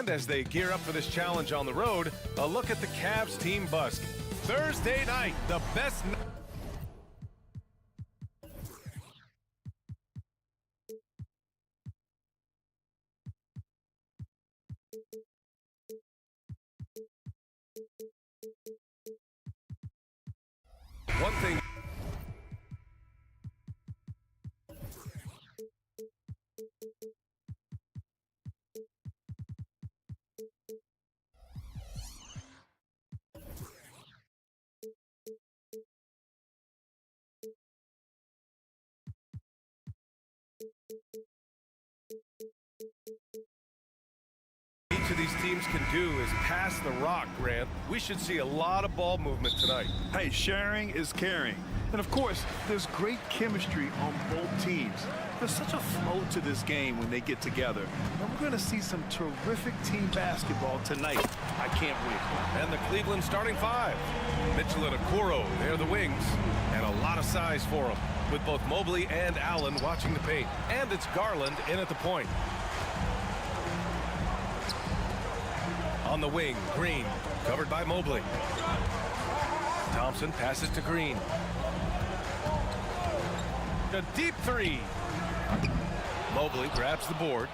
And as they gear up for this challenge on the road, a look at the Cavs team bus. Thursday night, the best... One thing... Each of these teams can do is pass the rock, Grant. We should see a lot of ball movement tonight. Hey, sharing is caring. And of course, there's great chemistry on both teams. There's such a flow to this game when they get together. And we're going to see some terrific team basketball tonight. I can't wait. And the Cleveland starting five. Mitchell and Okoro, they're the wings. And a lot of size for them, with both Mobley and Allen watching the paint. And it's Garland in at the point. On the wing, Green, covered by Mobley. Thompson passes to Green. A deep three. Mobley grabs the board.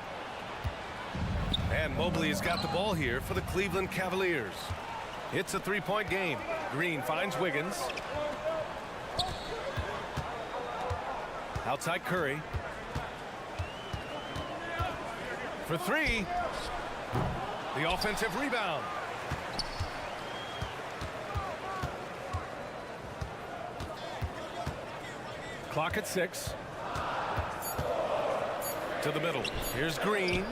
And Mobley has got the ball here for the Cleveland Cavaliers. It's a three-point game. Green finds Wiggins. Outside Curry. For three. The offensive rebound. Clock at 6. To the middle. Here's Green.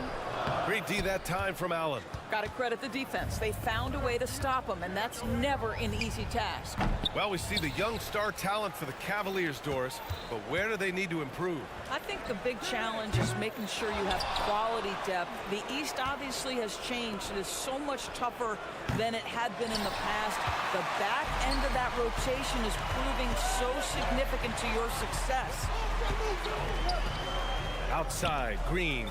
Great D that time from Allen. Got to credit the defense. They found a way to stop him, and that's never an easy task. Well, we see the young star talent for the Cavaliers, Doris, but where do they need to improve? I think the big challenge is making sure you have quality depth. The East obviously has changed. It is so much tougher than it had been in the past. The back end of that rotation is proving so significant to your success. Outside, Green.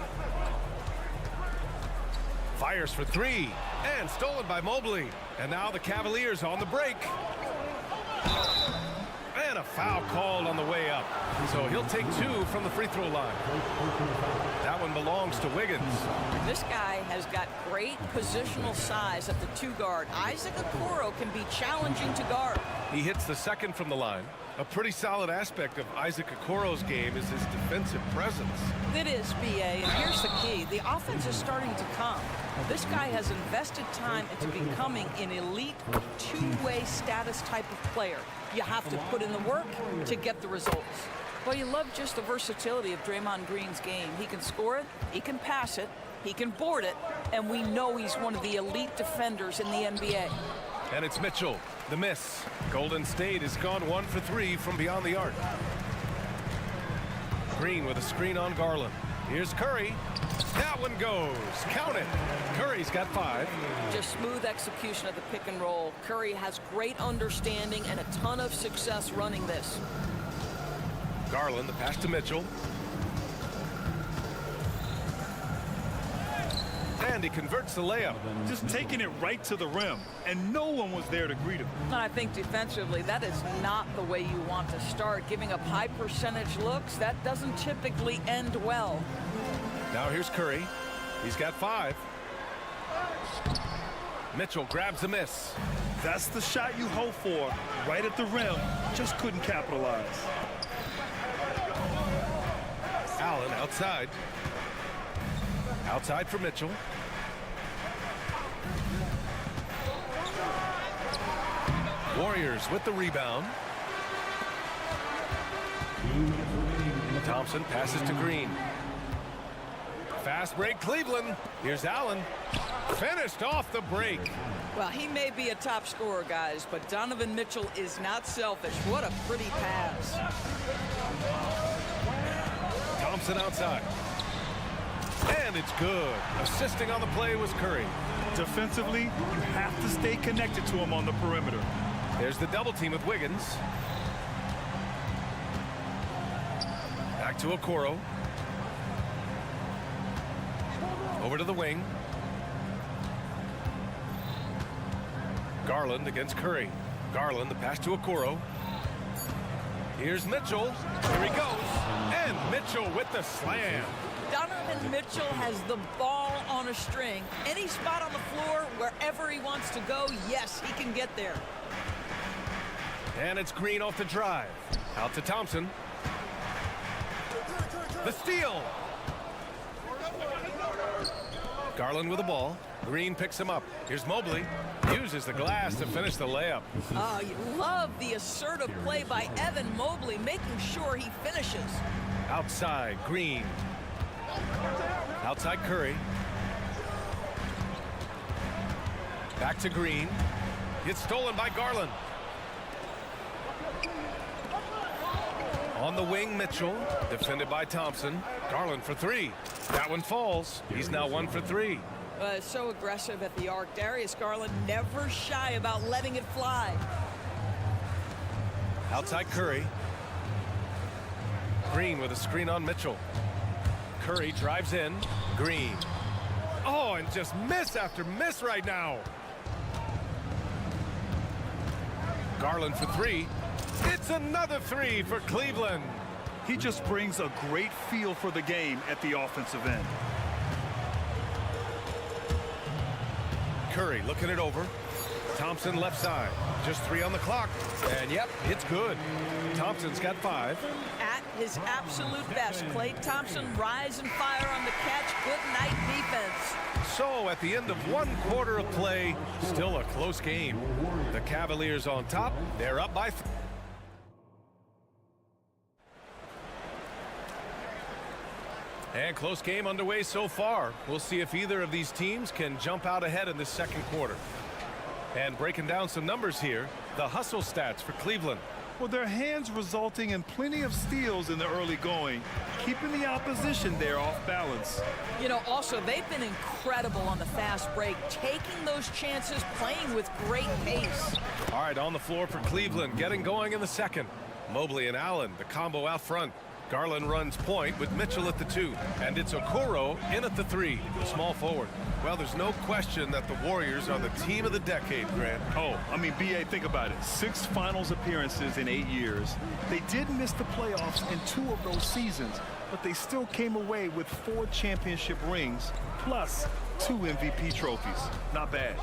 Fires for three, and stolen by Mobley. And now the Cavaliers on the break. And a foul called on the way up. So he'll take 2 from the free throw line. That one belongs to Wiggins. This guy has got great positional size at the 2 guard. Isaac Okoro can be challenging to guard. He hits the second from the line. A pretty solid aspect of Isaac Okoro's game is his defensive presence. It is, B.A., and here's the key. The offense is starting to come. This guy has invested time into becoming an elite two-way status type of player. You have to put in the work to get the results. Well, you love just the versatility of Draymond Green's game. He can score it, he can pass it, he can board it, and we know he's one of the elite defenders in the NBA. And it's Mitchell. The miss. Golden State has gone 1 for 3 from beyond the arc. Green with a screen on Garland. Here's Curry. That one goes. Count it. Curry's got 5. Just smooth execution of the pick and roll. Curry has great understanding and a ton of success running this. Garland, the pass to Mitchell. And he converts the layup. Just taking it right to the rim, and no one was there to greet him. And I think defensively, that is not the way you want to start. Giving up high percentage looks, that doesn't typically end well. Now here's Curry. He's got 5. Mitchell grabs the miss. That's the shot you hope for, right at the rim. Just couldn't capitalize. Allen outside. Outside for Mitchell. Warriors with the rebound. Thompson passes to Green. Fast break, Cleveland. Here's Allen. Finished off the break. Well, he may be a top scorer, guys, but Donovan Mitchell is not selfish. What a pretty pass. Thompson outside. And it's good. Assisting on the play was Curry. Defensively, you have to stay connected to him on the perimeter. There's the double team with Wiggins. Back to Okoro. Over to the wing. Garland against Curry. Garland, the pass to Okoro. Here's Mitchell. Here he goes. And Mitchell with the slam. Donovan Mitchell has the ball on a string. Any spot on the floor, wherever he wants to go, yes, he can get there. And it's Green off the drive. Out to Thompson. The steal. Garland with the ball. Green picks him up. Here's Mobley. Uses the glass to finish the layup. Oh, you love the assertive play by Evan Mobley, making sure he finishes. Outside, Green. Outside, Curry. Back to Green. Gets stolen by Garland. On the wing, Mitchell. Defended by Thompson. Garland for three. That one falls. He's now 1 for 3. So aggressive at the arc. Darius Garland never shy about letting it fly. Outside Curry. Green with a screen on Mitchell. Curry drives in. Green. Oh, and just miss after miss right now. Garland for three. It's another three for Cleveland. He just brings a great feel for the game at the offensive end. Curry looking it over. Thompson left side. Just 3 on the clock. And yep, it's good. Thompson's got 5. At his absolute best, Klay Thompson rise and fire on the catch. Good night defense. So at the end of 1 quarter of play, still a close game. The Cavaliers on top. They're up by 3. And close game underway so far. We'll see if either of these teams can jump out ahead in this second quarter. And breaking down some numbers here, the hustle stats for Cleveland. Well, their hands resulting in plenty of steals in the early going, keeping the opposition there off balance. You know, also, they've been incredible on the fast break, taking those chances, playing with great pace. All right, on the floor for Cleveland, getting going in the second. Mobley and Allen, the combo out front. Garland runs point with Mitchell at the 2. And it's Okoro in at the 3, small forward. Well, there's no question that the Warriors are the team of the decade, Grant. Oh, I mean, B.A., think about it. 6 finals appearances in 8 years. They did miss the playoffs in 2 of those seasons, but they still came away with 4 championship rings, plus 2 MVP trophies. Not bad.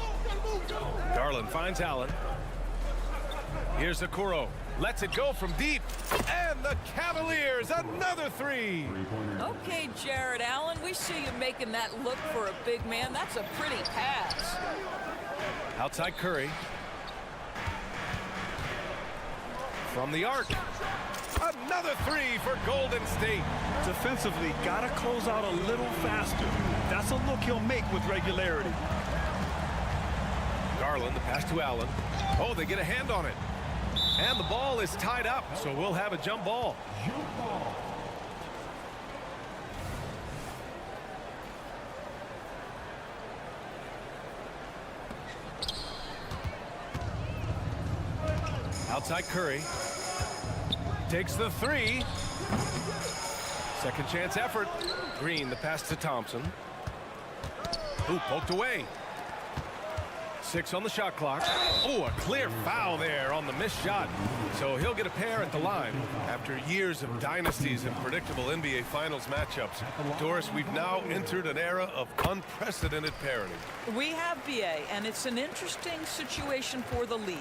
Garland finds Allen. Here's Okoro. Lets it go from deep. And the Cavaliers, another 3. Okay, Jared Allen, we see you making that look for a big man. That's a pretty pass. Outside Curry. From the arc. Another 3 for Golden State. Defensively, got to close out a little faster. That's a look he'll make with regularity. Garland, the pass to Allen. Oh, they get a hand on it. And the ball is tied up, so we'll have a jump ball. Outside Curry. Takes the 3. Second chance effort. Green, the pass to Thompson. Ooh, poked away. 6 on the shot clock. Oh, a clear foul there on the missed shot. So he'll get a pair at the line. After years of dynasties and predictable NBA Finals matchups, Doris, we've now entered an era of unprecedented parity. We have, BA, and it's an interesting situation for the league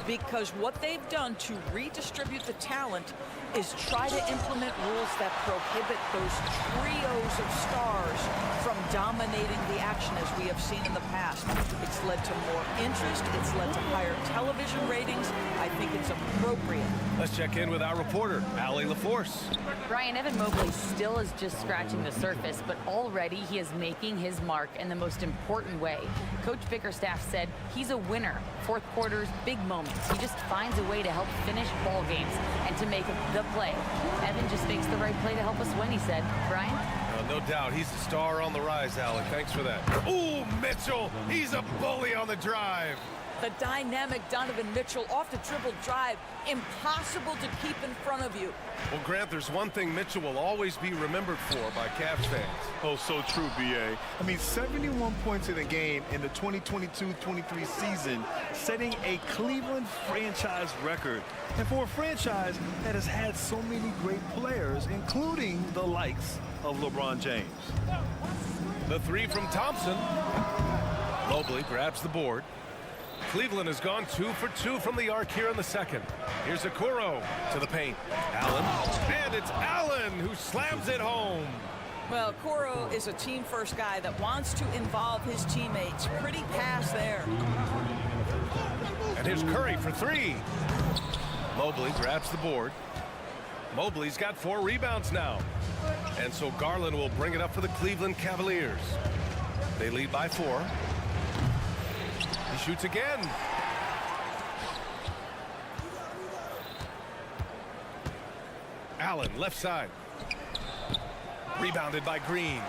because what they've done to redistribute the talent is try to implement rules that prohibit those trios of stars from dominating the action as we have seen in the past. It's led to more interest. It's led to higher television ratings. I think it's appropriate. Let's check in with our reporter, Allie LaForce. Brian, Evan Mobley still is just scratching the surface, but already he is making his mark in the most important way. Coach Bickerstaff said he's a winner. Fourth quarters, big moments. He just finds a way to help finish ball games and to make the play. Evan just makes the right play to help us win, he said. Brian? No doubt. He's the star on the rise, Allie. Thanks for that. Ooh, Mitchell. He's a bully on the drive. The dynamic Donovan Mitchell off the dribble drive. Impossible to keep in front of you. Well, Grant, there's one thing Mitchell will always be remembered for by Cavs fans. Oh, so true, B.A. I mean, 71 points in a game in the 2022-23 season, setting a Cleveland franchise record. And for a franchise that has had so many great players, including the likes of LeBron James. The three from Thompson. Mobley grabs the board. Cleveland has gone 2 for 2 from the arc here in the second. Here's Okoro to the paint. Allen. And it's Allen who slams it home. Well, Okoro is a team-first guy that wants to involve his teammates. Pretty pass there. And here's Curry for 3. Mobley grabs the board. Mobley's got 4 rebounds now. And so Garland will bring it up for the Cleveland Cavaliers. They lead by 4. He shoots again. Allen, left side. Rebounded by Green.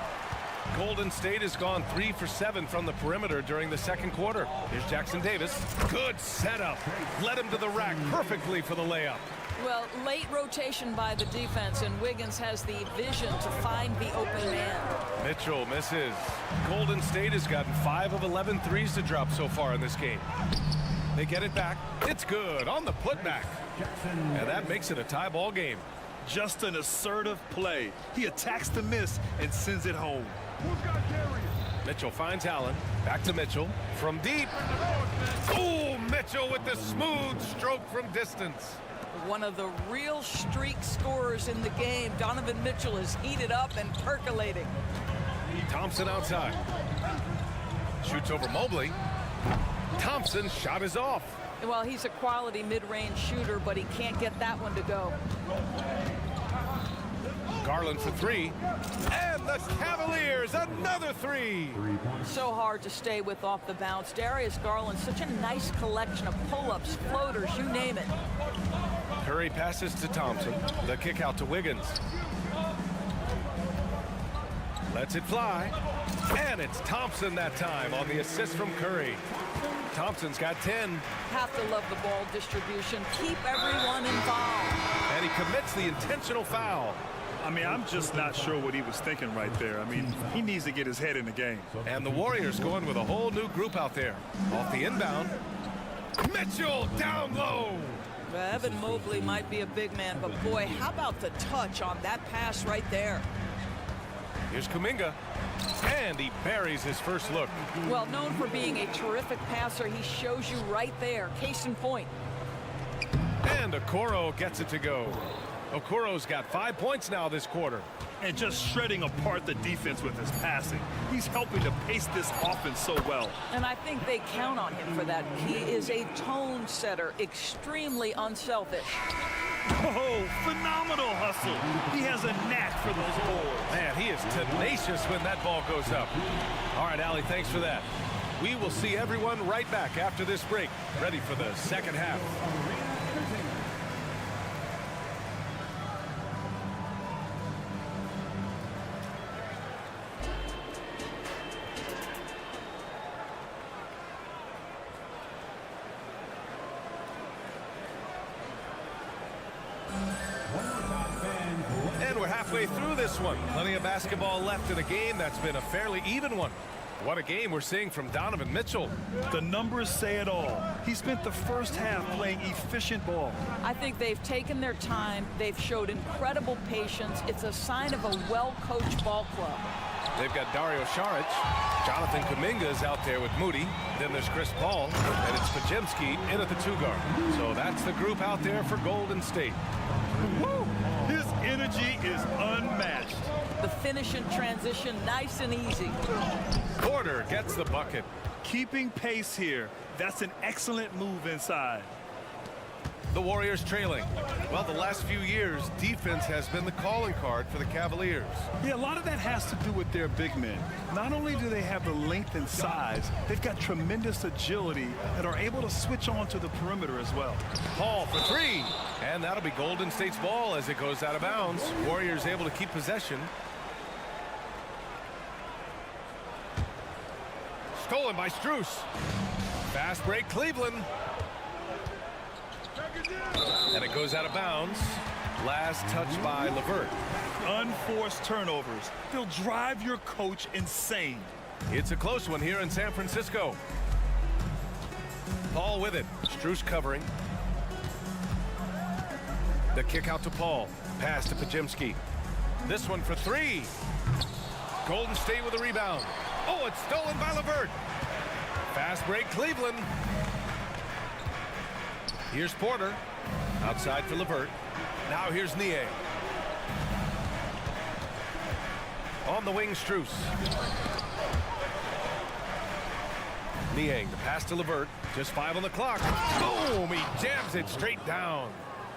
Golden State has gone 3 for 7 from the perimeter during the second quarter. Here's Jackson Davis. Good setup. Led him to the rack perfectly for the layup. Well, late rotation by the defense, and Wiggins has the vision to find the open man. Mitchell misses. Golden State has gotten 5 of 11 threes to drop so far in this game. They get it back. It's good on the putback. And that makes it a tie ball game. Just an assertive play. He attacks the miss and sends it home. Mitchell finds Allen. Back to Mitchell. From deep. Oh, Mitchell with the smooth stroke from distance. One of the real streak scorers in the game. Donovan Mitchell is heated up and percolating. Thompson outside. Shoots over Mobley. Thompson's shot is off. Well, he's a quality mid-range shooter, but he can't get that one to go. Garland for 3. And the Cavaliers, another 3. So hard to stay with off the bounce. Darius Garland, such a nice collection of pull-ups, floaters, you name it. Curry passes to Thompson. The kick out to Wiggins. Lets it fly. And it's Thompson that time on the assist from Curry. Thompson's got 10. Have to love the ball distribution. Keep everyone involved. And he commits the intentional foul. I mean, I'm just not sure what he was thinking right there. I mean, he needs to get his head in the game. And the Warriors going with a whole new group out there. Off the inbound. Mitchell down low. Evan Mobley might be a big man, but boy, how about the touch on that pass right there? Here's Kuminga. And he buries his first look. Well, known for being a terrific passer, he shows you right there. Case in point. And Okoro gets it to go. Okoro's got 5 points now this quarter. And just shredding apart the defense with his passing. He's helping to pace this offense so well. And I think they count on him for that. He is a tone setter, extremely unselfish. Oh, phenomenal hustle. He has a knack for those boards. Man, he is tenacious when that ball goes up. All right, Allie, thanks for that. We will see everyone right back after this break, ready for the second half. And we're halfway through this one. Plenty of basketball left in a game that's been a fairly even one. What a game we're seeing from Donovan Mitchell. The numbers say it all. He spent the first half playing efficient ball. I think they've taken their time. They've showed incredible patience. It's a sign of a well-coached ball club. They've got Dario Saric. Jonathan Kuminga is out there with Moody. Then there's Chris Paul. And it's Pajemski in at the 2-guard. So that's the group out there for Golden State. Woo! His energy is unmatched. The finish in transition, nice and easy. Porter gets the bucket. Keeping pace here. That's an excellent move inside. The Warriors trailing. Well, the last few years, defense has been the calling card for the Cavaliers. Yeah, a lot of that has to do with their big men. Not only do they have the length and size, they've got tremendous agility and are able to switch on to the perimeter as well. Paul for 3. And that'll be Golden State's ball as it goes out of bounds. Warriors able to keep possession. Stolen by Strus. Fast break, Cleveland. And it goes out of bounds. Last touch by LeVert. Unforced turnovers. They'll drive your coach insane. It's a close one here in San Francisco. Paul with it. Strus covering. The kick out to Paul. Pass to Pajemski. This one for three. Golden State with a rebound. Oh, it's stolen by LeVert. Fast break, Cleveland. Here's Porter. Outside for LeVert. Now here's Niang. On the wing, Strus. Niang, the pass to LeVert. Just 5 on the clock. Boom! He jams it straight down.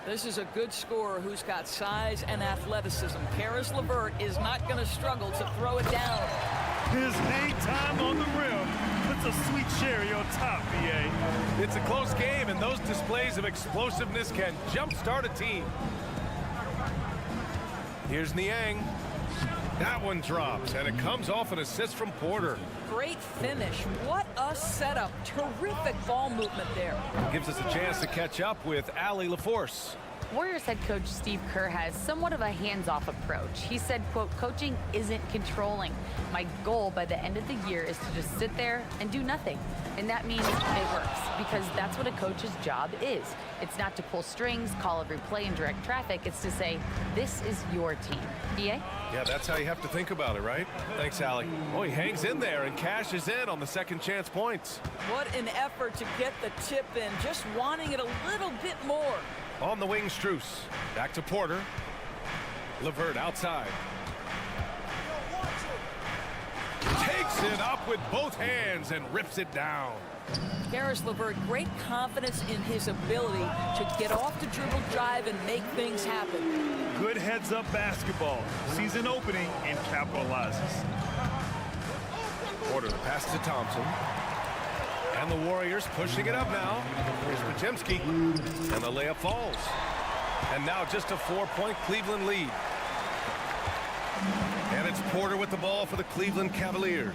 This is a good scorer who's got size and athleticism. Karis LeVert is not going to struggle to throw it down. His hang time on the rim puts a sweet cherry on top, BA. It's a close game, and those displays of explosiveness can jumpstart a team. Here's Niang. That one drops, and it comes off an assist from Porter. Great finish. What a setup. Terrific ball movement there. Gives us a chance to catch up with Allie LaForce. Warriors head coach Steve Kerr has somewhat of a hands-off approach. He said, quote, coaching isn't controlling. My goal by the end of the year is to just sit there and do nothing. And that means it works, because that's what a coach's job is. It's not to pull strings, call every play, and direct traffic. It's to say, this is your team. EA? Yeah, that's how you have to think about it, right? Thanks, Allie. Oh, he hangs in there and cashes in on the second chance points. What an effort to get the tip in, just wanting it a little bit more. On the wing, Strus. Back to Porter. LeVert outside. Takes it up with both hands and rips it down. Karis LeVert, great confidence in his ability to get off the dribble drive and make things happen. Good heads-up basketball. Sees an opening and capitalizes. Porter, the pass to Thompson. And the Warriors pushing it up now. Here's Pajemski. And the layup falls. And now just a 4-point Cleveland lead. And it's Porter with the ball for the Cleveland Cavaliers.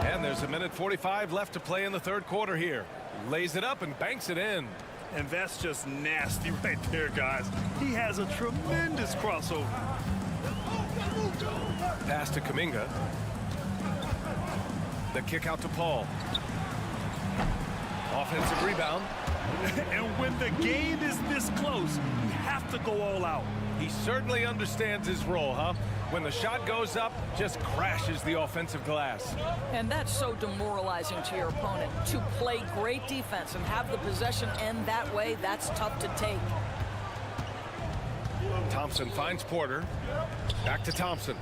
And there's 1:45 left to play in the third quarter here. Lays it up and banks it in. And that's just nasty right there, guys. He has a tremendous crossover. Pass to Kuminga. The kick out to Paul. Offensive rebound. And when the game is this close, you have to go all out. He certainly understands his role, huh? When the shot goes up, just crashes the offensive glass. And that's so demoralizing to your opponent. To play great defense and have the possession end that way, that's tough to take. Thompson finds Porter. Back to Thompson.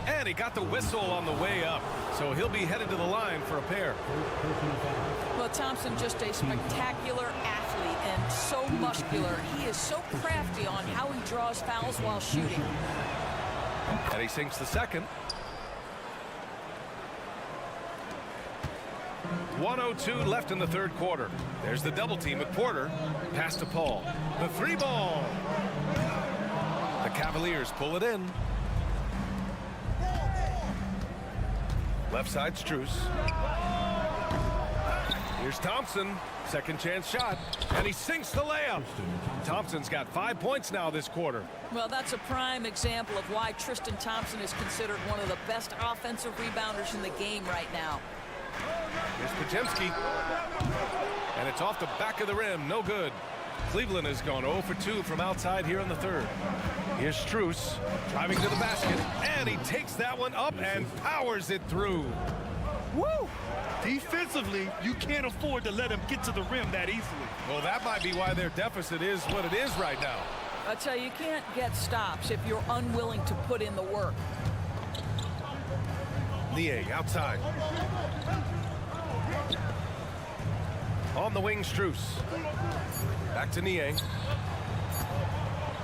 And he got the whistle on the way up, so he'll be headed to the line for a pair. Well, Thompson, just a spectacular athlete and so muscular. He is so crafty on how he draws fouls while shooting. And he sinks the second. 1:02 left in the third quarter. There's the double team with Porter. Pass to Paul. The three ball. The Cavaliers pull it in. Left side, Strus. Here's Thompson. Second chance shot. And he sinks the layup. Thompson's got 5 points now this quarter. Well, that's a prime example of why Tristan Thompson is considered one of the best offensive rebounders in the game right now. Here's Pajemski. And it's off the back of the rim. No good. Cleveland has gone 0 for 2 from outside here in the third. Here's Strus driving to the basket. And he takes that one up and powers it through. Woo! Defensively, you can't afford to let him get to the rim that easily. Well, that might be why their deficit is what it is right now. I tell you can't get stops if you're unwilling to put in the work. Niang outside. On the wing, Strus. Back to Niang.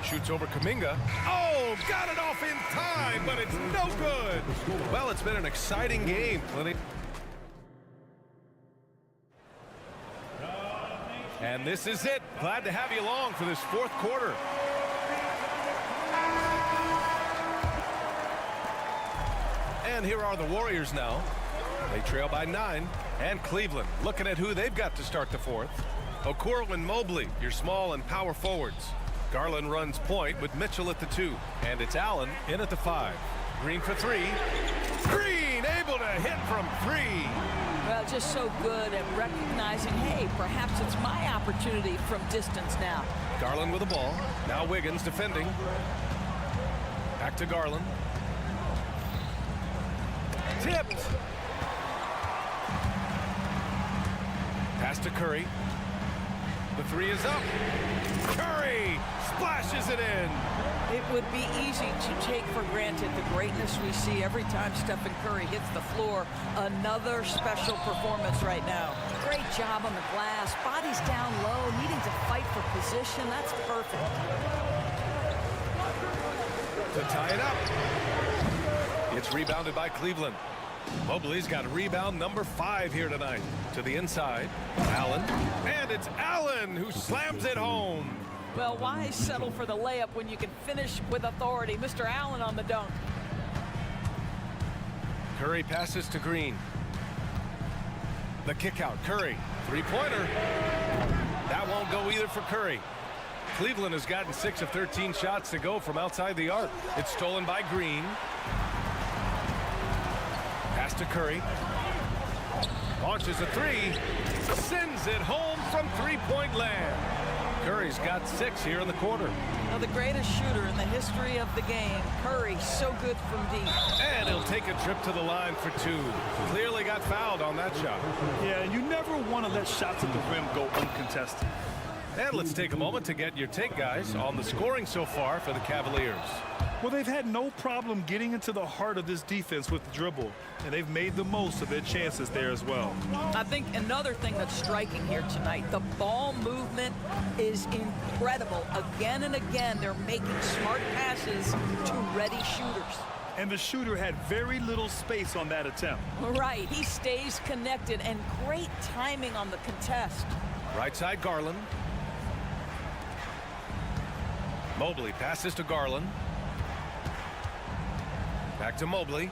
Shoots over Kuminga. Oh, got it off in time, but it's no good. Well, it's been an exciting game, Clint. And this is it. Glad to have you along for this fourth quarter. And here are the Warriors now. They trail by 9. And Cleveland looking at who they've got to start the fourth. Okoro and Mobley, your small and power forwards. Garland runs point with Mitchell at the 2. And it's Allen in at the 5. Green for 3. Green able to hit from 3. Well, just so good at recognizing, hey, perhaps it's my opportunity from distance now. Garland with the ball. Now Wiggins defending. Back to Garland. Tipped. Pass to Curry. The 3 is up. Curry splashes it in. It would be easy to take for granted the greatness we see every time Stephen Curry hits the floor. Another special performance right now. Great job on the glass. Body's down low, needing to fight for position. That's perfect. To tie it up. It's rebounded by Cleveland. Mobley's got rebound number 5 here tonight. To the inside. Allen. And it's Allen who slams it home. Well, why settle for the layup when you can finish with authority? Mr. Allen on the dunk. Curry passes to Green. The kick out. Curry. 3-pointer. That won't go either for Curry. Cleveland has gotten 6 of 13 shots to go from outside the arc. It's stolen by Green. Pass to Curry. Launches a 3. Sends it home from 3-point land. Curry's got 6 here in the quarter. Now, the greatest shooter in the history of the game, Curry, so good from deep. And he'll take a trip to the line for 2. Clearly got fouled on that shot. Yeah, you never want to let shots at the rim go uncontested. And let's take a moment to get your take, guys, on the scoring so far for the Cavaliers. Well, they've had no problem getting into the heart of this defense with the dribble, and they've made the most of their chances there as well. I think another thing that's striking here tonight, the ball movement is incredible. Again and again, they're making smart passes to ready shooters. And the shooter had very little space on that attempt. Right, he stays connected, and great timing on the contest. Right side, Garland. Mobley passes to Garland. Back to Mobley.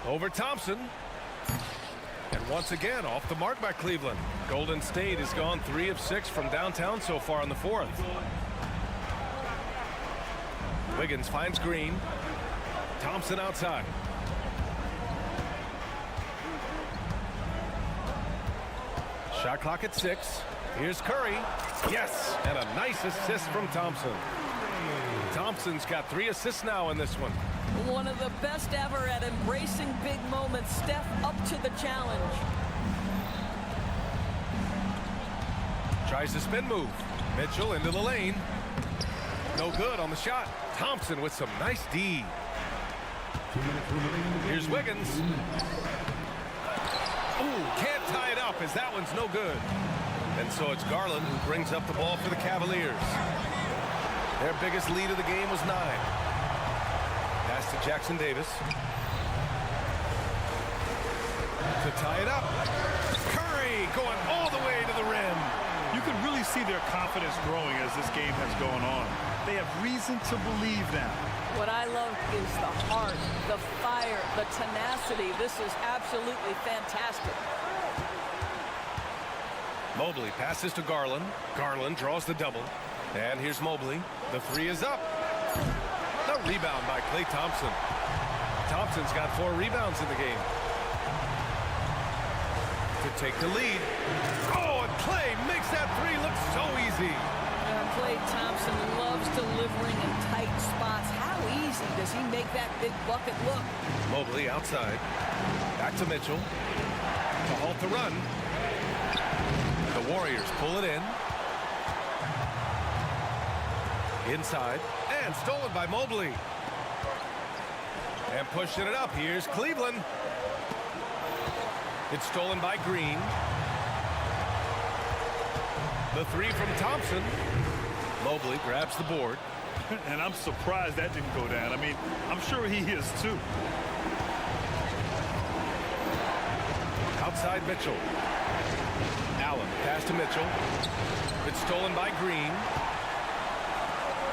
Over Thompson. And once again, off the mark by Cleveland. Golden State has gone 3 of 6 from downtown so far in the fourth. Wiggins finds Green. Thompson outside. Shot clock at 6. Here's Curry. Yes, and a nice assist from Thompson. Thompson's got 3 assists now in this one. One of the best ever at embracing big moments. Steph up to the challenge. Tries the spin move. Mitchell into the lane. No good on the shot. Thompson with some nice D. Here's Wiggins. Ooh, can't tie it up as that one's no good. And so it's Garland who brings up the ball for the Cavaliers. Their biggest lead of the game was 9. Pass to Jackson Davis. To tie it up. Curry going all the way to the rim. You can really see their confidence growing as this game has gone on. They have reason to believe now. What I love is the heart, the fire, the tenacity. This is absolutely fantastic. Mobley passes to Garland. Garland draws the double. And here's Mobley. The 3 is up. The rebound by Klay Thompson. Thompson's got 4 rebounds in the game. To take the lead. Oh, and Klay makes that 3 look so easy. Klay Thompson loves delivering in tight spots. How easy does he make that big bucket look? Mobley outside. Back to Mitchell. To halt the run. The Warriors pull it in. Inside. And stolen by Mobley. And pushing it up. Here's Cleveland. It's stolen by Green. The 3 from Thompson. Mobley grabs the board. And I'm surprised that didn't go down. I mean, I'm sure he is too. Outside Mitchell. Allen pass to Mitchell. It's stolen by Green.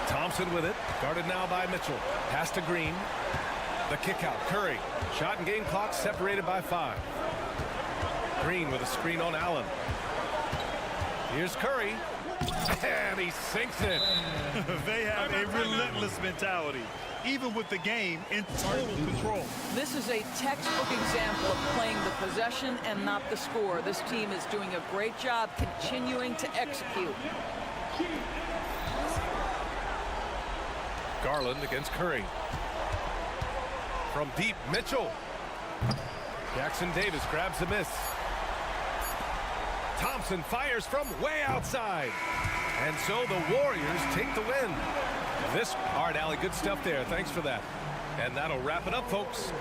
Thompson with it. Guarded now by Mitchell. Pass to Green. The kick out. Curry. Shot and game clock separated by 5. Green with a screen on Allen. Here's Curry. And he sinks it. They have a relentless mentality, even with the game in total control. This is a textbook example of playing the possession and not the score. This team is doing a great job continuing to execute. Garland against Curry. From deep, Mitchell. Jackson Davis grabs the miss. Thompson fires from way outside. And so the Warriors take the win. All right, Allie, good stuff there. Thanks for that. And that'll wrap it up, folks.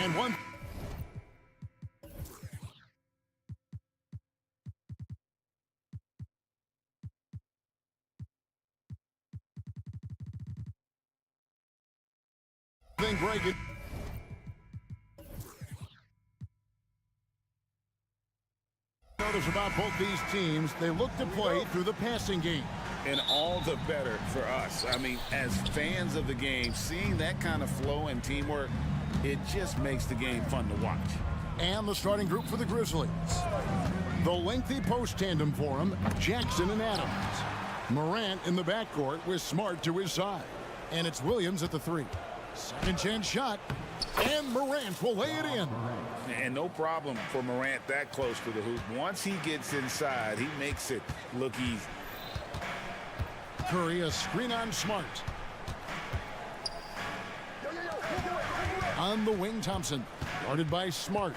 And one. Thing breaking. Notice about both these teams, they look to play through the passing game. And all the better for us. I mean, as fans of the game, seeing that kind of flow and teamwork, it just makes the game fun to watch. And the starting group for the Grizzlies. The lengthy post tandem for him, Jackson and Adams. Morant in the backcourt with Smart to his side. And it's Williams at the 3. Second chance shot. And Morant will lay it in. And no problem for Morant that close to the hoop. Once he gets inside, he makes it look easy. Curry, a screen on Smart. On the wing, Thompson. Guarded by Smart.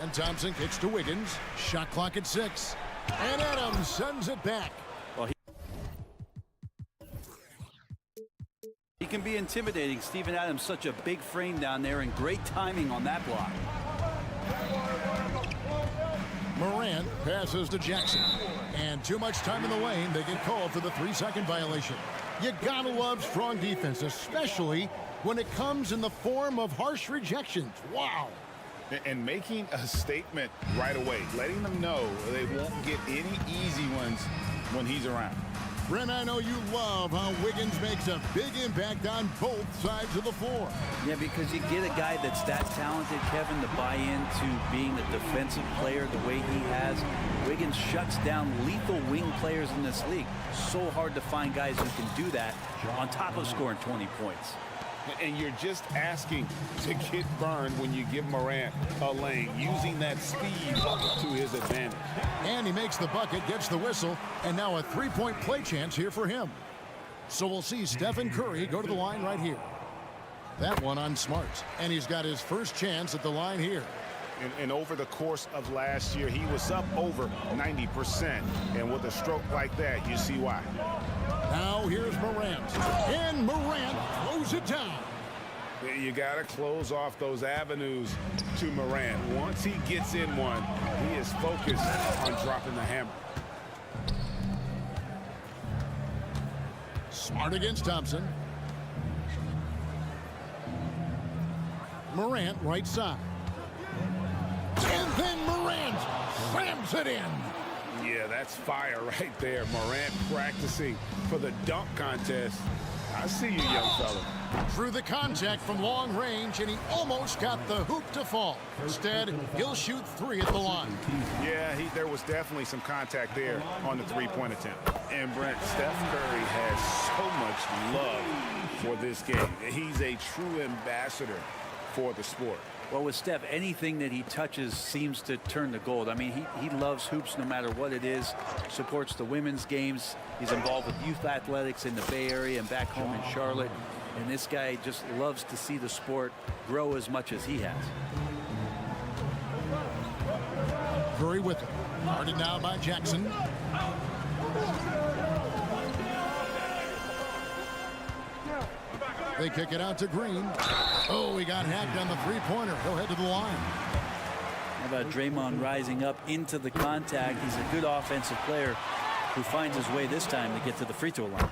And Thompson kicks to Wiggins. Shot clock at 6. And Adams sends it back. Well, he can be intimidating. Steven Adams, such a big frame down there, and great timing on that block. Morant passes to Jackson. And too much time in the lane. They get called for the 3-second violation. You gotta love strong defense, especially when it comes in the form of harsh rejections. Wow. And making a statement right away, letting them know they won't get any easy ones when he's around. Brent, I know you love how Wiggins makes a big impact on both sides of the floor. Yeah, because you get a guy that's that talented, Kevin, to buy into being a defensive player the way he has. Wiggins shuts down lethal wing players in this league. So hard to find guys who can do that on top of scoring 20 points. And you're just asking to get burned when you give Morant a lane, using that speed to his advantage. And he makes the bucket, gets the whistle, and now a 3-point play chance here for him. So we'll see Stephen Curry go to the line right here. That one on Smart. And he's got his first chance at the line here. And over the course of last year, he was up over 90%. And with a stroke like that, you see why. Now here's Morant. And Morant throws it down. You got to close off those avenues to Morant. Once he gets in one, he is focused on dropping the hammer. Smart against Thompson. Morant right side. And then Morant slams it in. Yeah, that's fire right there. Morant practicing for the dunk contest. I see you, young fella. Through the contact from long range, and he almost got the hoop to fall. Instead, he'll shoot 3 at the line. Yeah, there was definitely some contact there on the 3-point attempt. And Brent, Steph Curry has so much love for this game. He's a true ambassador for the sport. Well, with Steph, anything that he touches seems to turn to gold. I mean, he loves hoops no matter what it is, supports the women's games. He's involved with youth athletics in the Bay Area and back home in Charlotte. And this guy just loves to see the sport grow as much as he has. Curry with it. Guarded now by Jackson. They kick it out to Green. Oh, he got hacked on the 3-pointer. He'll head to the line. How about Draymond rising up into the contact? He's a good offensive player who finds his way this time to get to the free throw line.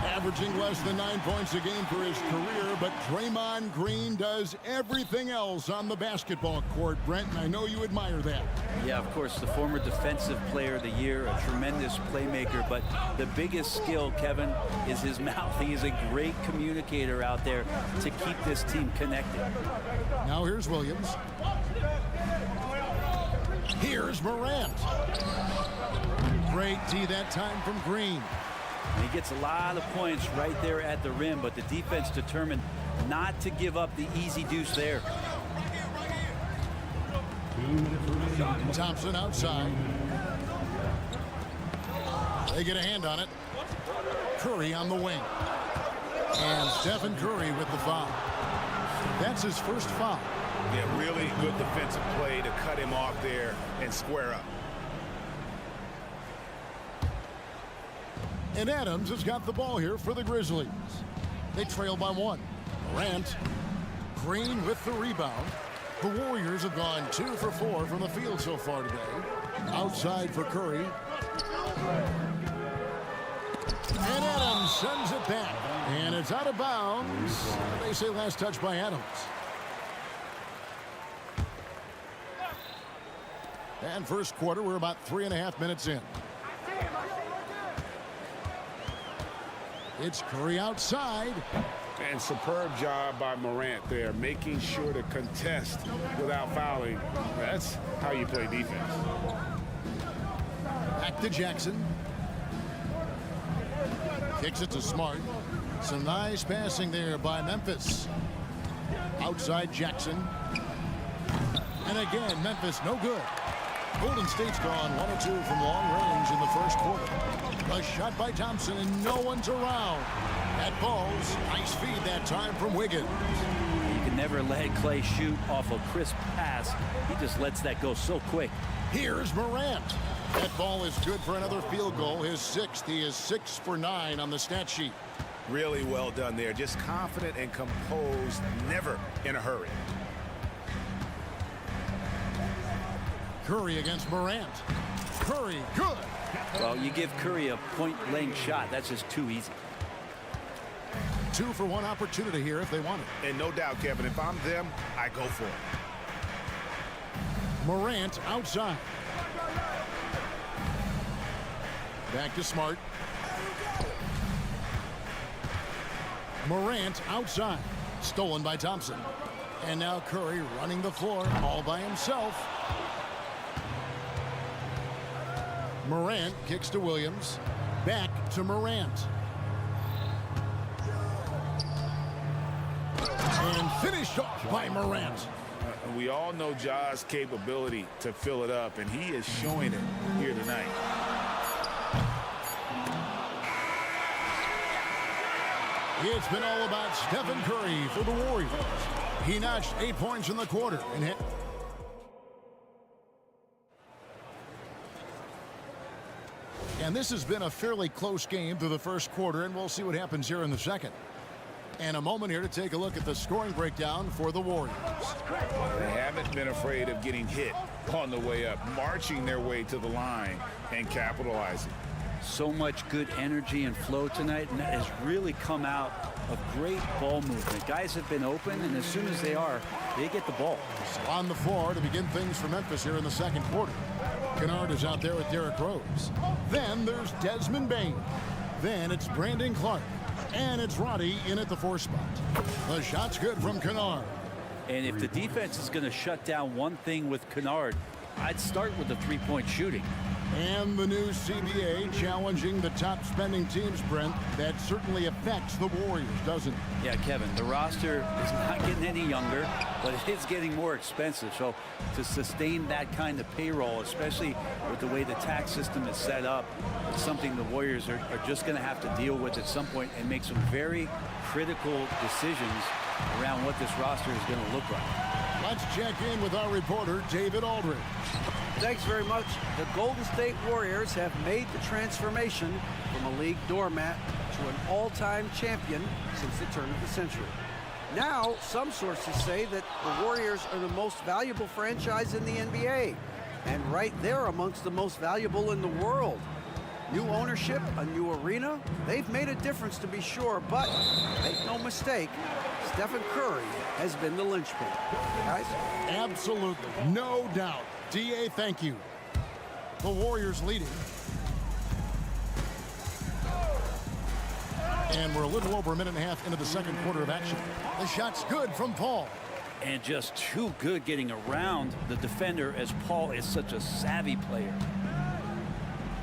Averaging less than 9 points a game for his career, but Draymond Green does everything else on the basketball court, Brent, and I know you admire that. Yeah, of course, the former defensive player of the year, a tremendous playmaker, but the biggest skill, Kevin, is his mouth. He is a great communicator out there to keep this team connected. Now here's Williams. Here's Morant. Great D that time from Green. And he gets a lot of points right there at the rim, but the defense determined not to give up the easy deuce there. Thompson outside. They get a hand on it. Curry on the wing. And Stephen Curry with the foul. That's his first foul. Yeah, really good defensive play to cut him off there and square up. And Adams has got the ball here for the Grizzlies. They trail by 1. Morant. Green with the rebound. The Warriors have gone 2 for 4 from the field so far today. Outside for Curry. And Adams sends it back. And it's out of bounds. They say last touch by Adams. And first quarter, we're about 3.5 minutes in. It's Curry outside. And superb job by Morant there, making sure to contest without fouling. That's how you play defense. Back to Jackson. Kicks it to Smart. Some nice passing there by Memphis. Outside Jackson. And again, Memphis no good. Golden State's gone 1 or 2 from long range in the first quarter. A shot by Thompson, and no one's around. That ball's nice feed that time from Wiggins. You can never let Clay shoot off a crisp pass. He just lets that go so quick. Here's Morant. That ball is good for another field goal, his 6th. He is 6 for 9 on the stat sheet. Really well done there. Just confident and composed, never in a hurry. Curry against Morant. Curry, good. Well, you give Curry a point-blank shot. That's just too easy. 2 for 1 opportunity here if they want it. And no doubt, Kevin, if I'm them, I go for it. Morant outside. Back to Smart. Morant outside. Stolen by Thompson. And now Curry running the floor all by himself. Morant kicks to Williams. Back to Morant. And finished off by Morant. We all know Ja's capability to fill it up, and he is showing it here tonight. It's been all about Stephen Curry for the Warriors. He notched 8 points in the quarter and hit. And this has been a fairly close game through the first quarter, and we'll see what happens here in the second. And a moment here to take a look at the scoring breakdown for the Warriors. They haven't been afraid of getting hit on the way up, marching their way to the line and capitalizing. So much good energy and flow tonight, and that has really come out of great ball movement. Guys have been open, and as soon as they are, they get the ball. So on the floor to begin things for Memphis here in the second quarter. Kennard is out there with Derrick Rose. Then there's Desmond Bain. Then it's Brandon Clark. And it's Roddy in at the 4 spot. The shot's good from Kennard. And if the defense is going to shut down one thing with Kennard, I'd start with the three-point shooting. And the new CBA challenging the top spending teams, Brent. That certainly affects the Warriors, doesn't it? Yeah, Kevin, the roster is not getting any younger, but it is getting more expensive. So to sustain that kind of payroll, especially with the way the tax system is set up, it's something the Warriors are just going to have to deal with at some point and make some very critical decisions around what this roster is going to look like. Let's check in with our reporter, David Aldridge. Thanks very much. The Golden State Warriors have made the transformation from a league doormat to an all-time champion since the turn of the century. Now, some sources say that the Warriors are the most valuable franchise in the NBA, and right there amongst the most valuable in the world. New ownership, a new arena, they've made a difference to be sure, but make no mistake, Stephen Curry has been the linchpin. Guys? Absolutely, no doubt. DA, thank you. The Warriors leading. And we're a little over a minute and a half into the second quarter of action. The shot's good from Paul. And just too good getting around the defender, as Paul is such a savvy player.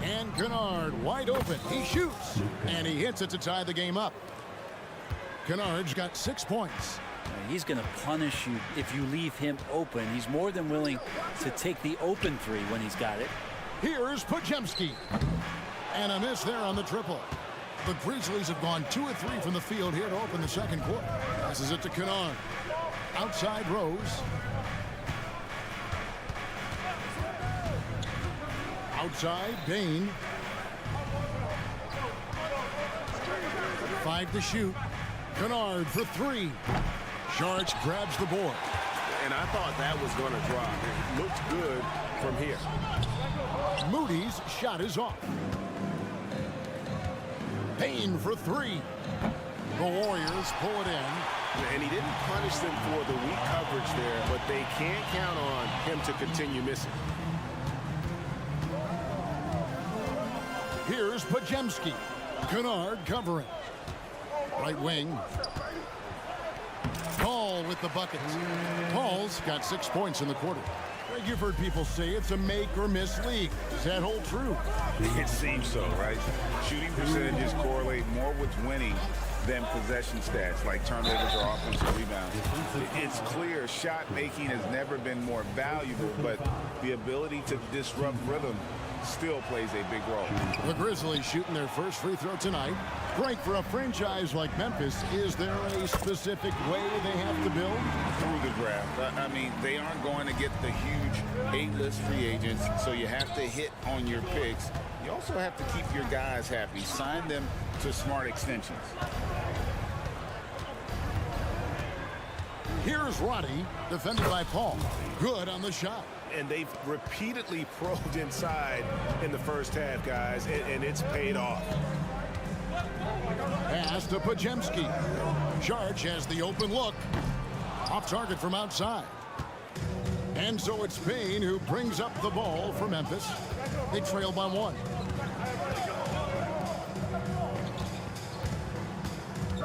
And Kennard wide open. He shoots. And he hits it to tie the game up. Kennard's got 6 points. He's going to punish you if you leave him open. He's more than willing to take the open three when he's got it. Here's Podziemski. And a miss there on the triple. The Grizzlies have gone 2 of 3 from the field here to open the second quarter. This is it to Kennard. Outside Rose. Outside Bain. 5 to shoot. Kennard for 3. Sharch grabs the board. And I thought that was going to drop. It looked good from here. Moody's shot is off. Payne for three. The Warriors pull it in. And he didn't punish them for the weak coverage there, but they can't count on him to continue missing. Here's Pajemski. Kennard covering. Right wing. Paul with the bucket. Paul's got 6 points in the quarter. Greg, you've heard people say it's a make or miss league. Does that hold true? It seems so, right? Shooting percentages correlate more with winning than possession stats like turnovers or offensive rebounds. It's clear shot making has never been more valuable, but the ability to disrupt rhythm still plays a big role. The Grizzlies shooting their first free throw tonight. Greg, for a franchise like Memphis, is there a specific way they have to build? Through the draft. I mean, they aren't going to get the huge A-list free agents, so you have to hit on your picks. You also have to keep your guys happy. Sign them to smart extensions. Here's Roddy, defended by Paul. Good on the shot. And they've repeatedly probed inside in the first half, guys, and it's paid off. Pass to Pajemski. Sharch has the open look. Off target from outside. And so it's Payne who brings up the ball for Memphis. They trail by 1.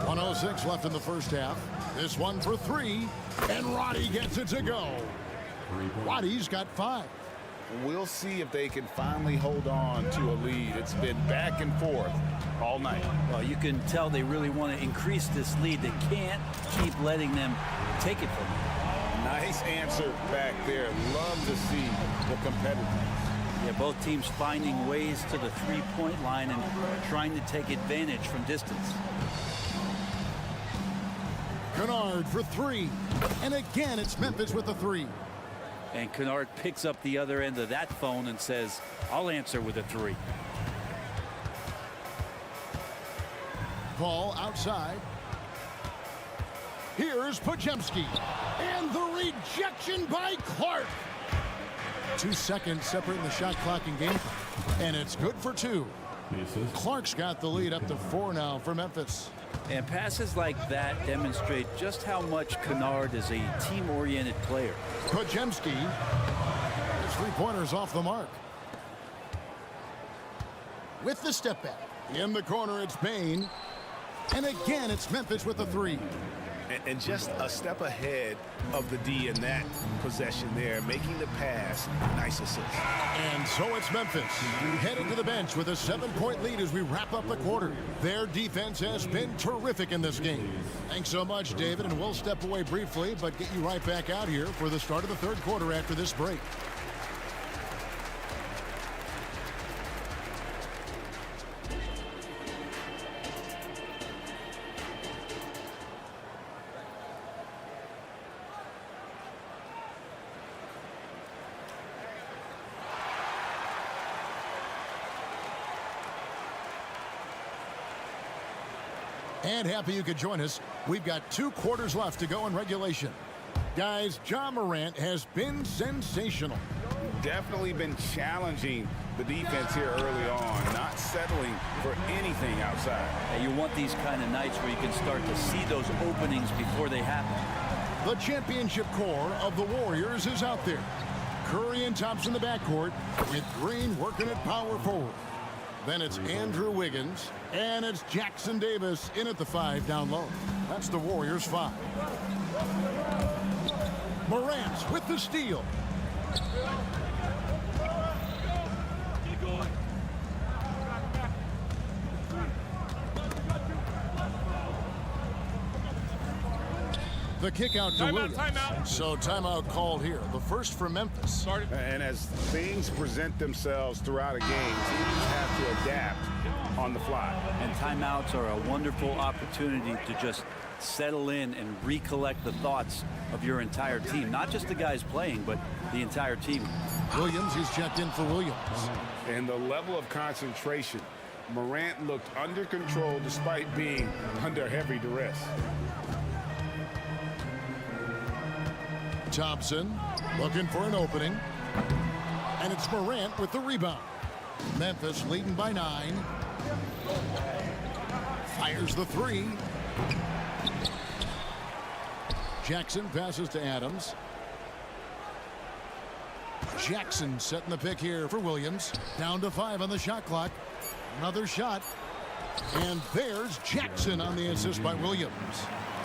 1:06 left in the first half. This one for 3. And Roddy gets it to go. Roddy's got 5. We'll see if they can finally hold on to a lead. It's been back and forth all night. Well, you can tell they really want to increase this lead. They can't keep letting them take it from them. Nice answer back there. Love to see the competitiveness. Yeah, both teams finding ways to the three-point line and trying to take advantage from distance. Kennard for 3. And again, it's Memphis with the 3. And Kennard picks up the other end of that phone and says, I'll answer with a 3. Paul outside. Here's Pajemski. And the rejection by Clark. 2 seconds separating the shot clock and game. And it's good for 2. Clark's got the lead up to 4 now for Memphis. And passes like that demonstrate just how much Kennard is a team-oriented player. Pajemski. His three-pointer's off the mark. With the step back. In the corner, it's Payne. And again, it's Memphis with the 3. And just a step ahead of the D in that possession there, making the pass. Nice assist. And so it's Memphis heading to the bench with a 7-point lead as we wrap up the quarter. Their defense has been terrific in this game. Thanks so much, David, and we'll step away briefly, but get you right back out here for the start of the third quarter after this break. And happy you could join us. We've got 2 quarters left to go in regulation. Guys, Ja Morant has been sensational. Definitely been challenging the defense here early on, not settling for anything outside. And you want these kind of nights where you can start to see those openings before they happen. The championship core of the Warriors is out there. Curry and Thompson in the backcourt with Green working at power forward. Then it's Andrew Wiggins, and it's Jackson Davis in at the 5 down low. That's the Warriors' 5. Morant with the steal. The kick out to Williams. So timeout called here. The first for Memphis. And as things present themselves throughout a game, teams have to adapt on the fly. And timeouts are a wonderful opportunity to just settle in and recollect the thoughts of your entire team. Not just the guys playing, but the entire team. Williams, he's checked in for Williams. And the level of concentration. Morant looked under control despite being under heavy duress. Thompson looking for an opening. And it's Morant with the rebound. Memphis leading by 9. Fires the 3. Jackson passes to Adams. Jackson setting the pick here for Williams. Down to 5 on the shot clock. Another shot. And there's Jackson on the assist by Williams.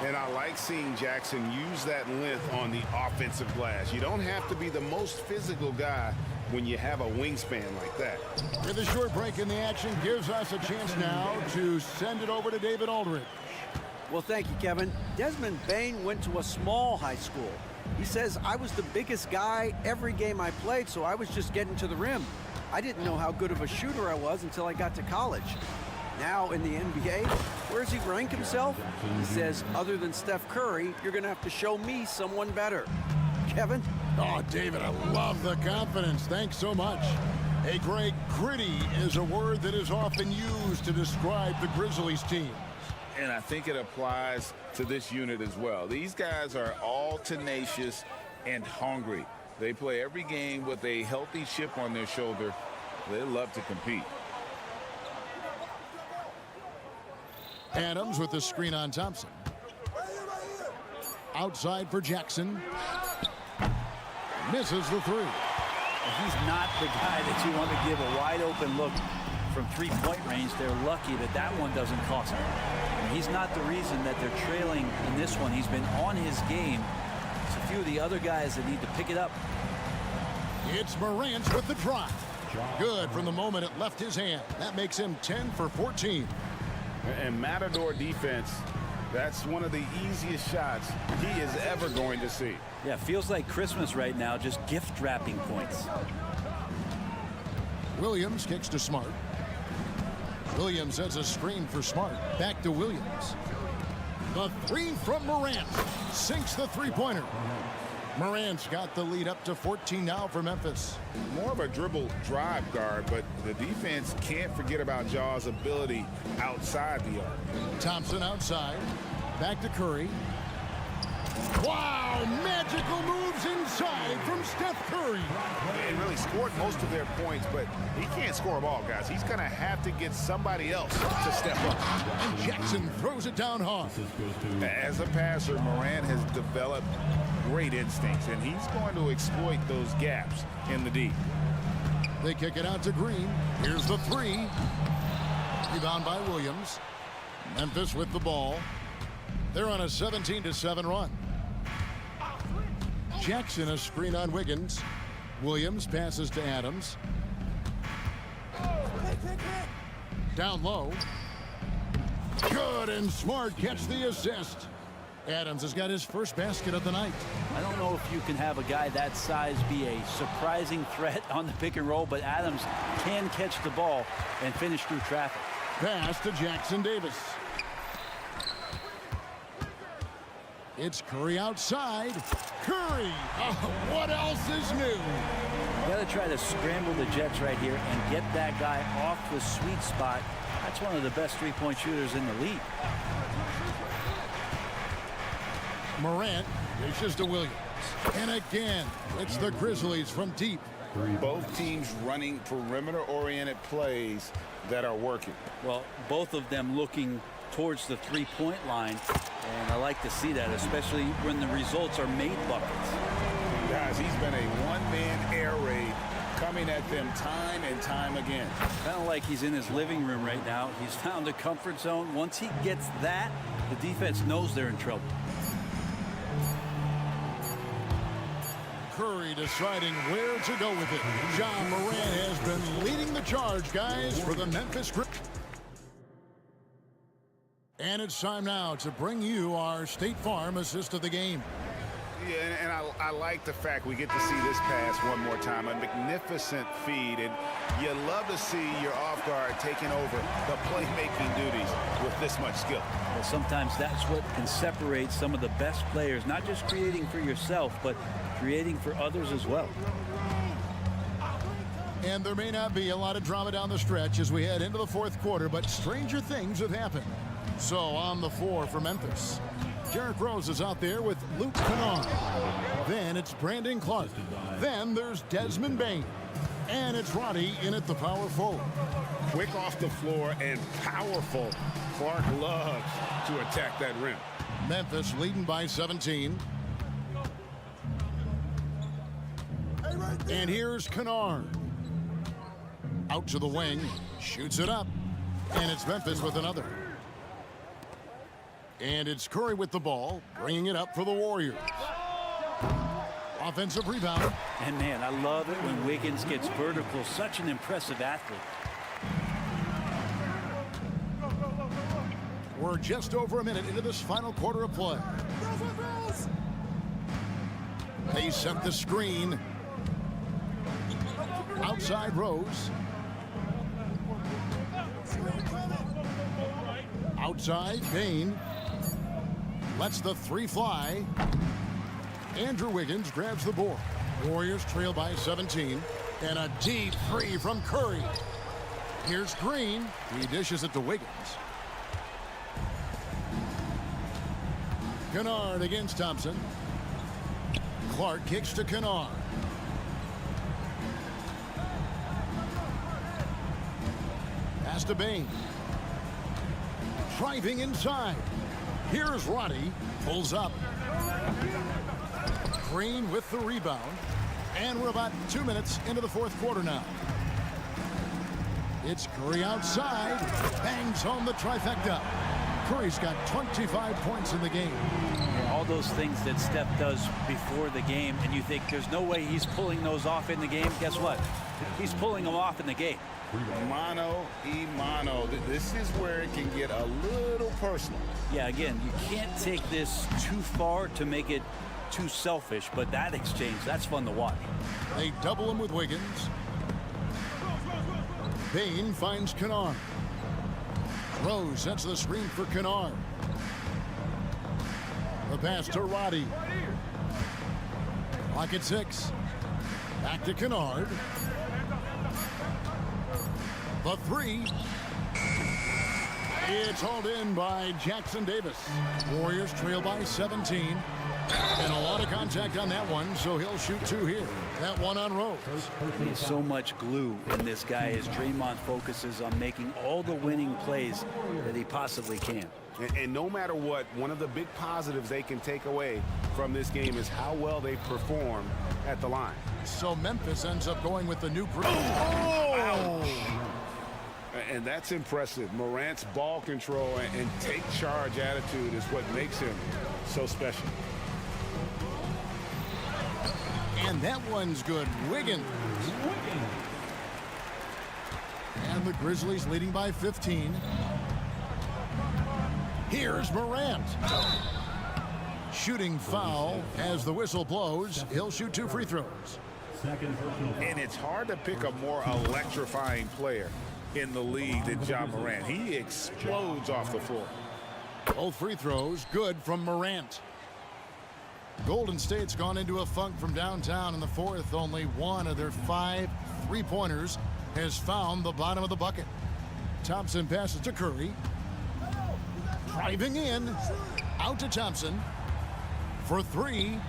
And I like seeing Jackson use that length on the offensive glass. You don't have to be the most physical guy when you have a wingspan like that. With a short break in the action gives us a chance now to send it over to David Aldridge. Well, thank you, Kevin. Desmond Bain went to a small high school. He says, I was the biggest guy every game I played, so I was just getting to the rim. I didn't know how good of a shooter I was until I got to college. Now in the NBA, where does he rank himself? He says, other than Steph Curry, you're going to have to show me someone better. Kevin? Oh, David, I love the confidence. Thanks so much. Hey, Greg, gritty is a word that is often used to describe the Grizzlies team. And I think it applies to this unit as well. These guys are all tenacious and hungry. They play every game with a healthy chip on their shoulder. They love to compete. Adams with the screen on Thompson. Outside for Jackson. Misses the 3. He's not the guy that you want to give a wide open look from 3-point range. They're lucky that that one doesn't cost them. He's not the reason that they're trailing in this one. He's been on his game. It's a few of the other guys that need to pick it up. It's Morant with the drive. Good from the moment it left his hand. That makes him 10 for 14. And Matador defense, that's one of the easiest shots he is ever going to see. Yeah, feels like Christmas right now, just gift wrapping points. Williams kicks to Smart. Williams has a screen for Smart. Back to Williams. The 3 from Morant. Sinks the three-pointer. Morant's got the lead up to 14 now for Memphis. More of a dribble drive guard, but the defense can't forget about Jaw's ability outside the arc. Thompson outside. Back to Curry. Wow, magical moves inside from Steph Curry. And really scored most of their points, but he can't score them all, guys. He's going to have to get somebody else to step up. And Jackson throws it down hard. As a passer, Morant has developed great instincts, and he's going to exploit those gaps in the D. They kick it out to Green. Here's the 3. Rebound by Williams. Memphis with the ball. They're on a 17-7 run. Jackson a screen on Wiggins. Williams passes to Adams. Down low. Good, and Smart gets the assist. Adams has got his first basket of the night. I don't know if you can have a guy that size be a surprising threat on the pick and roll, but Adams can catch the ball and finish through traffic. Pass to Jackson Davis. It's Curry outside. Curry! Oh, what else is new? You got to try to scramble the Jets right here and get that guy off the sweet spot. That's one of the best three-point shooters in the league. Morant reaches to Williams. And again, it's the Grizzlies from deep. Both teams running perimeter-oriented plays that are working. Well, both of them looking towards the three-point line, and I like to see that, especially when the results are made buckets. Guys, he's been a one-man air raid coming at them time and time again. Kind of like he's in his living room right now. He's found a comfort zone. Once he gets that, the defense knows they're in trouble. Curry deciding where to go with it. John Morant has been leading the charge, guys, for the Memphis Grizzlies. And it's time now to bring you our State Farm assist of the game. Yeah, and I like the fact we get to see this pass one more time. A magnificent feed, and you love to see your off guard taking over the playmaking duties with this much skill. Well, sometimes that's what can separate some of the best players, not just creating for yourself, but creating for others as well. And there may not be a lot of drama down the stretch as we head into the fourth quarter, but stranger things have happened. So on the floor for Memphis, Derrick Rose is out there with Luke Kennard. Then it's Brandon Clark. Then there's Desmond Bain. And it's Roddy in at the power forward. Quick off the floor and powerful. Clark loves to attack that rim. Memphis leading by 17. And here's Kennard. Out to the wing. Shoots it up. And it's Memphis with another. And it's Curry with the ball, bringing it up for the Warriors. Offensive rebound. And man, I love it when Wiggins gets vertical. Such an impressive athlete. We're just over a minute into this final quarter of play. They set the screen. Outside Rose. Outside Bain. Lets the three fly. Andrew Wiggins grabs the board. Warriors trail by 17. And a deep three from Curry. Here's Green. He dishes it to Wiggins. Kennard against Thompson. Clark kicks to Kennard. Pass to Bain. Driving inside. Here's Roddy. Pulls up. Green with the rebound. And we're about 2 minutes into the fourth quarter now. It's Curry outside. Bangs home the trifecta. Curry's got 25 points in the game. All those things that Steph does before the game, and you think there's no way he's pulling those off in the game. Guess what? He's pulling them off in the game. Mano y mano. This is where it can get a little personal. Yeah, again, you can't take this too far to make it too selfish, but that exchange, that's fun to watch. They double him with Wiggins. Bain finds Kennard. Rose sets the screen for Kennard. The pass to Roddy. Clock at 6. Back to Kennard. The three. It's hauled in by Jackson Davis. Warriors trail by 17. And a lot of contact on that one, so he'll shoot 2 here. That one on Rose. There's so much glue in this guy as Draymond focuses on making all the winning plays that he possibly can. And no matter what, one of the big positives they can take away from this game is how well they perform at the line. So Memphis ends up going with the new group. And that's impressive. Morant's ball control and take charge attitude is what makes him so special. And that one's good. Wiggins. And the Grizzlies leading by 15. Here's Morant. Shooting foul as the whistle blows. He'll shoot 2 free throws. And it's hard to pick a more electrifying player in the league than Ja Morant. He explodes off the floor. Both free throws good from Morant. Golden State's gone into a funk from downtown in the fourth. Only one of their 5 3-pointers has found the bottom of the bucket. Thompson passes to Curry. Driving in. Out to Thompson. For 3.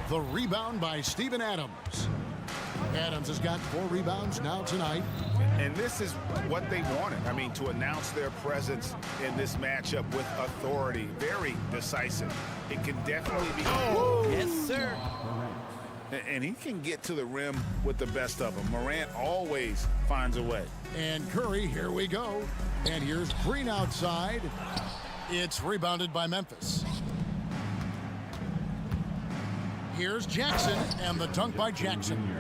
The rebound by Steven Adams. Adams has got 4 rebounds now tonight. And this is what they wanted. I mean, to announce their presence in this matchup with authority. Very decisive. It can definitely be. Oh, yes, sir. And he can get to the rim with the best of them. Morant always finds a way. And Curry, here we go. And here's Green outside. It's rebounded by Memphis. Here's Jackson, and the dunk by Jackson.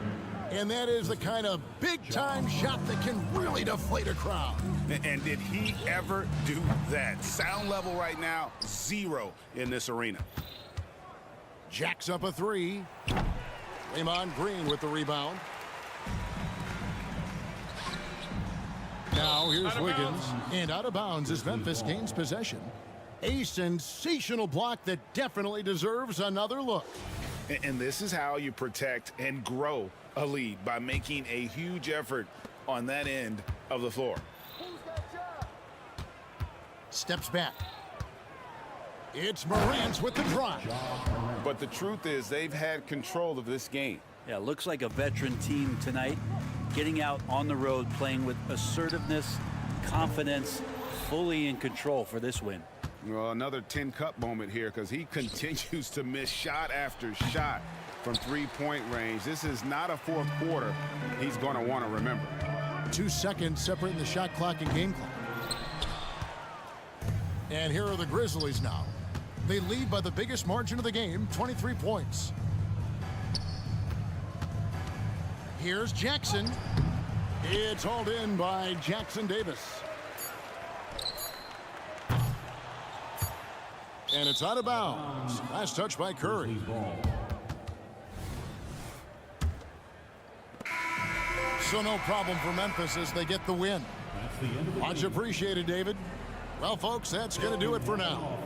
And that is the kind of big-time shot that can really deflate a crowd. And did he ever do that? Sound level right now, 0 in this arena. Jacks up a 3. Draymond Green with the rebound. Now here's Wiggins. And out of bounds as Memphis gains possession. A sensational block that definitely deserves another look. And this is how you protect and grow a lead, by making a huge effort on that end of the floor. Steps back. It's Morant with the drive. But the truth is they've had control of this game. Yeah, looks like a veteran team tonight, getting out on the road, playing with assertiveness, confidence, fully in control for this win. Well, another 10-cup moment here because he continues to miss shot after shot from three-point range. This is not a fourth quarter he's going to want to remember. 2 seconds separating the shot clock and game clock. And here are the Grizzlies now. They lead by the biggest margin of the game, 23 points. Here's Jackson. It's hauled in by Jackson Davis. And it's out of bounds. Last touch by Curry. So no problem for Memphis as they get the win. Much appreciated, David. Well, folks, that's going to do it for now.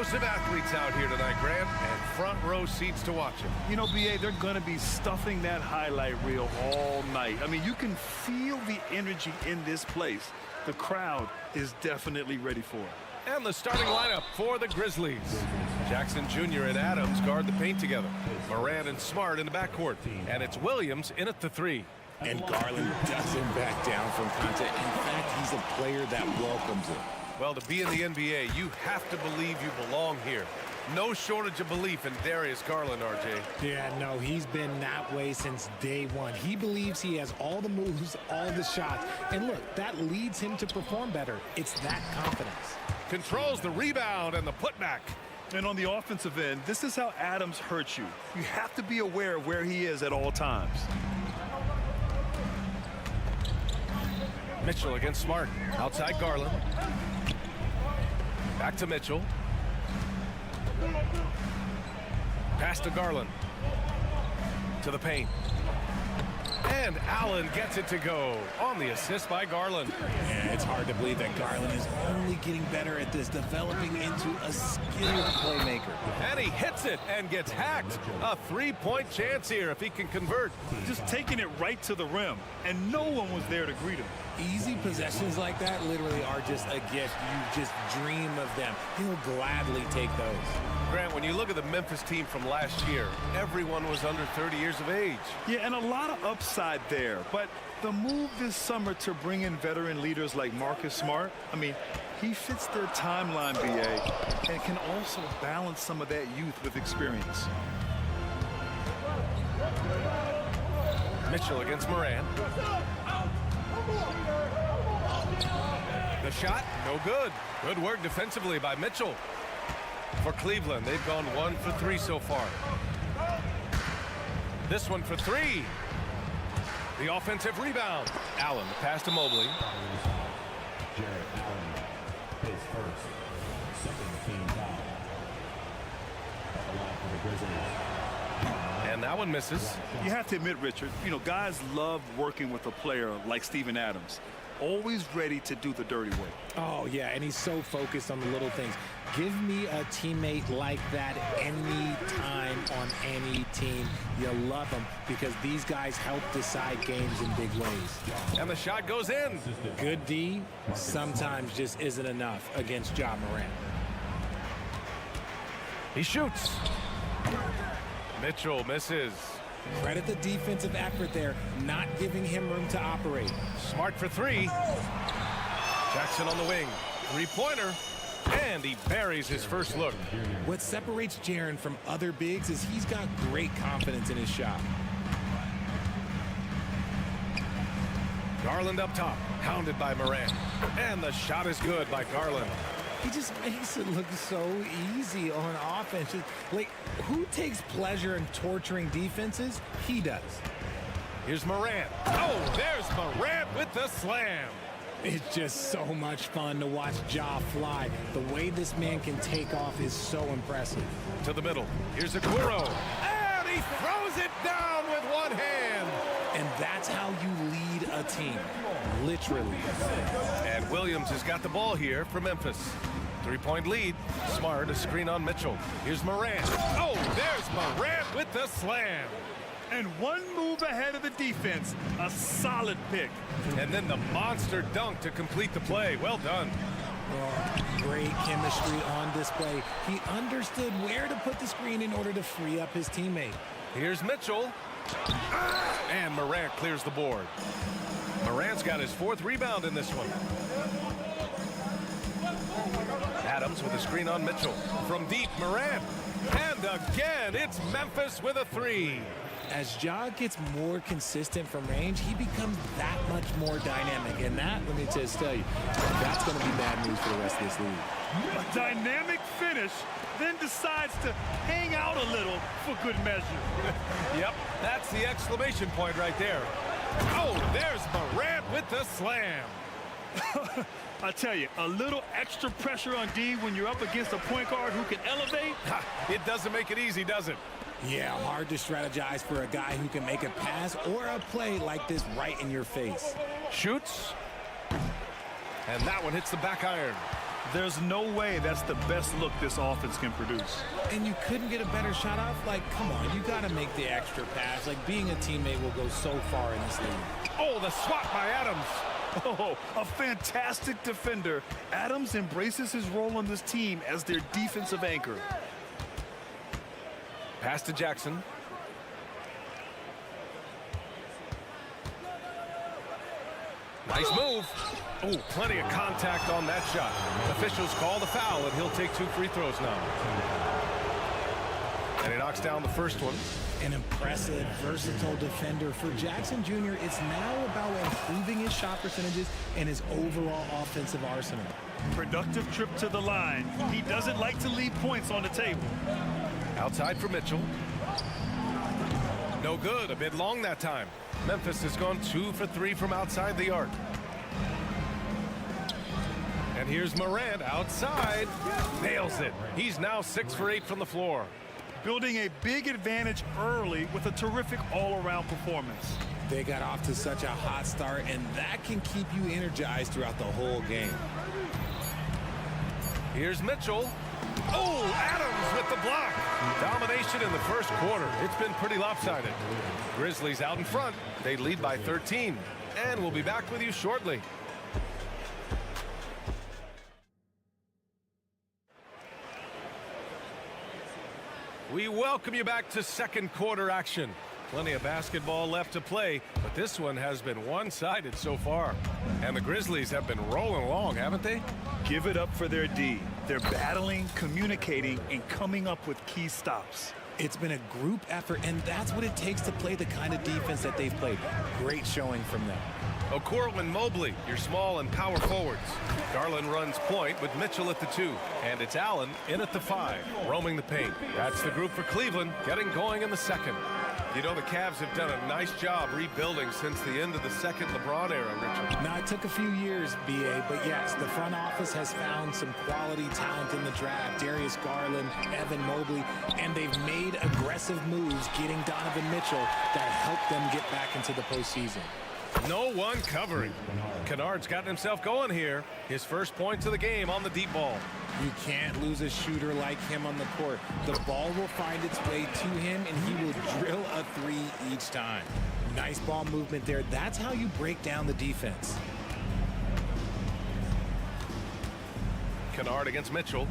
explosive athletes out here tonight, Grant, and front row seats to watch them. You know, BA, they're going to be stuffing that highlight reel all night. I mean, you can feel the energy in this place. The crowd is definitely ready for it. And the starting lineup for the Grizzlies. Jackson Jr. and Adams guard the paint together. Morant and Smart in the backcourt. And it's Williams in at the 3. And Garland doesn't back down from contact. In fact, he's a player that welcomes it. Well, to be in the NBA, you have to believe you belong here. No shortage of belief in Darius Garland, RJ. Yeah, no, he's been that way since day one. He believes he has all the moves, all the shots. And look, that leads him to perform better. It's that confidence. Controls the rebound and the putback. And on the offensive end, this is how Adams hurts you. You have to be aware of where he is at all times. Mitchell against Smart. Outside Garland. Back to Mitchell. Pass to Garland. To the paint. And Allen gets it to go on the assist by Garland. Yeah, it's hard to believe that Garland is only getting better at this, developing into a skilled playmaker. And he hits it and gets hacked. A 3-point chance here if he can convert. Just taking it right to the rim, and no one was there to greet him. Easy possessions like that literally are just a gift. You just dream of them. He'll gladly take those. Grant, when you look at the Memphis team from last year, everyone was under 30 years of age. Yeah, and a lot of upside there. But the move this summer to bring in veteran leaders like Marcus Smart, I mean, he fits their timeline, BA, and can also balance some of that youth with experience. Mitchell against Morant. The shot, no good. Good work defensively by Mitchell. For Cleveland, they've gone 1 for 3 so far. This one for 3. The offensive rebound. Allen, the pass to Mobley. His first, second team foul. For the Grizzlies. And that one misses. You have to admit, Richard, you know, guys love working with a player like Steven Adams. Always ready to do the dirty work. Oh, yeah, and he's so focused on the little things. Give me a teammate like that any time on any team. You love them because these guys help decide games in big ways. And the shot goes in. Good D sometimes just isn't enough against Ja Morant. He shoots. Mitchell misses. Credit the defensive effort there, not giving him room to operate. Smart for 3. Jackson on the wing. 3-pointer. And he buries his first look. What separates Jaren from other bigs is he's got great confidence in his shot. Garland up top, hounded by Morant. And the shot is good by Garland. He just makes it look so easy on offense. Like, who takes pleasure in torturing defenses? He does. Here's Morant. Oh, there's Morant with the slam. It's just so much fun to watch Ja fly. The way this man can take off is so impressive. To the middle. Here's Skwara. And he throws it down with one hand. And that's how you lead a team. Literally. And Williams has got the ball here for Memphis. 3-point lead. Smart, a screen on Mitchell. Here's Morant. Oh, there's Morant with the slam. And one move ahead of the defense. A solid pick. And then the monster dunk to complete the play. Well done. Great chemistry on display. He understood where to put the screen in order to free up his teammate. Here's Mitchell. And Morant clears the board. Morant's got his 4th rebound in this one. Adams with a screen on Mitchell. From deep, Morant. And again, it's Memphis with a 3. As Ja gets more consistent from range, he becomes that much more dynamic. And that, let me just tell you, that's going to be bad news for the rest of this league. A dynamic finish, then decides to hang out a little for good measure. Yep, that's the exclamation point right there. Oh, there's Morant with the slam. I tell you, a little extra pressure on D when you're up against a point guard who can elevate. It doesn't make it easy, does it? Yeah, hard to strategize for a guy who can make a pass or a play like this right in your face. Shoots. And that one hits the back iron. There's no way that's the best look this offense can produce. And you couldn't get a better shot off? Like, come on, you got to make the extra pass. Like, being a teammate will go so far in this league. Oh, the swat by Adams. Oh, a fantastic defender. Adams embraces his role on this team as their defensive anchor. Pass to Jackson. Nice move. Oh, plenty of contact on that shot. Officials call the foul, and he'll take 2 free throws now. And he knocks down the first one. An impressive, versatile defender. For Jackson Jr., it's now about improving his shot percentages and his overall offensive arsenal. Productive trip to the line. He doesn't like to leave points on the table. Outside for Mitchell. No good. A bit long that time. Memphis has gone 2 for 3 from outside the arc. And here's Morant outside. Nails it. He's now 6 for 8 from the floor. Building a big advantage early with a terrific all-around performance. They got off to such a hot start, and that can keep you energized throughout the whole game. Here's Mitchell. Oh, Adams with the block. Domination in the first quarter. It's been pretty lopsided. Grizzlies out in front. They lead by 13. And we'll be back with you shortly. We welcome you back to second quarter action. Plenty of basketball left to play, but this one has been one-sided so far. And the Grizzlies have been rolling along, haven't they? Give it up for their D. They're battling, communicating, and coming up with key stops. It's been a group effort, and that's what it takes to play the kind of defense that they've played. Great showing from them. Okoro and Mobley, your small and power forwards. Garland runs point with Mitchell at the 2. And it's Allen in at the 5, roaming the paint. That's the group for Cleveland, getting going in the second. You know, the Cavs have done a nice job rebuilding since the end of the second LeBron era, Richard. Now, it took a few years, B.A., but yes, the front office has found some quality talent in the draft. Darius Garland, Evan Mobley, and they've made aggressive moves getting Donovan Mitchell that help them get back into the postseason. No one covering. Kennard's gotten himself going here. His first points of the game on the deep ball. You can't lose a shooter like him on the court. The ball will find its way to him, and he will drill a 3 each time. Nice ball movement there. That's how you break down the defense. Kennard against Mitchell.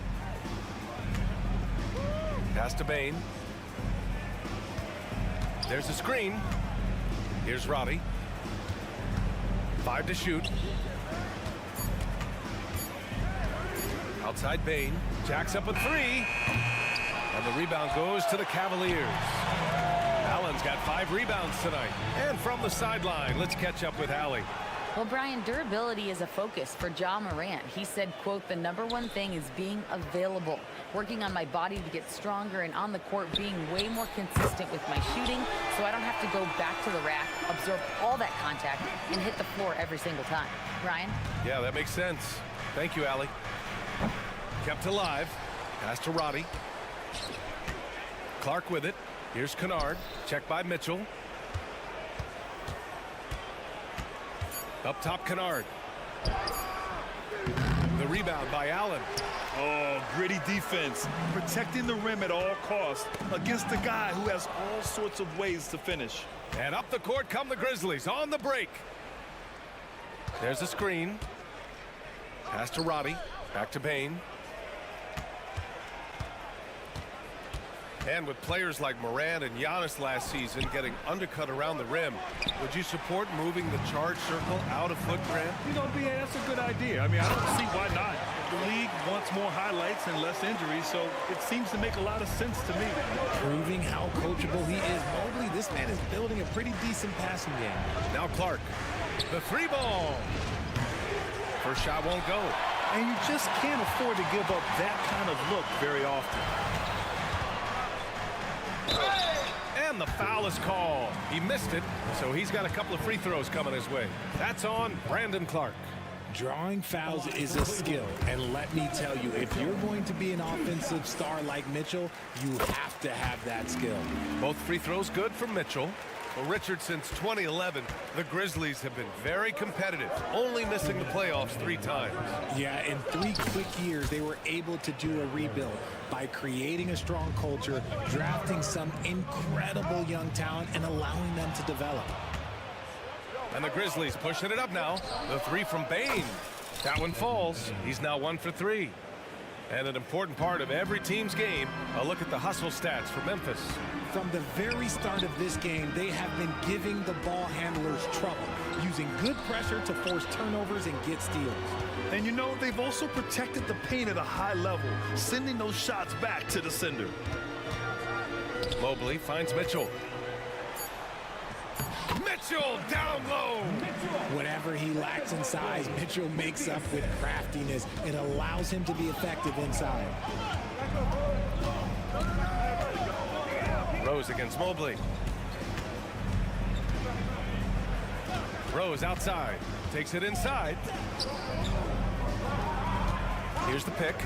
Pass to Bain. There's a screen. Here's Roddy. 5 to shoot. Outside Bain. Jacks up a 3. And the rebound goes to the Cavaliers. Allen's got 5 rebounds tonight. And from the sideline, let's catch up with Allie. Well, Brian, durability is a focus for Ja Morant. He said, quote, "The #1 thing is being available, working on my body to get stronger, and on the court being way more consistent with my shooting so I don't have to go back to the rack, absorb all that contact, and hit the floor every single time." Brian? Yeah, that makes sense. Thank you, Allie. Kept alive. Pass to Roddy. Clark with it. Here's Kennard. Check by Mitchell. Up top, Kennard. The rebound by Allen. Oh, gritty defense. Protecting the rim at all costs against a guy who has all sorts of ways to finish. And up the court come the Grizzlies on the break. There's a screen. Pass to Roddy. Back to Bain. And with players like Morant and Giannis last season getting undercut around the rim, would you support moving the charge circle out of footprint? You know, BA, that's a good idea. I mean, I don't see why not. The league wants more highlights and less injuries, so it seems to make a lot of sense to me. Proving how coachable he is. Mobley, this man is building a pretty decent passing game. Now Clark. The 3 ball. First shot won't go. And you just can't afford to give up that kind of look very often. And the foul is called. He missed it, so he's got a couple of free throws coming his way. That's on Brandon Clark. Drawing fouls is a skill, and let me tell you, if you're going to be an offensive star like Mitchell, you have to have that skill. Both free throws good for Mitchell. Well, Richard, since 2011, the Grizzlies have been very competitive, only missing the playoffs 3 times. Yeah, in 3 quick years, they were able to do a rebuild by creating a strong culture, drafting some incredible young talent, and allowing them to develop. And the Grizzlies pushing it up now. The 3 from Bain. That one falls. He's now 1 for 3. And an important part of every team's game, a look at the hustle stats for Memphis. From the very start of this game, they have been giving the ball handlers trouble, using good pressure to force turnovers and get steals. And you know, they've also protected the paint at a high level, sending those shots back to the sender. Mobley finds Mitchell. Mitchell down low. Whatever he lacks in size, Mitchell makes up with craftiness. It allows him to be effective inside. Rose against Mobley. Rose outside. Takes it inside. Here's the pick.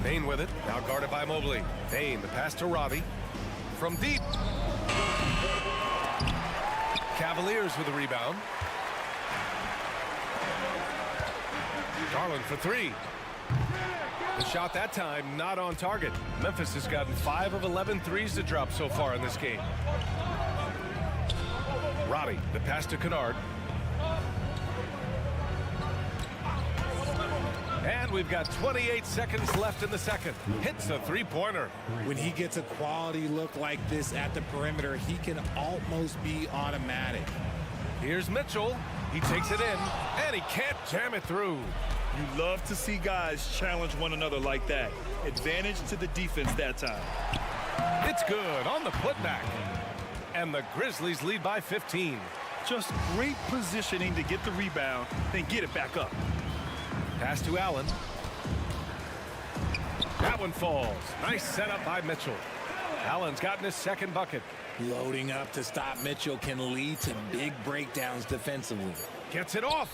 Bain with it. Now guarded by Mobley. Bain, the pass to Robbie. From deep. Cavaliers with a rebound. Garland for 3. The shot that time not on target. Memphis has gotten 5 of 11 threes to drop so far in this game. Robbie, the pass to Kennard. And we've got 28 seconds left in the second. Hits a 3-pointer. When he gets a quality look like this at the perimeter, he can almost be automatic. Here's Mitchell. He takes it in, and he can't jam it through. You love to see guys challenge one another like that. Advantage to the defense that time. It's good on the putback. And the Grizzlies lead by 15. Just great positioning to get the rebound, then get it back up. Pass to Allen. That one falls. Nice setup by Mitchell. Allen's gotten his second bucket. Loading up to stop Mitchell can lead to big breakdowns defensively. Gets it off.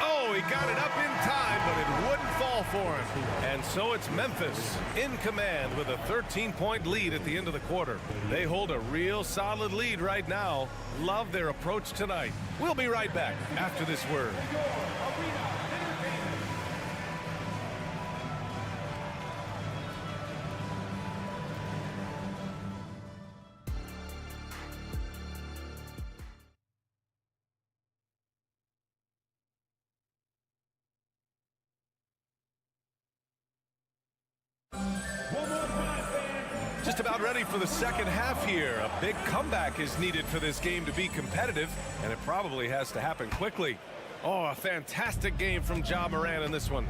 Oh, he got it up in time, but it wouldn't fall for him. And so it's Memphis in command with a 13-point lead at the end of the quarter. They hold a real solid lead right now. Love their approach tonight. We'll be right back after this word. Just about ready for the second half here. A big comeback is needed for this game to be competitive, and it probably has to happen quickly. Oh, a fantastic game from Ja Morant in this one.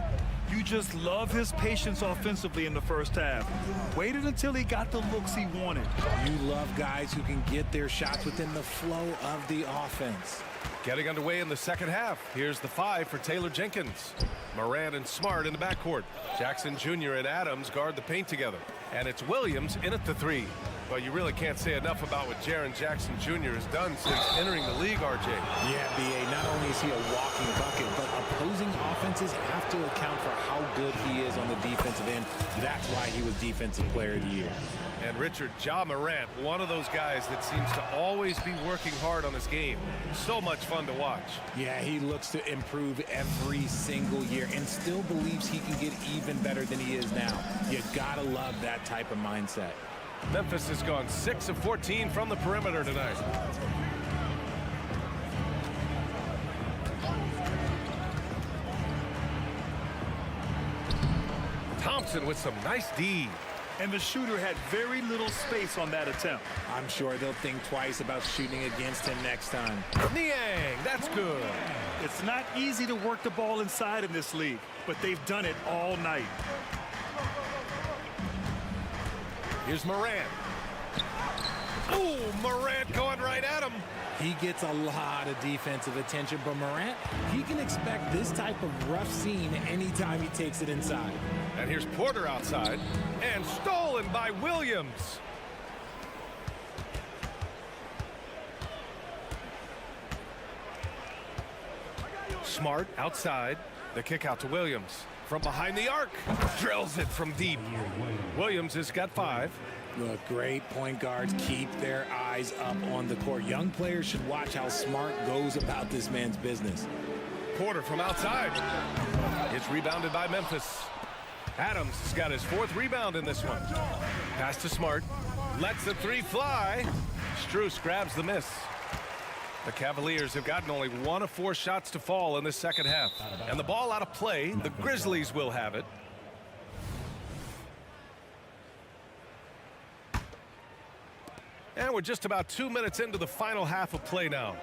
You just love his patience offensively in the first half. Waited until he got the looks he wanted. You love guys who can get their shots within the flow of the offense. Getting underway in the second half. Here's the 5 for Taylor Jenkins. Morant and Smart in the backcourt. Jackson Jr. and Adams guard the paint together. And it's Williams in at the 3. But you really can't say enough about what Jaren Jackson Jr. has done since entering the league, RJ. Yeah, B.A., not only is he a walking bucket, but opposing offenses have to account for how good he is on the defensive end. That's why he was Defensive Player of the Year. And Richard, Ja Morant, one of those guys that seems to always be working hard on his game. So much fun to watch. Yeah, he looks to improve every single year and still believes he can get even better than he is now. You gotta love that type of mindset. Memphis has gone 6 of 14 from the perimeter tonight. Thompson with some nice D. And the shooter had very little space on that attempt. I'm sure they'll think twice about shooting against him next time. Niang, that's good. It's not easy to work the ball inside in this league, but they've done it all night. Here's Morant. Oh, Morant going right at him. He gets a lot of defensive attention, but Morant, he can expect this type of rough scene anytime he takes it inside. And here's Porter outside, and stolen by Williams. Smart outside, the kick out to Williams. From behind the arc, drills it from deep. Williams has got 5. Look, great point guards keep their eyes up on the court. Young players should watch how Smart goes about this man's business. Porter from outside. It's rebounded by Memphis. Adams has got his 4th rebound in this one. Pass to Smart. Lets the 3 fly. Strus grabs the miss. The Cavaliers have gotten only 1 of 4 shots to fall in this second half. And the ball out of play. The Grizzlies will have it. And we're just about 2 minutes into the final half of play now.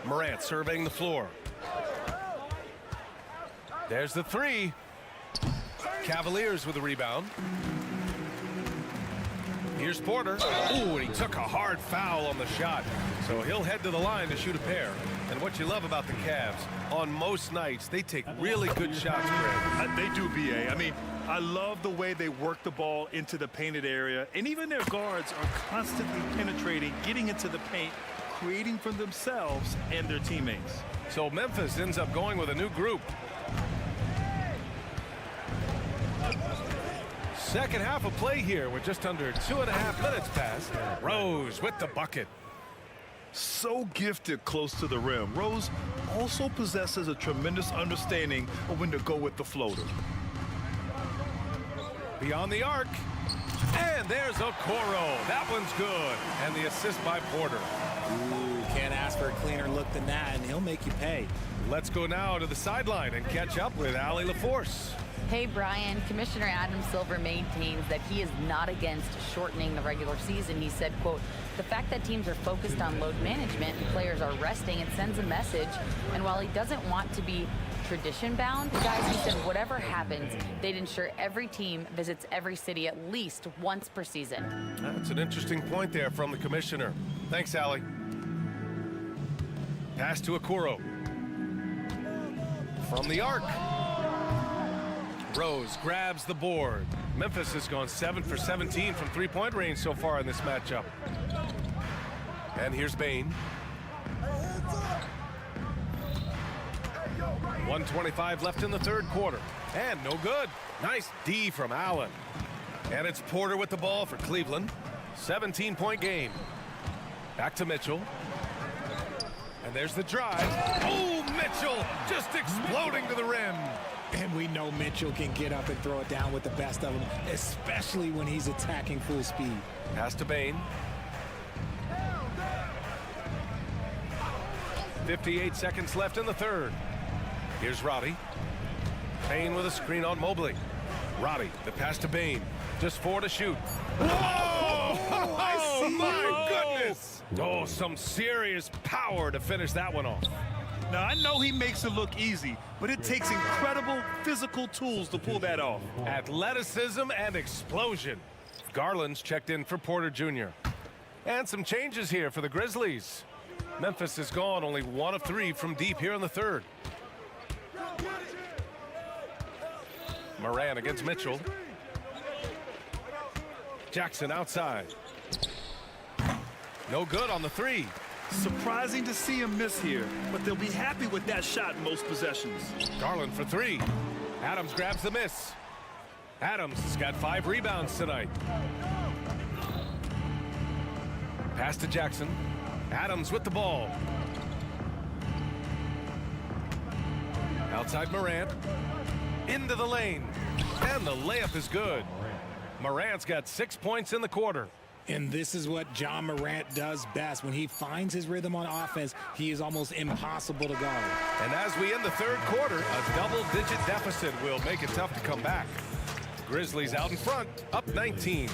Morant surveying the floor. There's the 3. Cavaliers with a rebound. Here's Porter. Ooh, and he took a hard foul on the shot. So he'll head to the line to shoot a pair. And what you love about the Cavs, on most nights, they take really good shots, Greg. They do, B.A. I mean, I love the way they work the ball into the painted area. And even their guards are constantly penetrating, getting into the paint, creating for themselves and their teammates. So Memphis ends up going with a new group. Second half of play here with just under 2.5 minutes passed. Rose with the bucket. So gifted close to the rim. Rose also possesses a tremendous understanding of when to go with the floater. Beyond the arc. And there's Okoro. That one's good. And the assist by Porter. Ooh, can't ask for a cleaner look than that, and he'll make you pay. Let's go now to the sideline and catch up with Allie LaForce. Hey, Brian, Commissioner Adam Silver maintains that he is not against shortening the regular season. He said, quote, the fact that teams are focused on load management and players are resting, it sends a message. And while he doesn't want to be tradition-bound, guys, he said whatever happens, they'd ensure every team visits every city at least once per season. That's an interesting point there from the commissioner. Thanks, Allie. Pass to Okoro. From the arc. Rose grabs the board. Memphis has gone 7 for 17 from 3-point range so far in this matchup. And here's Bain. 1:25 left in the third quarter. And no good. Nice D from Allen. And it's Porter with the ball for Cleveland. 17-point game. Back to Mitchell. And there's the drive. Oh, Mitchell just exploding to the rim. And we know Mitchell can get up and throw it down with the best of them, especially when he's attacking full speed. Pass to Bain. 58 seconds left in the third. Here's Roddy. Bain with a screen on Mobley. Roddy, the pass to Bain. Just 4 to shoot. Whoa! Oh, my goodness! Oh, some serious power to finish that one off. Now, I know he makes it look easy, but it takes incredible physical tools to pull that off. Athleticism and explosion. Garland's checked in for Porter Jr. And some changes here for the Grizzlies. Memphis has gone only 1 of 3 from deep here in the third. Morant against Mitchell. Jackson outside. No good on the 3. Surprising to see him miss here, but they'll be happy with that shot in most possessions. Garland for 3. Adams grabs the miss. Adams has got 5 rebounds tonight. Pass to Jackson. Adams with the ball. Outside Morant. Into the lane. And the layup is good. Morant's got 6 points in the quarter. And this is what John Morant does best. When he finds his rhythm on offense, he is almost impossible to guard. And as we end the third quarter, a double-digit deficit will make it tough to come back. Grizzlies out in front, up 19.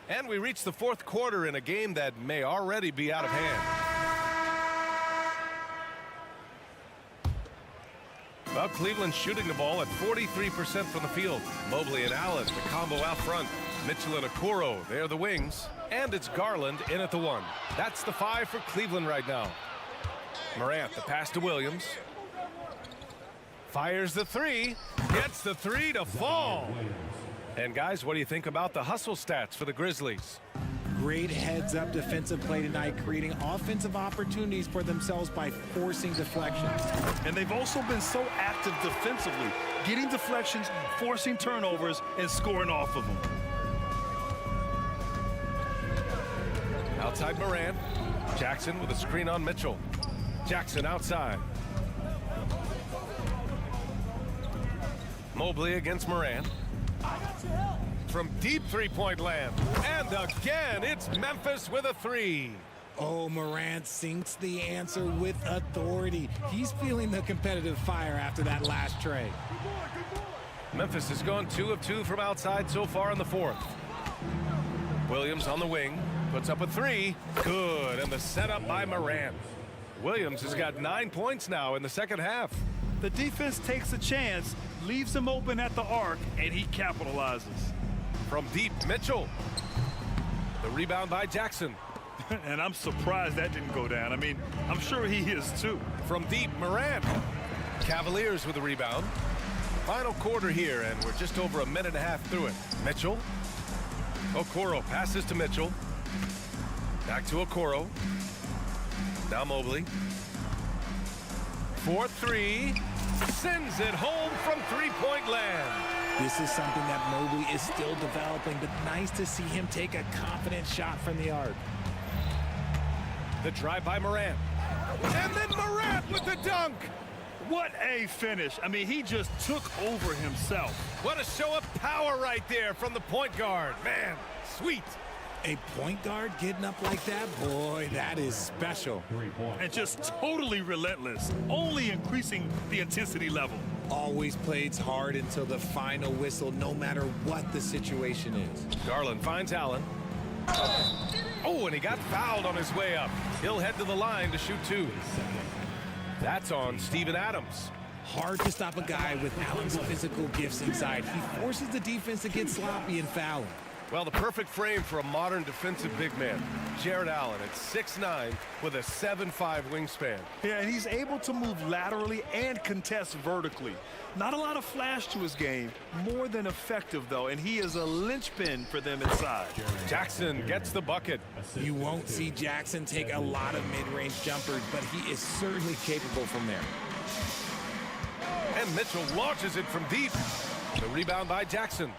And we reach the fourth quarter in a game that may already be out of hand. Well, Cleveland shooting the ball at 43% from the field. Mobley and Allen, the combo out front. Mitchell and Okoro, they're the wings. And it's Garland in at the 1. That's the 5 for Cleveland right now. Morant, the pass to Williams. Fires the 3. Gets the 3 to fall. And guys, what do you think about the hustle stats for the Grizzlies? Great heads-up defensive play tonight, creating offensive opportunities for themselves by forcing deflections. And they've also been so active defensively, getting deflections, forcing turnovers, and scoring off of them. Outside Moran. Jackson with a screen on Mitchell. Jackson outside. Mobley against Moran. From deep three-point land. And again, it's Memphis with a three. Oh, Morant sinks the answer with authority. He's feeling the competitive fire after that last trade. Memphis has gone 2 of 2 from outside so far in the fourth. Williams on the wing. Puts up a three. Good. And the setup by Moran. Williams has got 9 points now in the second half. The defense takes a chance, leaves him open at the arc, and he capitalizes. From deep, Mitchell. The rebound by Jackson. And I'm surprised that didn't go down. I mean, I'm sure he is too. From deep, Moran. Cavaliers with the rebound. Final quarter here, and we're just over a minute and a half through it. Mitchell. Okoro passes to Mitchell. Back to Okoro. Now Mobley. 4-3. Sends it home from three-point land. This is something that Mobley is still developing, but nice to see him take a confident shot from the arc. The drive by Morant. And then Morant with the dunk. What a finish. I mean, he just took over himself. What a show of power right there from the point guard. Man, sweet. A point guard getting up like that? Boy, that is special. 3 points. And just totally relentless, only increasing the intensity level. Always plays hard until the final whistle, no matter what the situation is. Garland finds Allen. Oh, and he got fouled on his way up. He'll head to the line to shoot 2. That's on Steven Adams. Hard to stop a guy with Allen's physical gifts inside. He forces the defense to get sloppy and foul him. Well, the perfect frame for a modern defensive big man. Jared Allen at 6'9" with a 7'5" wingspan. Yeah, and he's able to move laterally and contest vertically. Not a lot of flash to his game, more than effective, though, and he is a linchpin for them inside. Jackson gets the bucket. You won't see Jackson take a lot of mid-range jumpers, but he is certainly capable from there. And Mitchell launches it from deep. The rebound by Jackson.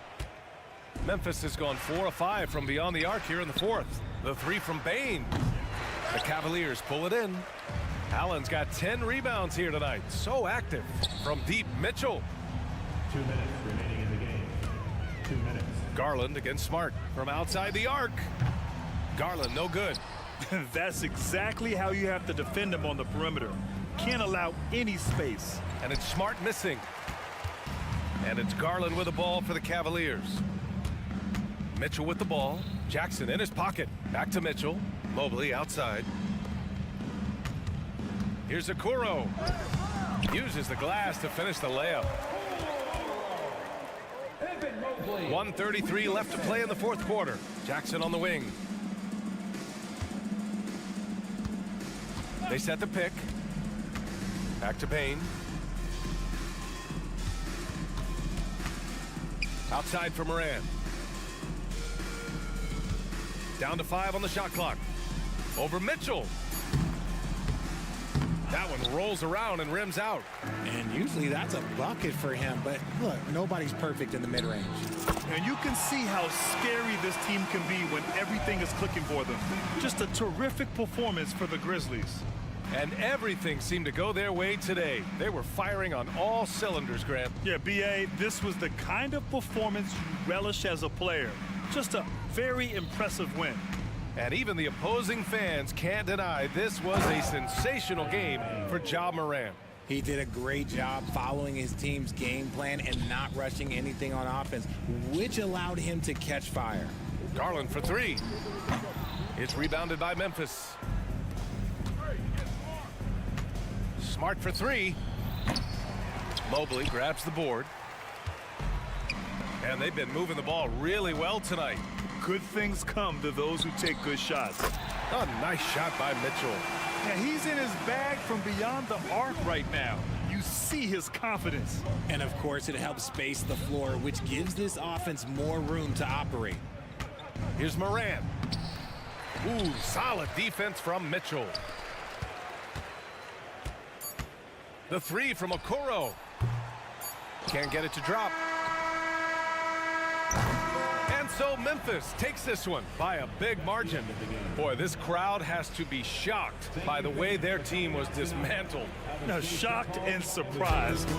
Memphis has gone 4 of 5 from beyond the arc here in the fourth. The three from Bain. The Cavaliers pull it in. Allen's got 10 rebounds here tonight. So active. From deep, Mitchell. 2 minutes remaining in the game. 2 minutes. Garland against Smart from outside the arc. Garland, no good. That's exactly how you have to defend him on the perimeter. Can't allow any space. And it's Smart missing. And it's Garland with the ball for the Cavaliers. Mitchell with the ball. Jackson in his pocket. Back to Mitchell. Mobley outside. Here's Okoro. Uses the glass to finish the layup. 1:33 left to play in the fourth quarter. Jackson on the wing. They set the pick. Back to Bain. Outside for Moran. Down to 5 on the shot clock. Over Mitchell. That one rolls around and rims out. And usually that's a bucket for him, but look, nobody's perfect in the mid-range. And you can see how scary this team can be when everything is clicking for them. Just a terrific performance for the Grizzlies. And everything seemed to go their way today. They were firing on all cylinders, Grant. Yeah, B.A., this was the kind of performance you relish as a player. Just a very impressive win. And even the opposing fans can't deny this was a sensational game for Ja Morant. He did a great job following his team's game plan and not rushing anything on offense, which allowed him to catch fire. Garland for 3. It's rebounded by Memphis. Smart for 3. Mobley grabs the board. And they've been moving the ball really well tonight. Good things come to those who take good shots. A nice shot by Mitchell. Yeah, he's in his bag from beyond the arc right now. You see his confidence. And of course, it helps space the floor, which gives this offense more room to operate. Here's Moran. Ooh, solid defense from Mitchell. The three from Okoro. Can't get it to drop. And so Memphis takes this one by a big margin. Boy, this crowd has to be shocked by the way their team was dismantled. No, shocked and surprised.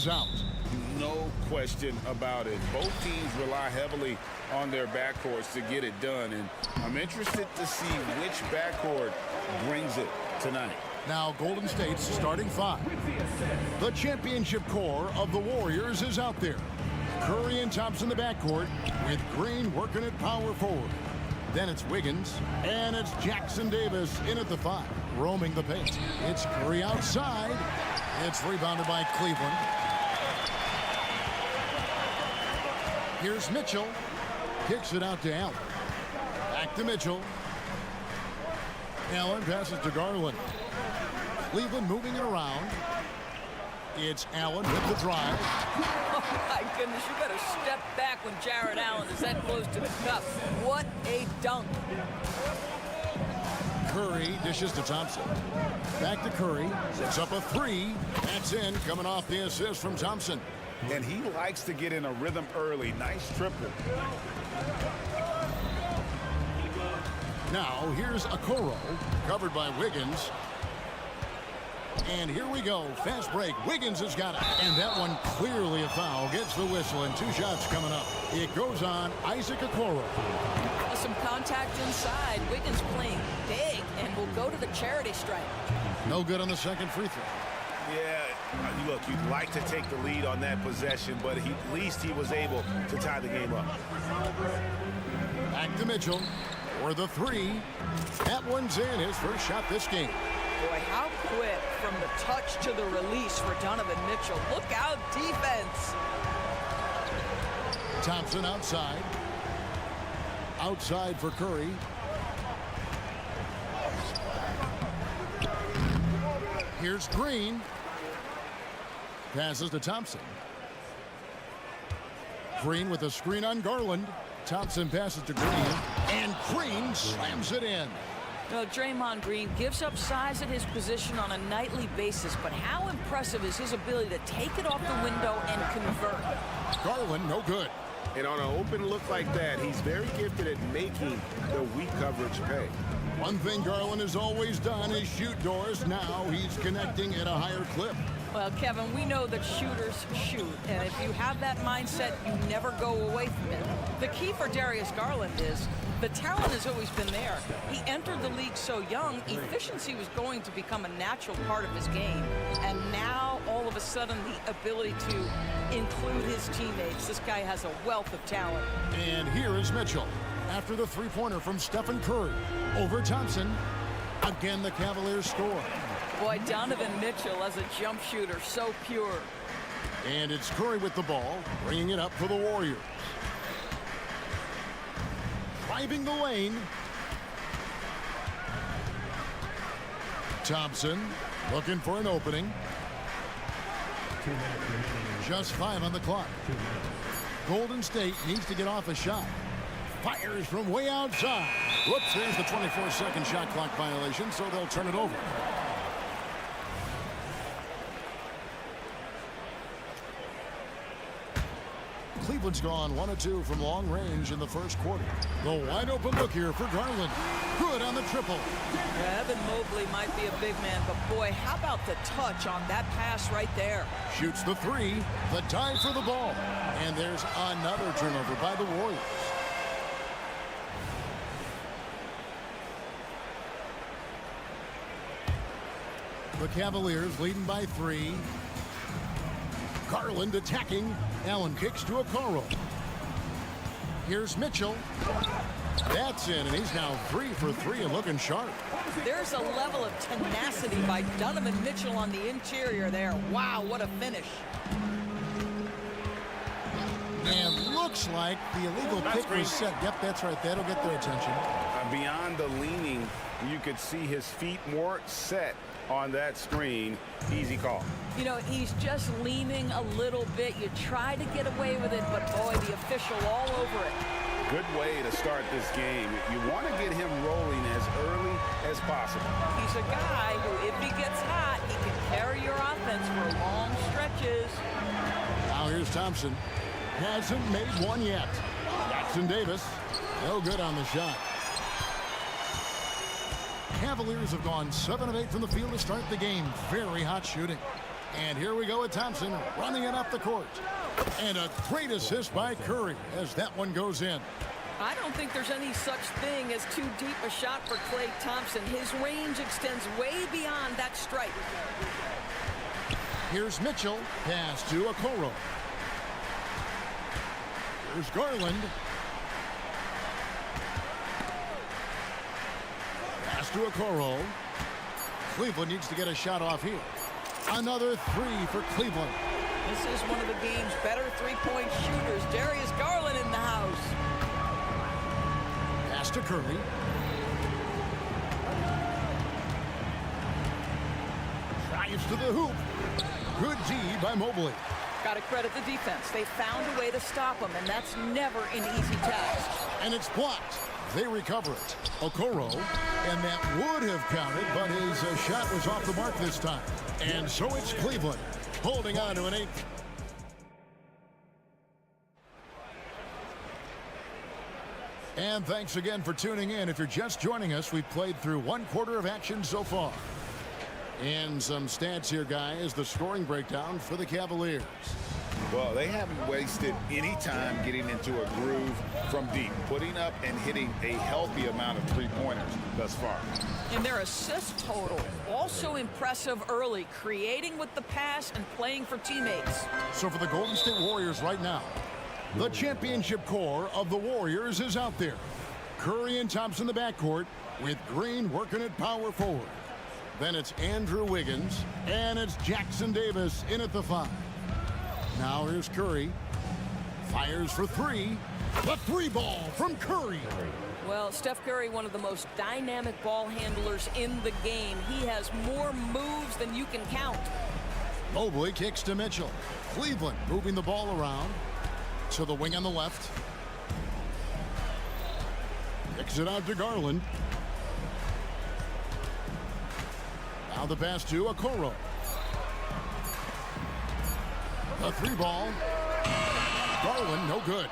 is out. No question about it. Both teams rely heavily on their backcourts to get it done, and I'm interested to see which backcourt brings it tonight. Now Golden State's starting five. The championship core of the Warriors is out there. Curry and Thompson in the backcourt, with Green working at power forward. Then it's Wiggins, and it's Jackson Davis in at the 5, roaming the paint. It's Curry outside. It's rebounded by Cleveland. Here's Mitchell. Kicks it out to Allen. Back to Mitchell. Allen passes to Garland. Cleveland moving it around. It's Allen with the drive. Oh, my goodness, you got to step back when Jared Allen is that close to the cup. What a dunk. Curry dishes to Thompson. Back to Curry. Sets up a 3. That's in, coming off the assist from Thompson. And he likes to get in a rhythm early. Nice triple. Now, here's Okoro, covered by Wiggins. And here we go. Fast break. Wiggins has got it. And that one clearly a foul. Gets the whistle, and 2 shots coming up. It goes on Isaac Okoro. Some contact inside. Wiggins playing big and will go to the charity stripe. No good on the second free throw. Yeah, look, you'd like to take the lead on that possession, but at least he was able to tie the game up. Back to Mitchell for the 3. That one's in. His first shot this game. Boy, how quick from the touch to the release for Donovan Mitchell. Look out, defense. Thompson outside. Outside for Curry. Here's Green. Passes to Thompson. Green with a screen on Garland. Thompson passes to Green. And Green slams it in. Draymond Green gives up size at his position on a nightly basis, but how impressive is his ability to take it off the window and convert? Garland, no good. And on an open look like that, he's very gifted at making the weak coverage pay. One thing Garland has always done is shoot doors. Now he's connecting at a higher clip. Well, Kevin, we know that shooters shoot, and if you have that mindset, you never go away from it. The key for Darius Garland is the talent has always been there. He entered the league so young, efficiency was going to become a natural part of his game. And now, all of a sudden, the ability to include his teammates. This guy has a wealth of talent. And here is Mitchell. After the three-pointer from Stephen Curry. Over Thompson. Again, the Cavaliers score. Boy, Donovan Mitchell as a jump shooter, so pure. And it's Curry with the ball, bringing it up for the Warriors. Driving the lane. Thompson looking for an opening. Just 5 on the clock. Golden State needs to get off a shot. Fires from way outside. Whoops, there's the 24-second shot clock violation, so they'll turn it over. Cleveland's gone 1 of 2 from long range in the first quarter. The wide open look here for Garland. Good on the triple. Yeah, Evan Mobley might be a big man, but boy, how about the touch on that pass right there? Shoots the 3, the tie for the ball. And there's another turnover by the Warriors. The Cavaliers leading by 3. Garland attacking. Allen kicks to Okoro. Here's Mitchell. That's in, and he's now 3 for 3 and looking sharp. There's a level of tenacity by Donovan Mitchell on the interior there. Wow, what a finish. And looks like the illegal pick was set. Yep, that's right. That'll get their attention. Beyond the leaning, you could see his feet more set on that screen. Easy call. You know, he's just leaning a little bit. You try to get away with it, but boy, the official all over it. Good way to start this game. You want to get him rolling as early as possible. He's a guy who, if he gets hot, he can carry your offense for long stretches. Now here's Thompson. Hasn't made one yet. Jackson Davis, no good on the shot. Cavaliers have gone 7 of 8 from the field to start the game. Very hot shooting. And here we go with Thompson running it up the court. And a great assist by Curry as that one goes in. I don't think there's any such thing as too deep a shot for Klay Thompson. His range extends way beyond that stripe. Here's Mitchell. Pass to Okoro. Here's Garland. Pass to Okoro. Cleveland needs to get a shot off here. Another three for Cleveland. This is one of the game's better three-point shooters. Darius Garland in the house. Pass to Curry. Drives to the hoop. Good D by Mobley. Got to credit the defense. They found a way to stop him, and that's never an easy task. And it's blocked. They recover it. Okoro, and that would have counted, but his shot was off the mark this time. And so it's Cleveland holding on to an 8. And thanks again for tuning in. If you're just joining us, we've played through 1 quarter of action so far. And some stats here, guys. The scoring breakdown for the Cavaliers. Well, they haven't wasted any time getting into a groove from deep, putting up and hitting a healthy amount of three-pointers thus far. And their assist total, also impressive early, creating with the pass and playing for teammates. So for the Golden State Warriors right now, the championship core of the Warriors is out there. Curry and Thompson in the backcourt with Green working at power forward. Then it's Andrew Wiggins, and it's Jackson Davis in at the 5. Now here's Curry. Fires for 3. The 3 ball from Curry. Well, Steph Curry, one of the most dynamic ball handlers in the game. He has more moves than you can count. Mobley kicks to Mitchell. Cleveland moving the ball around to the wing on the left. Kicks it out to Garland. Now the pass to Okoro. The 3 ball. Garland, no good.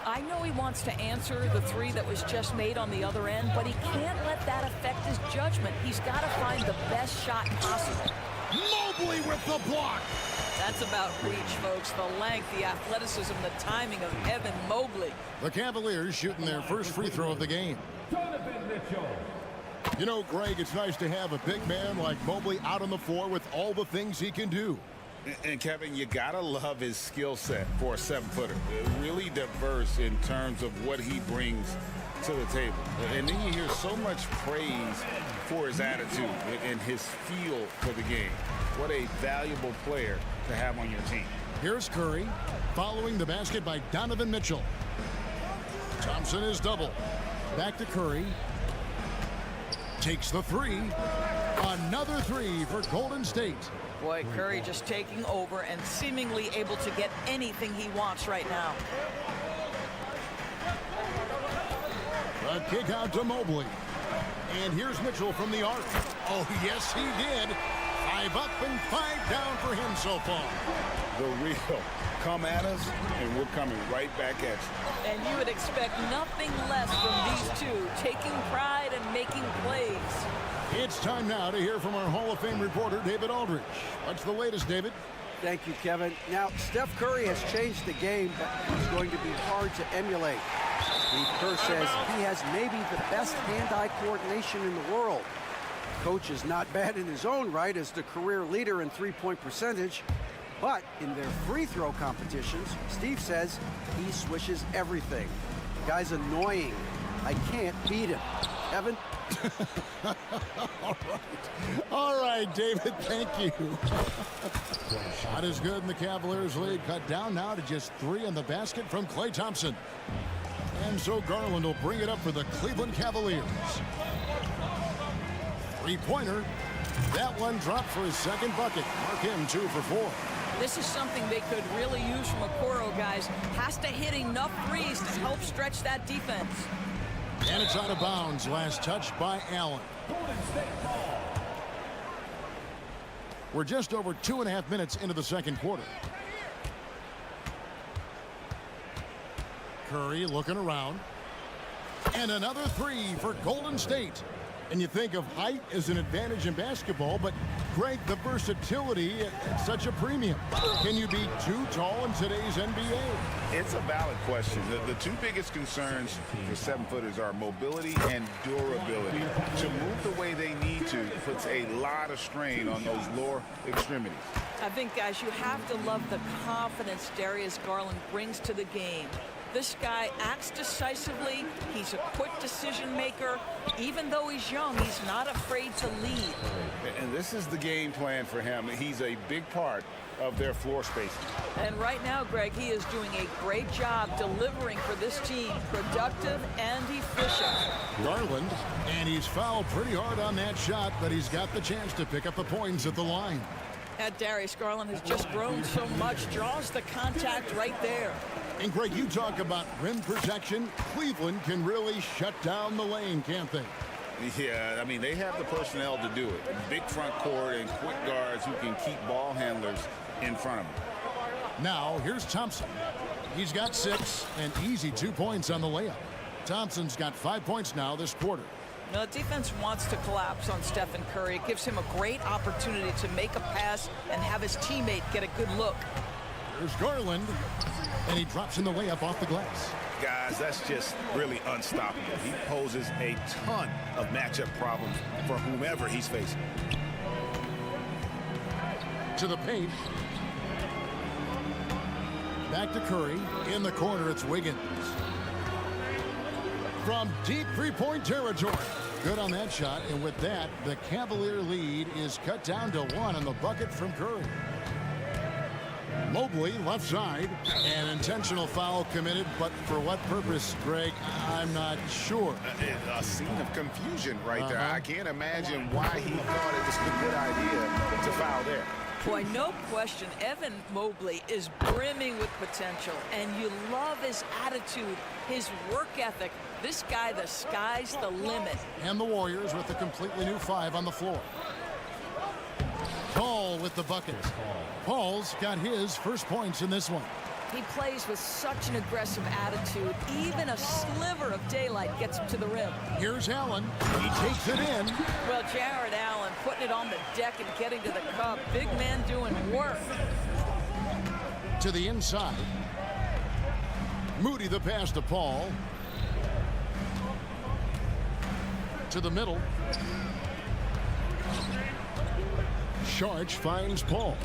I know he wants to answer the 3 that was just made on the other end, but he can't let that affect his judgment. He's got to find the best shot possible. Mobley with the block. That's about reach, folks. The length, the athleticism, the timing of Evan Mobley. The Cavaliers shooting their first free throw of the game. You know, Greg, it's nice to have a big man like Mobley out on the floor with all the things he can do. And Kevin, you gotta love his skill set for a 7-footer. Really diverse in terms of what he brings to the table. And then you hear so much praise for his attitude and his feel for the game. What a valuable player to have on your team. Here's Curry following the basket by Donovan Mitchell. Thompson is double. Back to Curry. Takes the 3. Another 3 for Golden State. Boy, Curry just taking over and seemingly able to get anything he wants right now. A kick out to Mobley. And here's Mitchell from the arc. Oh, yes, he did. 5 up and 5 down for him so far. The real. Come at us, and we're coming right back at you. And you would expect nothing less from these two, taking pride and making plays. It's time now to hear from our Hall of Fame reporter, David Aldridge. What's the latest, David? Thank you, Kevin. Now, Steph Curry has changed the game, but he's going to be hard to emulate. Steve Kerr says he has maybe the best hand-eye coordination in the world. Coach is not bad in his own right as the career leader in three-point percentage, but in their free throw competitions, Steve says he swishes everything. The guy's annoying. I can't beat him. Evan? All right, David, thank you. Shot is good in the Cavaliers lead. Cut down now to just 3 on the basket from Klay Thompson. And so Garland will bring it up for the Cleveland Cavaliers. 3-pointer. That one dropped for his second bucket. Mark him 2 for 4. This is something they could really use from Okoro, guys. Has to hit enough threes to help stretch that defense. And it's out of bounds. Last touch by Allen. We're just over 2.5 minutes into the second quarter. Curry looking around. And another 3 for Golden State. And you think of height as an advantage in basketball, but Greg, the versatility at such a premium. Can you be too tall in today's NBA? It's a valid question. The two biggest concerns for 7-footers are mobility and durability. To move the way they need to puts a lot of strain on those lower extremities. I think, guys, you have to love the confidence Darius Garland brings to the game. This guy acts decisively. He's a quick decision maker. Even though he's young, he's not afraid to lead. And this is the game plan for him. He's a big part of their floor spacing. And right now, Greg, he is doing a great job delivering for this team, productive and efficient. Garland, and he's fouled pretty hard on that shot, but he's got the chance to pick up the points at the line. Darius Garland has just grown so much, draws the contact right there. And Greg, you talk about rim protection. Cleveland can really shut down the lane, can't they? Yeah, I mean, they have the personnel to do it. Big front court and quick guards who can keep ball handlers in front of them. Now, here's Thompson. He's got 6 and easy 2 points on the layup. Thompson's got 5 points now this quarter. Now, the defense wants to collapse on Stephen Curry. It gives him a great opportunity to make a pass and have his teammate get a good look. There's Garland, and he drops in the layup off the glass. Guys, that's just really unstoppable. He poses a ton of matchup problems for whomever he's facing. To the paint. Back to Curry. In the corner, it's Wiggins. From deep three-point territory. Good on that shot, and with that, the Cavalier lead is cut down to 1 on the bucket from Curry. Mobley, left side, an intentional foul committed, but for what purpose, Greg, I'm not sure. A scene of confusion right there. I can't imagine why he thought it was a good idea to foul there. Boy, no question, Evan Mobley is brimming with potential, and you love his attitude, his work ethic. This guy, the sky's the limit. And the Warriors with a completely new 5 on the floor. Paul with the bucket. Paul's got his first points in this one. He plays with such an aggressive attitude. Even a sliver of daylight gets him to the rim. Here's Allen. He takes it in. Well, Jared Allen putting it on the deck and getting to the cup. Big man doing work. To the inside. Moody the pass to Paul. To the middle. Sharch finds Paul.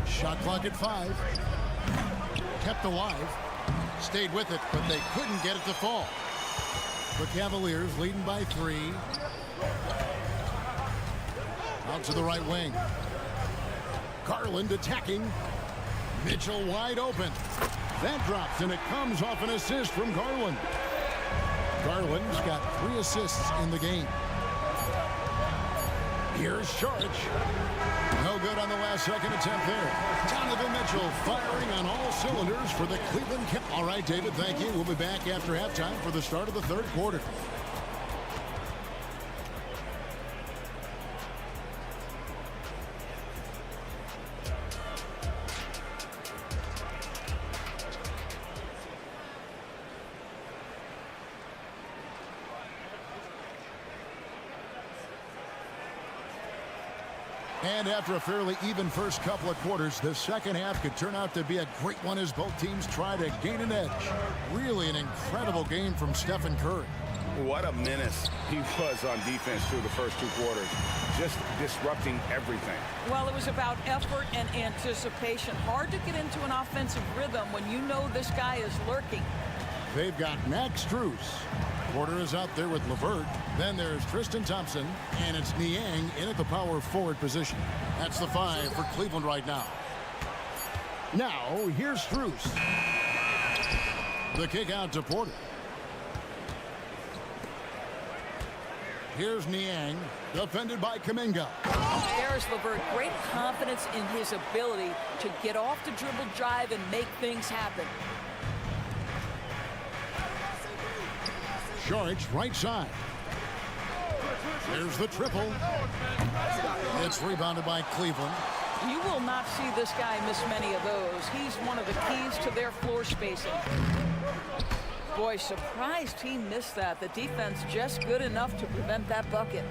Shot clock at 5. Kept alive. Stayed with it, but they couldn't get it to fall. The Cavaliers leading by 3. Out to the right wing. Garland attacking. Mitchell wide open. That drops, and it comes off an assist from Garland. Garland's got 3 assists in the game. Here's Sharch. No good on the last second attempt there. Donovan Mitchell firing on all cylinders for the Cleveland Cavaliers. All right, David, thank you. We'll be back after halftime for the start of the third quarter. And after a fairly even first couple of quarters, the second half could turn out to be a great one as both teams try to gain an edge. Really an incredible game from Stephen Curry. What a menace he was on defense through the first 2 quarters. Just disrupting everything. Well, it was about effort and anticipation. Hard to get into an offensive rhythm when you know this guy is lurking. They've got Max Strus. Porter is out there with LeVert. Then there's Tristan Thompson, and it's Niang in at the power forward position. That's the 5 for Cleveland right now. Now, here's Strus. The kick out to Porter. Here's Niang, defended by Kuminga. There's LeVert, great confidence in his ability to get off the dribble drive and make things happen. Sharch, right side. There's the triple. It's rebounded by Cleveland. You will not see this guy miss many of those. He's one of the keys to their floor spacing. Boy, surprised he missed that. The defense just good enough to prevent that bucket.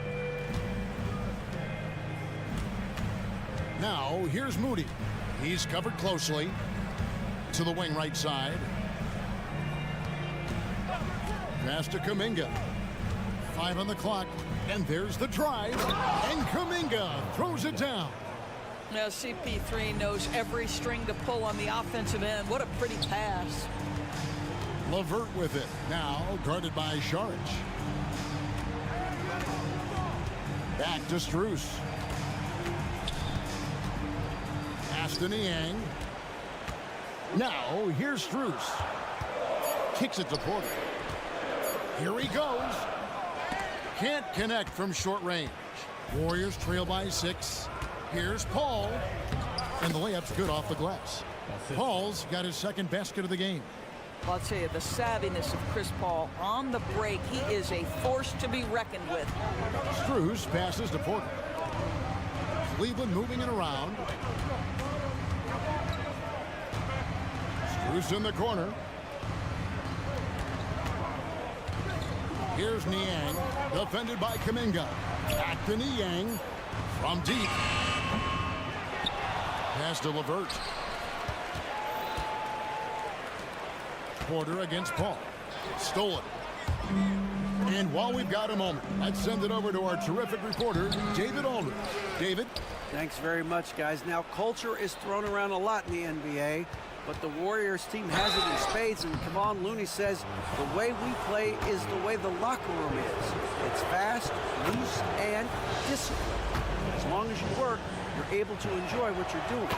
Now, here's Moody. He's covered closely to the wing right side. Pass to Kuminga. 5 on the clock. And there's the drive. And Kuminga throws it down. Now, CP3 knows every string to pull on the offensive end. What a pretty pass. LeVert with it. Now guarded by Saric. Back to Strus. Aston Yang. Now here's Strus. Kicks it to Porter. Here he goes. Can't connect from short range. Warriors trail by 6. Here's Paul. And the layup's good off the glass. Paul's got his second basket of the game. Well, I'll tell you, the savviness of Chris Paul on the break, he is a force to be reckoned with. Strus passes to Porter. Cleveland moving it around. Strus in the corner. Here's Niang, defended by Kuminga. Back to Niang from deep. Pass to LeVert. Porter against Paul. Stolen. And while we've got a moment, let's send it over to our terrific reporter, David Aldridge. David? Thanks very much, guys. Now, culture is thrown around a lot in the NBA, but the Warriors team has it in spades, and Kevon Looney says the way we play is the way the locker room is. It's fast, loose, and disciplined. As long as you work, you're able to enjoy what you're doing.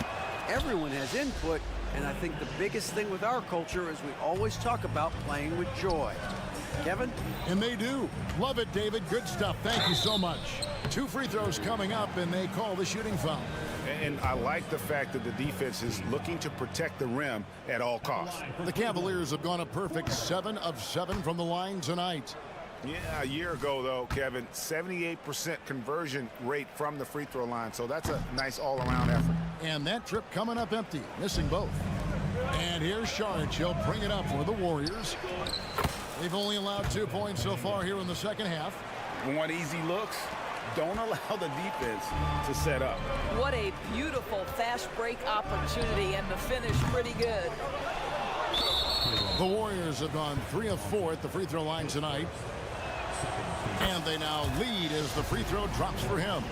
Everyone has input, and I think the biggest thing with our culture is we always talk about playing with joy. Kevin? And they do. Love it, David. Good stuff. Thank you so much. 2 free throws coming up, and they call the shooting foul. And I like the fact that the defense is looking to protect the rim at all costs. The Cavaliers have gone a perfect 7 of 7 from the line tonight. Yeah, a year ago, though, Kevin, 78% conversion rate from the free throw line. So that's a nice all-around effort. And that trip coming up empty, missing both. And here's Saric. He'll bring it up for the Warriors. They've only allowed 2 points so far here in the second half. Want easy looks? Don't allow the defense to set up. What a beautiful fast break opportunity, and the finish pretty good. The Warriors have gone 3 of 4 at the free throw line tonight. And they now lead as the free throw drops for him.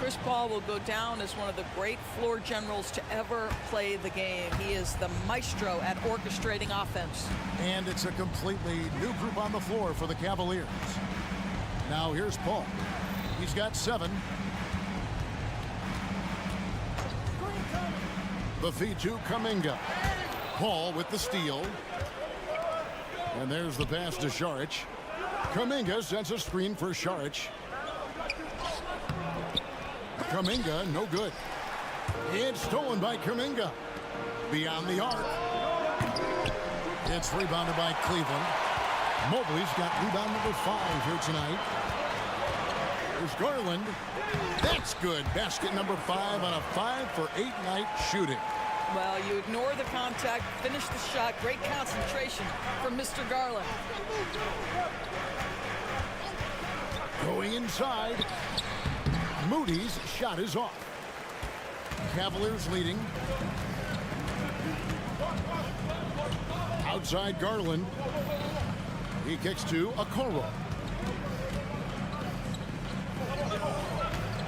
Chris Paul will go down as one of the great floor generals to ever play the game. He is the maestro at orchestrating offense. And it's a completely new group on the floor for the Cavaliers. Now here's Paul. He's got 7. The feed to Kuminga. Paul with the steal. And there's the pass to Saric. Kuminga sends a screen for Saric. Kuminga, no good. It's stolen by Kuminga. Beyond the arc. It's rebounded by Cleveland. Mobley's got rebound number 5 here tonight. There's Garland. That's good. Basket number 5 on a 5 for 8 night shooting. Well, you ignore the contact, finish the shot. Great concentration from Mr. Garland. Going inside. Moody's shot is off. Cavaliers leading. Outside Garland. He kicks to Okoro.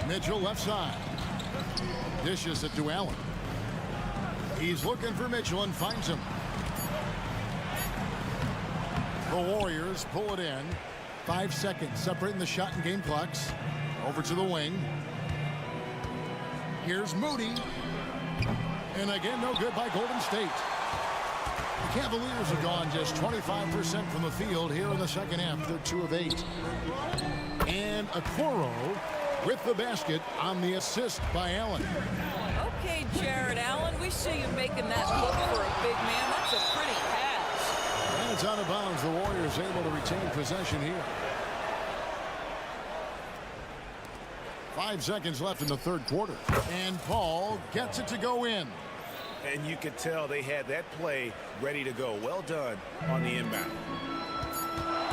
Mitchell left side. Dishes it to Allen. He's looking for Mitchell and finds him. The Warriors pull it in. 5 seconds separating the shot and game clocks. Over to the wing. Here's Moody. And again, no good by Golden State. The Cavaliers have gone just 25% from the field here in the second half. They're 2 of 8. And Okoro with the basket on the assist by Allen. Okay, Jared Allen, we see you making that look for a big man. That's a pretty pass. And it's out of bounds. The Warriors able to retain possession here. 5 seconds left in the third quarter. And Paul gets it to go in. And you could tell they had that play ready to go. Well done on the inbound.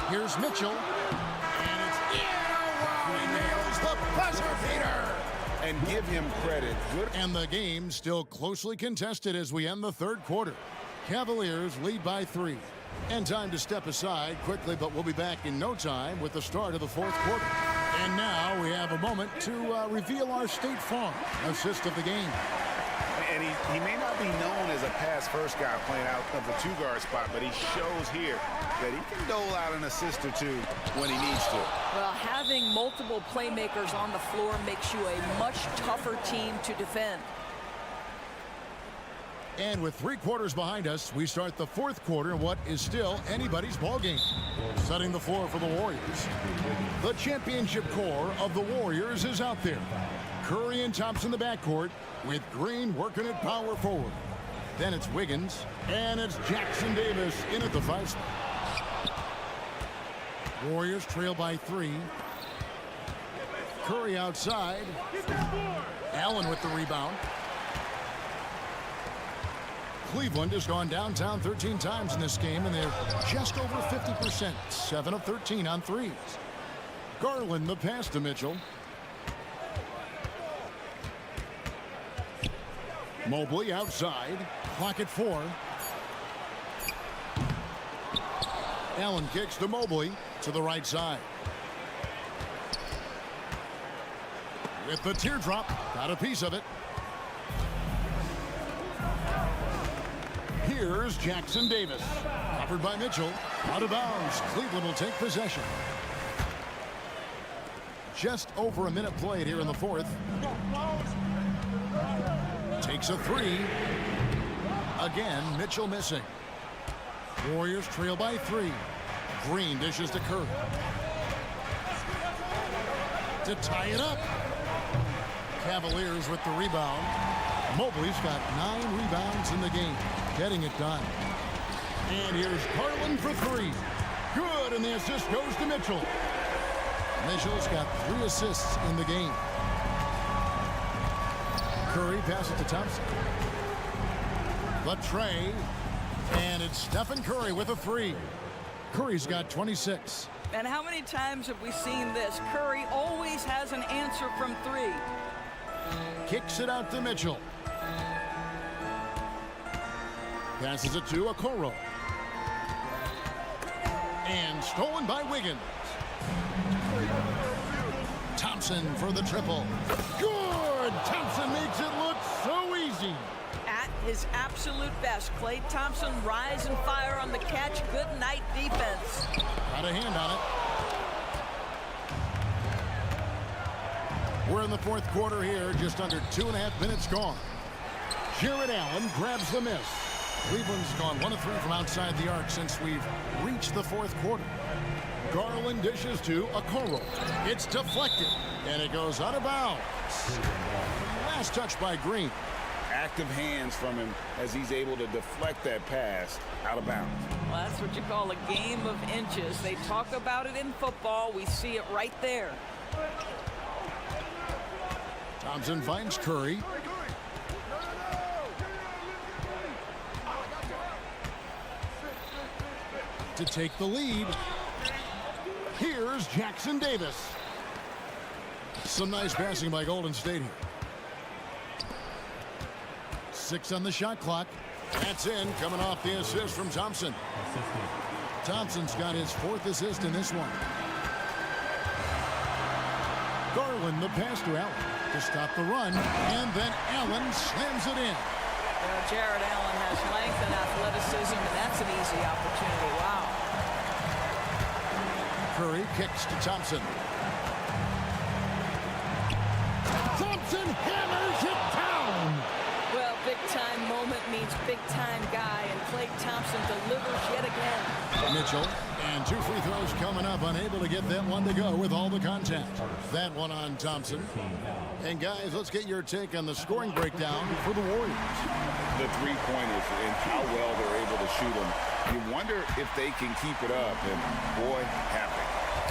Here's Mitchell. And it's he nails the buzzer beater. And give him credit. Good. And the game still closely contested as we end the third quarter. Cavaliers lead by 3. And time to step aside quickly, but we'll be back in no time with the start of the fourth quarter. And now we have a moment to reveal our State Farm assist of the game. And he may not be known as a pass-first guy playing out of the two-guard spot, but he shows here that he can dole out an assist or two when he needs to. Well, having multiple playmakers on the floor makes you a much tougher team to defend. And with 3 quarters behind us, we start the fourth quarter in what is still anybody's ball game. Setting the floor for the Warriors. The championship core of the Warriors is out there. Curry and Thompson in the backcourt, with Green working at power forward. Then it's Wiggins, and it's Jackson Davis in at the 5 spot. Warriors trail by 3. Curry outside. Allen with the rebound. Cleveland has gone downtown 13 times in this game, and they're just over 50%, 7 of 13 on threes. Garland the pass to Mitchell. Mobley outside. Clock at 4. Allen kicks to Mobley to the right side. With the teardrop, got a piece of it. Here's Jackson Davis. Covered by Mitchell. Out of bounds. Cleveland will take possession. Just over a minute played here in the fourth. Takes a 3. Again, Mitchell missing. Warriors trail by 3. Green dishes to Curry. To tie it up. Cavaliers with the rebound. Mobley's got 9 rebounds in the game. Getting it done. And here's Garland for 3. Good, and the assist goes to Mitchell. Mitchell's got 3 assists in the game. Curry passes to Thompson. The tray. And it's Stephen Curry with a 3. Curry's got 26. And how many times have we seen this? Curry always has an answer from 3. Kicks it out to Mitchell. Passes it to Okoro. And stolen by Wiggins. Thompson for the triple. Good! Thompson makes it look so easy. At his absolute best, Klay Thompson rise and fire on the catch. Good night defense. Got a hand on it. We're in the fourth quarter here, just under 2.5 minutes gone. Jared Allen grabs the miss. Cleveland's gone 1 of 3 from outside the arc since we've reached the fourth quarter. Garland dishes to Okoro. It's deflected, and it goes out of bounds. Last touch by Green. Active hands from him as he's able to deflect that pass out of bounds. Well, that's what you call a game of inches. They talk about it in football. We see it right there. Thompson finds Curry. To take the lead. Here's Jackson Davis. Some nice passing by Golden State here. 6 on the shot clock. That's in, coming off the assist from Thompson. Thompson's got his 4th assist in this one. Garland the pass to Allen to stop the run, and then Allen slams it in. Jared Allen has length and athleticism, and that's an easy opportunity. Wow. Curry kicks to Thompson. Thompson hammers it down. Well, big-time moment means big-time guy, and Klay Thompson delivers yet again. Mitchell, and 2 free throws coming up, unable to get that one to go with all the contact. That one on Thompson. And guys, let's get your take on the scoring breakdown for the Warriors. The three-pointers and how well they're able to shoot them. You wonder if they can keep it up, and boy, happy.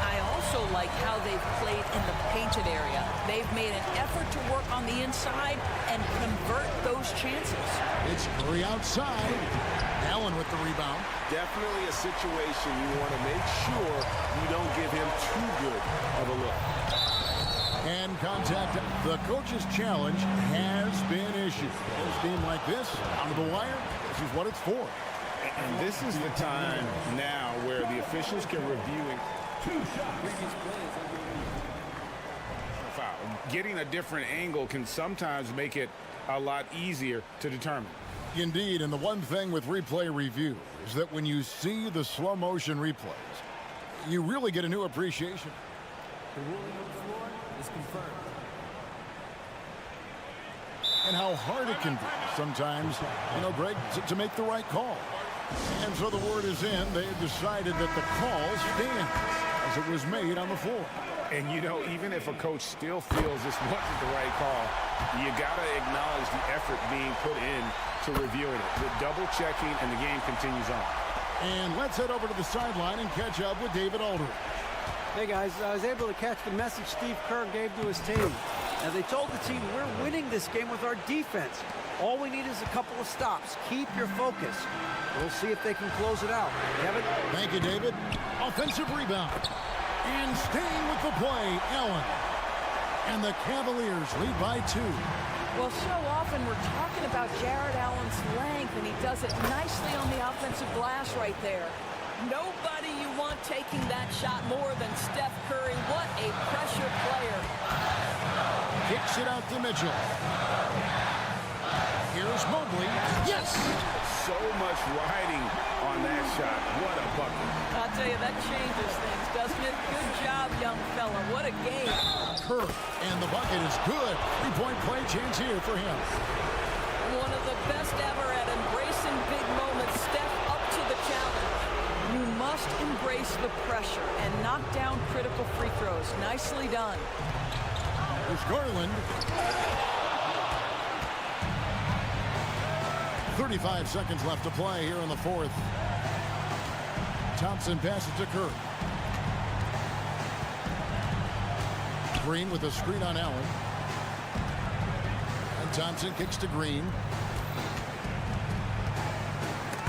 I also also like how they've played in the painted area. They've made an effort to work on the inside and convert those chances. It's Curry outside. Allen with the rebound. Definitely a situation you want to make sure you don't give him too good of a look. And contact. The coach's challenge has been issued. A game like this, down to the wire, this is what it's for. And this is the time now where the officials can review it. Foul. Getting a different angle can sometimes make it a lot easier to determine. Indeed, and the one thing with replay review is that when you see the slow motion replays, you really get a new appreciation. The ruling on the floor is confirmed. And how hard it can be sometimes, Greg, to make the right call. And so the word is in. They've decided that the call stands as it was made on the floor. And, even if a coach still feels this wasn't the right call, you got to acknowledge the effort being put in to reviewing it. The double checking, and the game continues on. And let's head over to the sideline and catch up with David Aldridge. Hey guys, I was able to catch the message Steve Kerr gave to his team. Now they told the team, we're winning this game with our defense. All we need is a couple of stops. Keep your focus. We'll see if they can close it out. Kevin? Thank you, David. Offensive rebound. And staying with the play, Allen. And the Cavaliers lead by 2. Well, so often we're talking about Jared Allen's length, and he does it nicely on the offensive glass right there. Nobody you want taking that shot more than Steph Curry. What a pressure player. Kicks it out to Mitchell. Here's Mobley. Yes! So much riding on that shot. What a bucket. I'll tell you, that changes things, doesn't it? Good job, young fella. What a game. Curry, and the bucket is good. 3-point play chance here for him. One of the best ever at embracing big moments. Steph up to the challenge. You must embrace the pressure and knock down critical free throws. Nicely done. Here's Garland. 35 seconds left to play here in the fourth. Thompson passes to Curry. Green with a screen on Allen. And Thompson kicks to Green.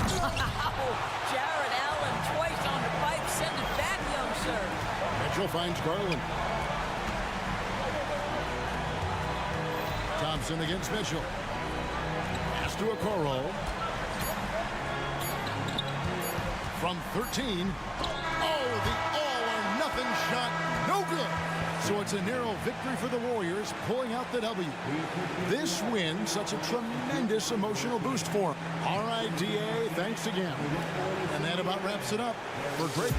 Wow! Jared Allen twice on the pipe. Send it back, young sir. Mitchell finds Garland. Thompson against Mitchell. Pass to Okoro. From 13. Oh, the all-or-nothing shot. No good. So it's a narrow victory for the Warriors, pulling out the W. This win, such a tremendous emotional boost for them. All right, DA, thanks again. And that about wraps it up for great.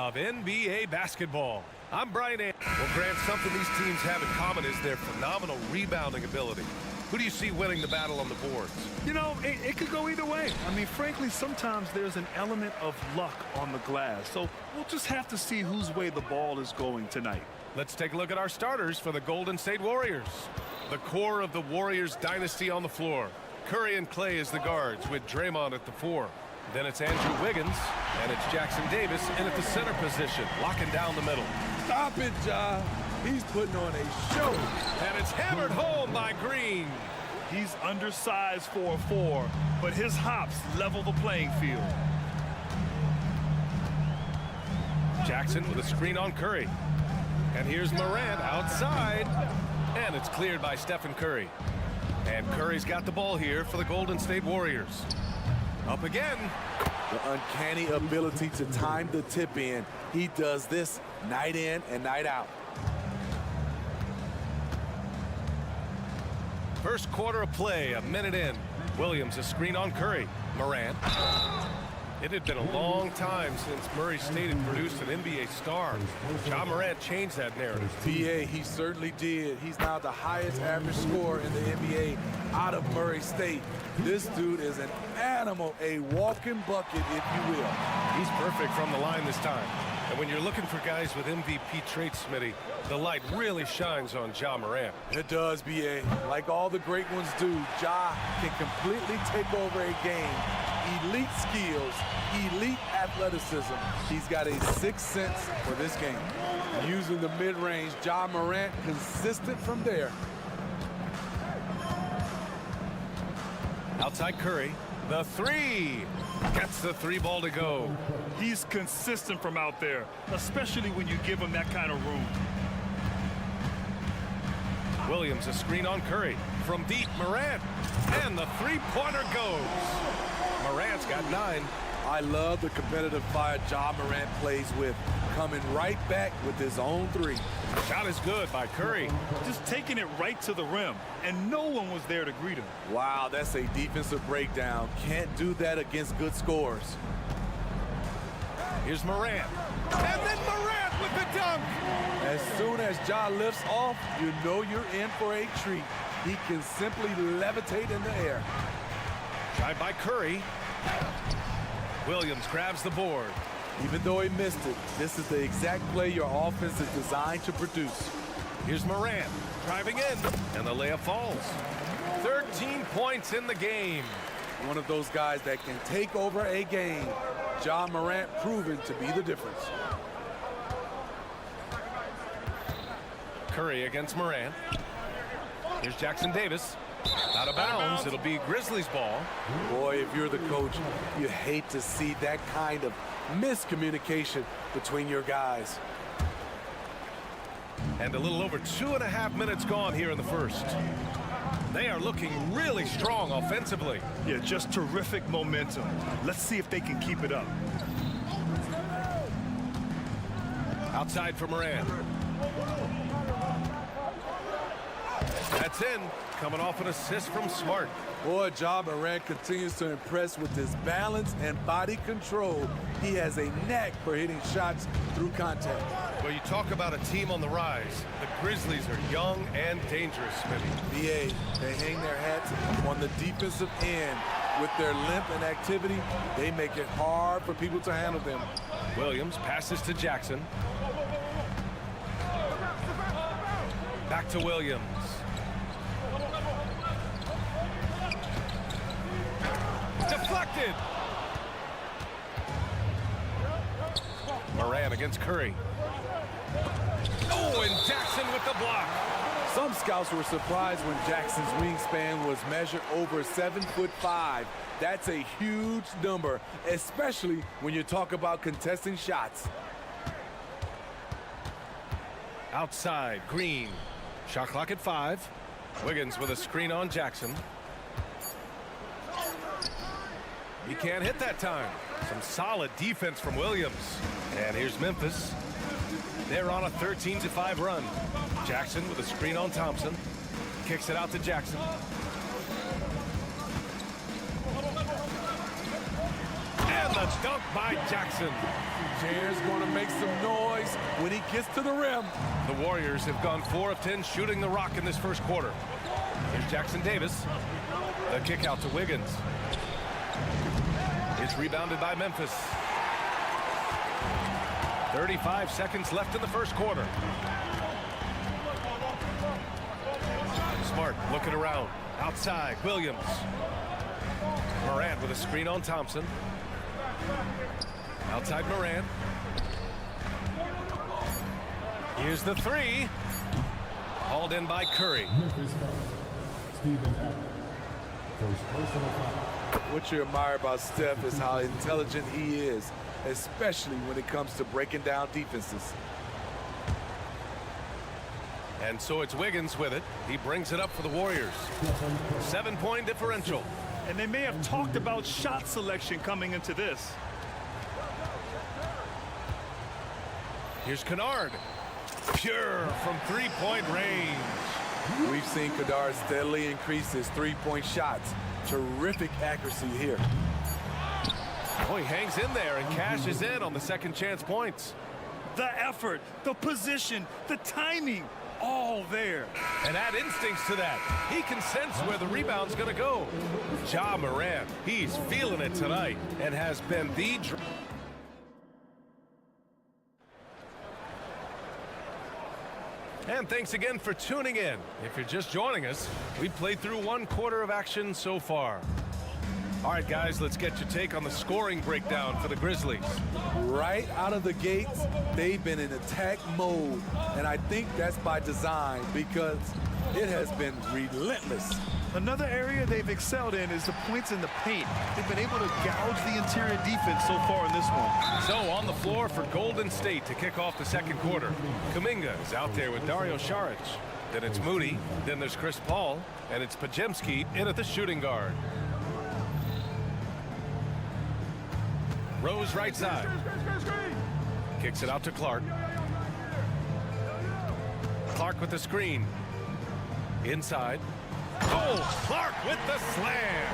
of NBA basketball. I'm Brian Anderson. Well, Grant, something these teams have in common is their phenomenal rebounding ability. Who do you see winning the battle on the boards? You know, it could go either way. I mean, frankly, sometimes there's an element of luck on the glass. So we'll just have to see whose way the ball is going tonight. Let's take a look at our starters for the Golden State Warriors. The core of the Warriors dynasty on the floor. Curry and Clay as the guards with Draymond at the 4. Then it's Andrew Wiggins, and it's Jackson Davis in at the center position, locking down the middle. Stop it, Ja. He's putting on a show. And it's hammered home by Green. He's undersized for a 4, but his hops level the playing field. Jackson with a screen on Curry. And here's Morant outside. And it's cleared by Stephen Curry. And Curry's got the ball here for the Golden State Warriors. Up again. The uncanny ability to time the tip in. He does this night in and night out. First quarter of play, a minute in. Williams a screen on Curry. Morant. It had been a long time since Murray State had produced an NBA star. Ja Morant changed that narrative. BA, he certainly did. He's now the highest average scorer in the NBA out of Murray State. This dude is an animal, a walking bucket, if you will. He's perfect from the line this time. And when you're looking for guys with MVP traits, Smitty, the light really shines on Ja Morant. It does, BA. Like all the great ones do, Ja can completely take over a game. Elite skills, elite athleticism. He's got a sixth sense for this game. Using the mid-range, Ja Morant consistent from there. Outside Curry, the 3. Gets the 3 ball to go. He's consistent from out there, especially when you give him that kind of room. Williams a screen on Curry. From deep, Morant. And the 3-pointer goes. Morant's got 9. I love the competitive fire Ja Morant plays with, coming right back with his own 3. Shot is good by Curry. Just taking it right to the rim, and no one was there to greet him. Wow, that's a defensive breakdown. Can't do that against good scores. Here's Morant. And then Morant with the dunk. As soon as Ja lifts off, you know you're in for a treat. He can simply levitate in the air. Tried by Curry. Williams grabs the board. Even though he missed it, this is the exact play your offense is designed to produce. Here's Morant driving in, and the layup falls. 13 points in the game. One of those guys that can take over a game. Ja Morant proven to be the difference. Curry against Morant. Here's Jackson Davis. Out of bounds. It'll be Grizzlies ball. Boy, if you're the coach, you hate to see that kind of miscommunication between your guys. And a little over 2.5 minutes gone here in the first. They are looking really strong offensively. Yeah, just terrific momentum. Let's see if they can keep it up. Outside for Morant. That's in. Coming off an assist from Smart. Boy, Ja Morant continues to impress with his balance and body control. He has a knack for hitting shots through contact. Well, you talk about a team on the rise. The Grizzlies are young and dangerous, Smitty. BA, they hang their hats on the defensive end. With their length and activity, they make it hard for people to handle them. Williams passes to Jackson. Back to Williams. Deflected. Morant against Curry. Oh, and Jackson with the block. Some scouts were surprised when Jackson's wingspan was measured over 7'5". That's a huge number, especially when you talk about contesting shots. Outside, Green. Shot clock at 5. Wiggins with a screen on Jackson. He can't hit that time. Some solid defense from Williams. And here's Memphis. They're on a 13-5 run. Jackson with a screen on Thompson. Kicks it out to Jackson. And the dunk by Jackson. Jair's going to make some noise when he gets to the rim. The Warriors have gone 4 of 10 shooting the rock in this first quarter. Here's Jackson Davis. The kick out to Wiggins. It's rebounded by Memphis. 35 seconds left in the first quarter. Smart looking around. Outside, Williams. Morant with a screen on Thompson. Outside Morant. Here's the three. Hauled in by Curry. What you admire about Steph is how intelligent he is, especially when it comes to breaking down defenses. And so it's Wiggins with it. He brings it up for the Warriors. 7-point differential. And they may have talked about shot selection coming into this. Here's Kennard. Pure from three-point range. We've seen Kennard steadily increase his three-point shots. Terrific accuracy here. Oh, he hangs in there and cashes in on the second chance points. The effort, the position, the timing, all there. And add instincts to that. He can sense where the rebound's going to go. Ja Morant, he's feeling it tonight and has been the... And thanks again for tuning in. If you're just joining us, we played through 1 quarter of action so far. All right, guys, let's get your take on the scoring breakdown for the Grizzlies. Right out of the gates, they've been in attack mode. And I think that's by design because it has been relentless. Another area they've excelled in is the points in the paint. They've been able to gouge the interior defense so far in this one. So on the floor for Golden State to kick off the second quarter. Kuminga is out there with Dario Saric. Then it's Moody. Then there's Chris Paul. And it's Pajemski in at the shooting guard. Rose right side. Kicks it out to Clark. Clark with the screen. Inside. Oh, Clark with the slam.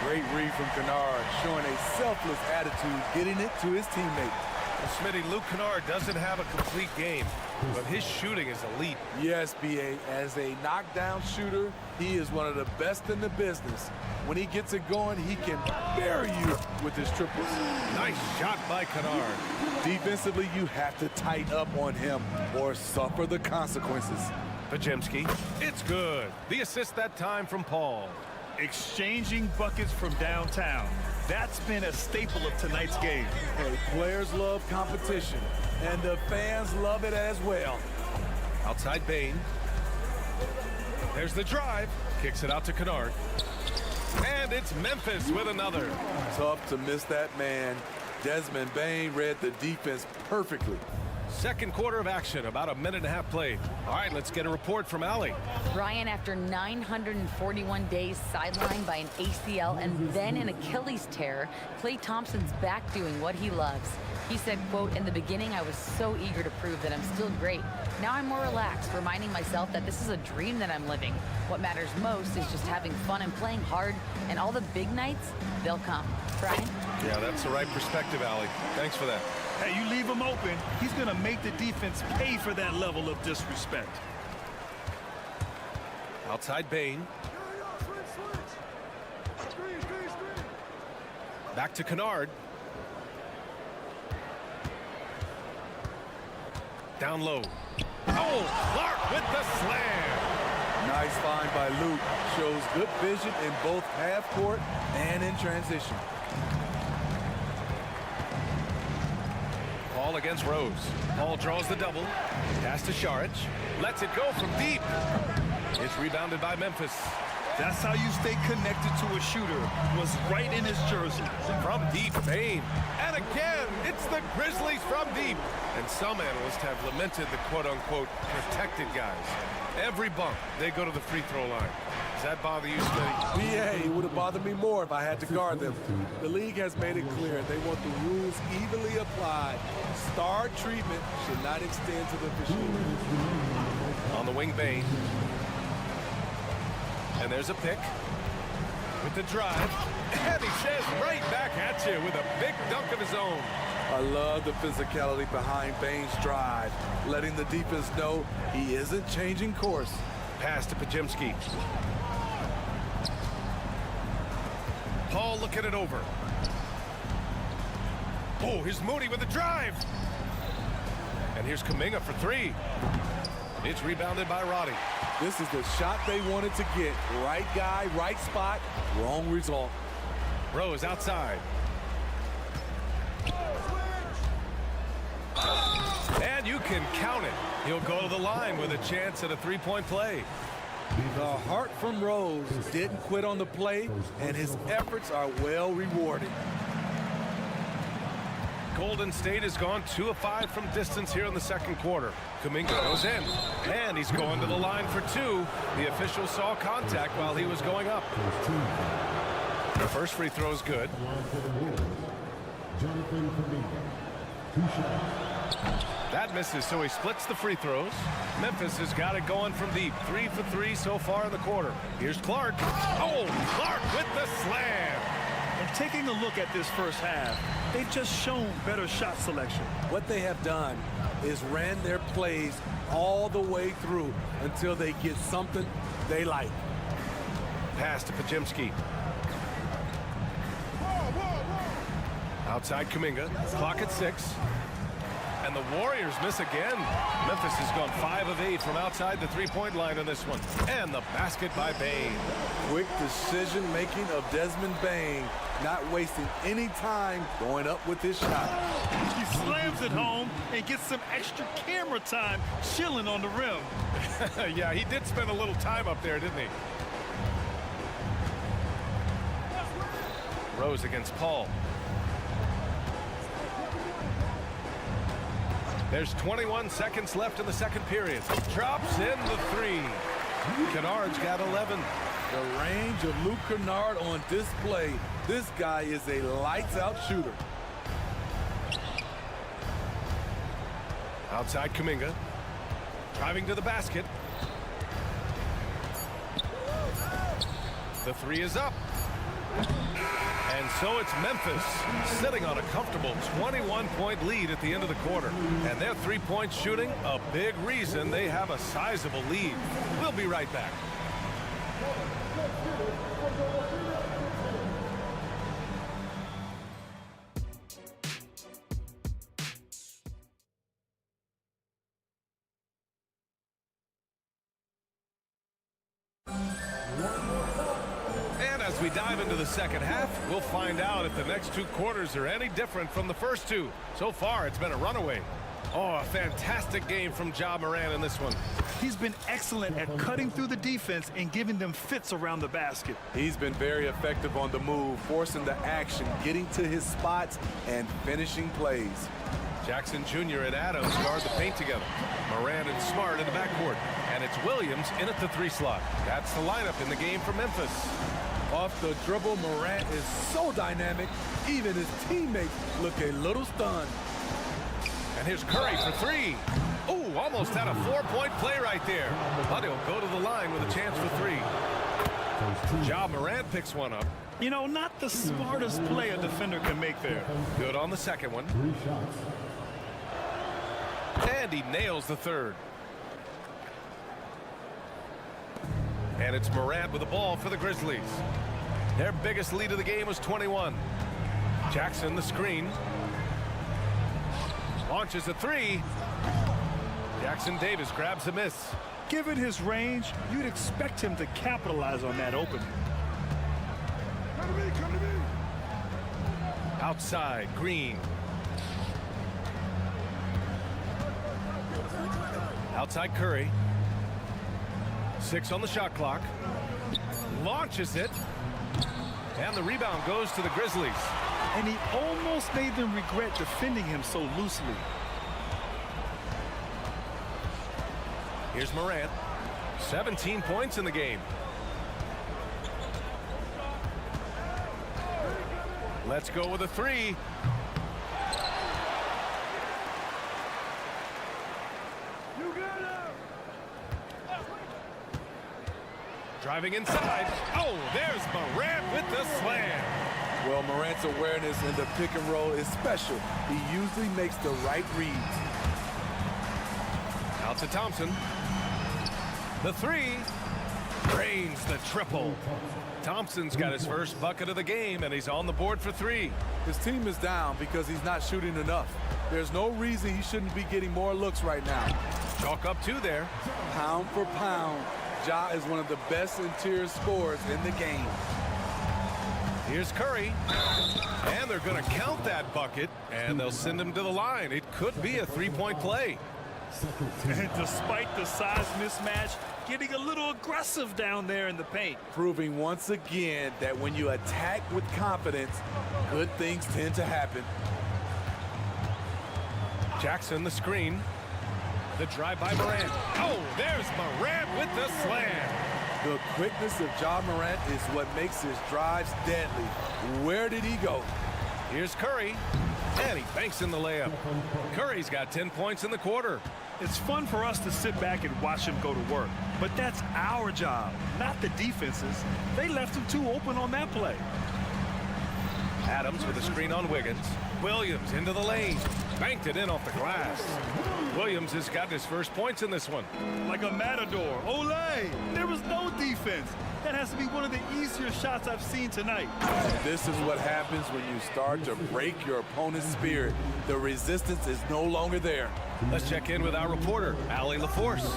Great read from Kennard, showing a selfless attitude, getting it to his teammate. Well, Smitty, Luke Kennard doesn't have a complete game, but his shooting is elite. Yes, B.A., as a knockdown shooter, he is one of the best in the business. When he gets it going, he can bury you with his triples. Nice shot by Kennard. Defensively, you have to tighten up on him or suffer the consequences. Pajemski, it's good. The assist that time from Paul. Exchanging buckets from downtown. That's been a staple of tonight's game. Hey, players love competition, and the fans love it as well. Outside Bane. There's the drive. Kicks it out to Kennard. And it's Memphis with another. Tough to miss that man. Desmond Bane read the defense perfectly. Second quarter of action, about a minute and a half played. All right, let's get a report from Allie. Ryan, after 941 days sidelined by an ACL and then an Achilles tear, Klay Thompson's back doing what he loves. He said, quote, "In the beginning, I was so eager to prove that I'm still great. Now I'm more relaxed, reminding myself that this is a dream that I'm living. What matters most is just having fun and playing hard, and all the big nights, they'll come." Brian? Yeah, that's the right perspective, Allie. Thanks for that. Hey, you leave him open, he's going to make the defense pay for that level of disrespect. Outside Bane. Back to Kennard. Down low. Oh, Clark with the slam. Nice find by Luke. Shows good vision in both half court and in transition. Paul against Rose. Paul draws the double. Pass to Saric. Lets it go from deep. It's rebounded by Memphis. That's how you stay connected to a shooter. Was right in his jersey. From deep, Bane. And again, it's the Grizzlies from deep. And some analysts have lamented the quote-unquote protected guys. Every bump, they go to the free throw line. Does that bother you, Smitty? Yeah, it would have bothered me more if I had to guard them. The league has made it clear they want the rules evenly applied. Star treatment should not extend to the officiating. On the wing, Bane. And there's a pick. with the drive. And he says right back at you with a big dunk of his own. I love the physicality behind Bane's drive, letting the defense know he isn't changing course. Pass to Pajemski. Paul looking it over. Oh, here's Moody with the drive. And here's Kuminga for three. It's rebounded by Roddy. This is the shot they wanted to get. Right guy, right spot, wrong result. Rose outside. And you can count it. He'll go to the line with a chance at a three-point play. The heart from Rose didn't quit on the play, and his efforts are well rewarded. Golden State has gone 2 of 5 from distance here in the second quarter. Kuminga goes in, and he's going to the line for two. The official saw contact while he was going up. The first free throw is good. That misses, so he splits the free throws. Memphis has got it going from deep. 3 for 3 so far in the quarter. Here's Clark. Oh, Clark with the slam. And taking a look at this first half, they've just shown better shot selection. What they have done is ran their plays all the way through until they get something they like. Pass to Pajemski. Outside Kuminga. Clock at 6. And the Warriors miss again. Memphis has gone 5 of 8 from outside the three-point line in this one. And the basket by Bane. Quick decision-making of Desmond Bane, not wasting any time going up with his shot. He slams it home and gets some extra camera time chilling on the rim. Yeah, he did spend a little time up there, didn't he? Rose against Paul. There's 21 seconds left in the second period. Drops in the three. Kennard's got 11. The range of Luke Kennard on display. This guy is a lights-out shooter. Outside Kuminga. Driving to the basket. The three is up. And so it's Memphis sitting on a comfortable 21-point lead at the end of the quarter. And their three-point shooting, a big reason they have a sizable lead. We'll be right back. As we dive into the second half, we'll find out if the next two quarters are any different from the first two. So far, it's been a runaway. Oh, a fantastic game from Ja Morant in this one. He's been excellent at cutting through the defense and giving them fits around the basket. He's been very effective on the move, forcing the action, getting to his spots, and finishing plays. Jackson Jr. and Adams guard the paint together. Morant and Smart in the backcourt. And it's Williams in at the three slot. That's the lineup in the game for Memphis. Off the dribble, Morant is so dynamic, even his teammates look a little stunned. And here's Curry for three. Oh, almost had a four-point play right there. But he'll go to the line with a chance for three. Ja Morant picks one up. You know, not the smartest play a defender can make there. Good on the second one. And he nails the third. And it's Morant with the ball for the Grizzlies. Their biggest lead of the game was 21. Jackson the screen. Launches a three. Jackson Davis grabs a miss. Given his range, you'd expect him to capitalize on that opening. Come to me. Outside, Green. Outside Curry. 6 on the shot clock. Launches it. And the rebound goes to the Grizzlies. And he almost made them regret defending him so loosely. Here's Morant. 17 points in the game. Let's go with a three. Driving inside. Oh, there's Morant with the slam. Well, Morant's awareness in the pick and roll is special. He usually makes the right reads. Out to Thompson. The three. Drains the triple. Thompson's got his first bucket of the game, and he's on the board for three. His team is down because he's not shooting enough. There's no reason he shouldn't be getting more looks right now. Chalk up two there. Pound for pound, Ja is one of the best interior scorers in the game. Here's Curry. And they're going to count that bucket, and they'll send him to the line. It could be a three-point play. And despite the size mismatch, getting a little aggressive down there in the paint. Proving once again that when you attack with confidence, good things tend to happen. Jackson, the screen. The drive by Morant. Oh, there's Morant with the slam. The quickness of Ja Morant is what makes his drives deadly. Where did he go? Here's Curry. And he banks in the layup. Curry's got 10 points in the quarter. It's fun for us to sit back and watch him go to work. But that's our job, not the defense's. They left him too open on that play. Adams with a screen on Wiggins. Williams into the lane. Banked it in off the glass. Williams has got his first points in this one. Like a matador. Olay! There was no defense. That has to be one of the easier shots I've seen tonight. This is what happens when you start to break your opponent's spirit. The resistance is no longer there. Let's check in with our reporter, Allie LaForce.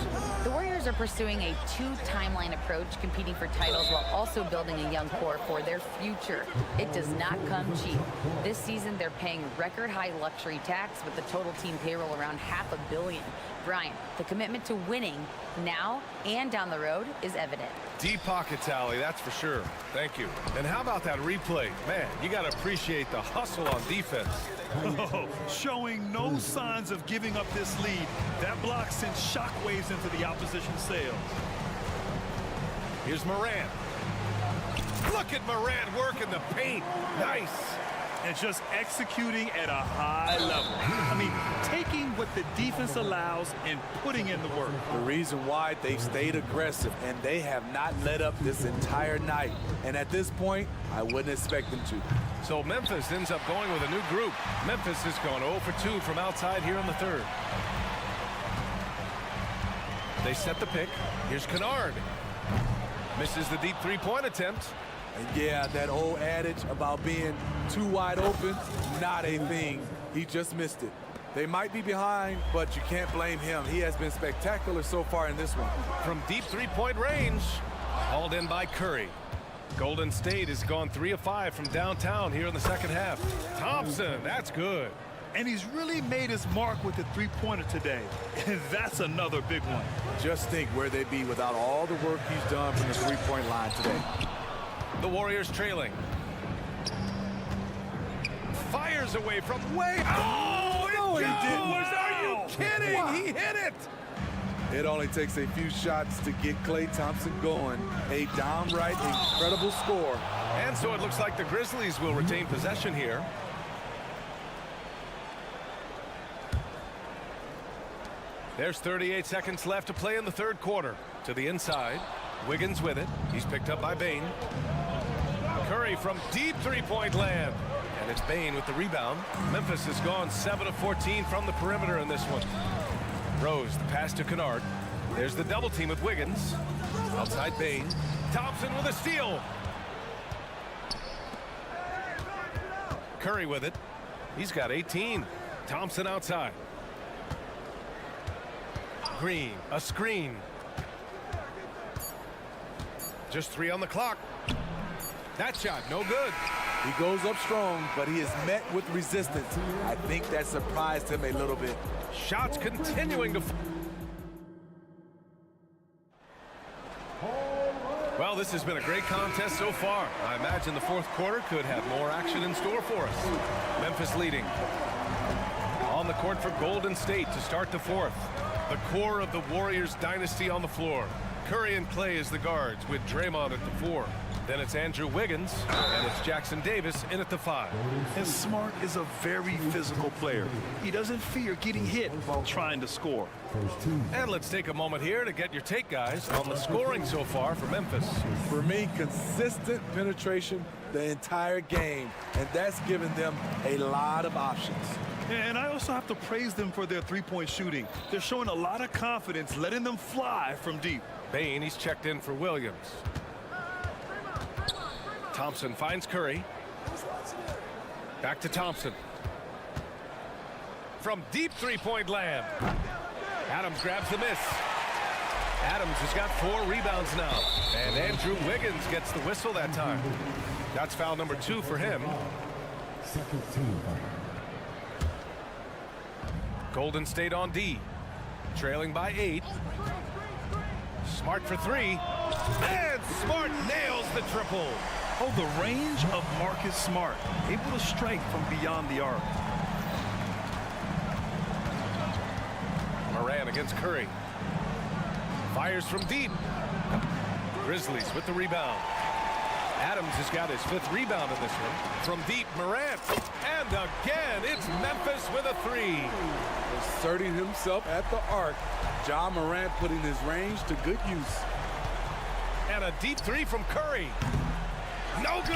The Warriors are pursuing a two-timeline approach, competing for titles while also building a young core for their future. It does not come cheap. This season, they're paying record-high luxury tax with the total team payroll around $500 million. Brian, the commitment to winning now and down the road is evident. Deep pockets, Allie, that's for sure. Thank you. And how about that replay? Man, you got to appreciate the hustle on defense. Oh, showing no signs of giving up this lead. That block sends shockwaves into the opposition sails. Here's Morant. Look at Morant working the paint. Nice. And just executing at a high level. I mean, taking what the defense allows and putting in the work. The reason why they stayed aggressive, and they have not let up this entire night. And at this point, I wouldn't expect them to. So Memphis ends up going with a new group. Memphis has gone 0 for 2 from outside here in the third. They set the pick. Here's Kennard. Misses the deep three-point attempt. And yeah, that old adage about being too wide open, not a thing. He just missed it. They might be behind, but you can't blame him. He has been spectacular so far in this one. From deep three-point range, hauled in by Curry. Golden State has gone 3 of 5 from downtown here in the second half. Thompson, that's good. And he's really made his mark with the three-pointer today. And that's another big one. Just think where they'd be without all the work he's done from the three-point line today. The Warriors trailing. Fires away from way. Oh, no, he didn't. Are you kidding? Wow. He hit it. It only takes a few shots to get Klay Thompson going. A downright incredible score. And so it looks like the Grizzlies will retain possession here. There's 38 seconds left to play in the third quarter. To the inside. Wiggins with it. He's picked up by Bane. Curry from deep three-point land. And it's Bane with the rebound. Memphis has gone 7 of 14 from the perimeter in this one. Rose, the pass to Kennard. There's the double team with Wiggins. Outside Bane. Thompson with a steal. Curry with it. He's got 18. Thompson outside. Green, a screen. Just 3 on the clock. That shot, no good. He goes up strong, but he is met with resistance. I think that surprised him a little bit. Shots continuing to... Well, this has been a great contest so far. I imagine the fourth quarter could have more action in store for us. Memphis leading. On the court for Golden State to start the fourth. The core of the Warriors dynasty on the floor. Curry and Klay as the guards with Draymond at the 4. Then it's Andrew Wiggins, and it's Jackson Davis in at the 5. And Smart is a very physical player. He doesn't fear getting hit while trying to score. And let's take a moment here to get your take, guys, on the scoring so far for Memphis. For me, consistent penetration the entire game, and that's given them a lot of options. And I also have to praise them for their three-point shooting. They're showing a lot of confidence, letting them fly from deep. Bain, he's checked in for Williams. Thompson finds Curry. Back to Thompson. From deep three-point land. Adams grabs the miss. Adams has got 4 rebounds now. And Andrew Wiggins gets the whistle that time. That's foul number 2 for him. Second team. Golden State on D. Trailing by 8. Smart for 3. And Smart nails the triple. Oh, the range of Marcus Smart, able to strike from beyond the arc. Moran against Curry. Fires from deep. Grizzlies with the rebound. Adams has got his 5th rebound in this one. From deep, Morant. And again, it's Memphis with a 3. Asserting himself at the arc. Ja Morant putting his range to good use. And a deep 3 from Curry. No good.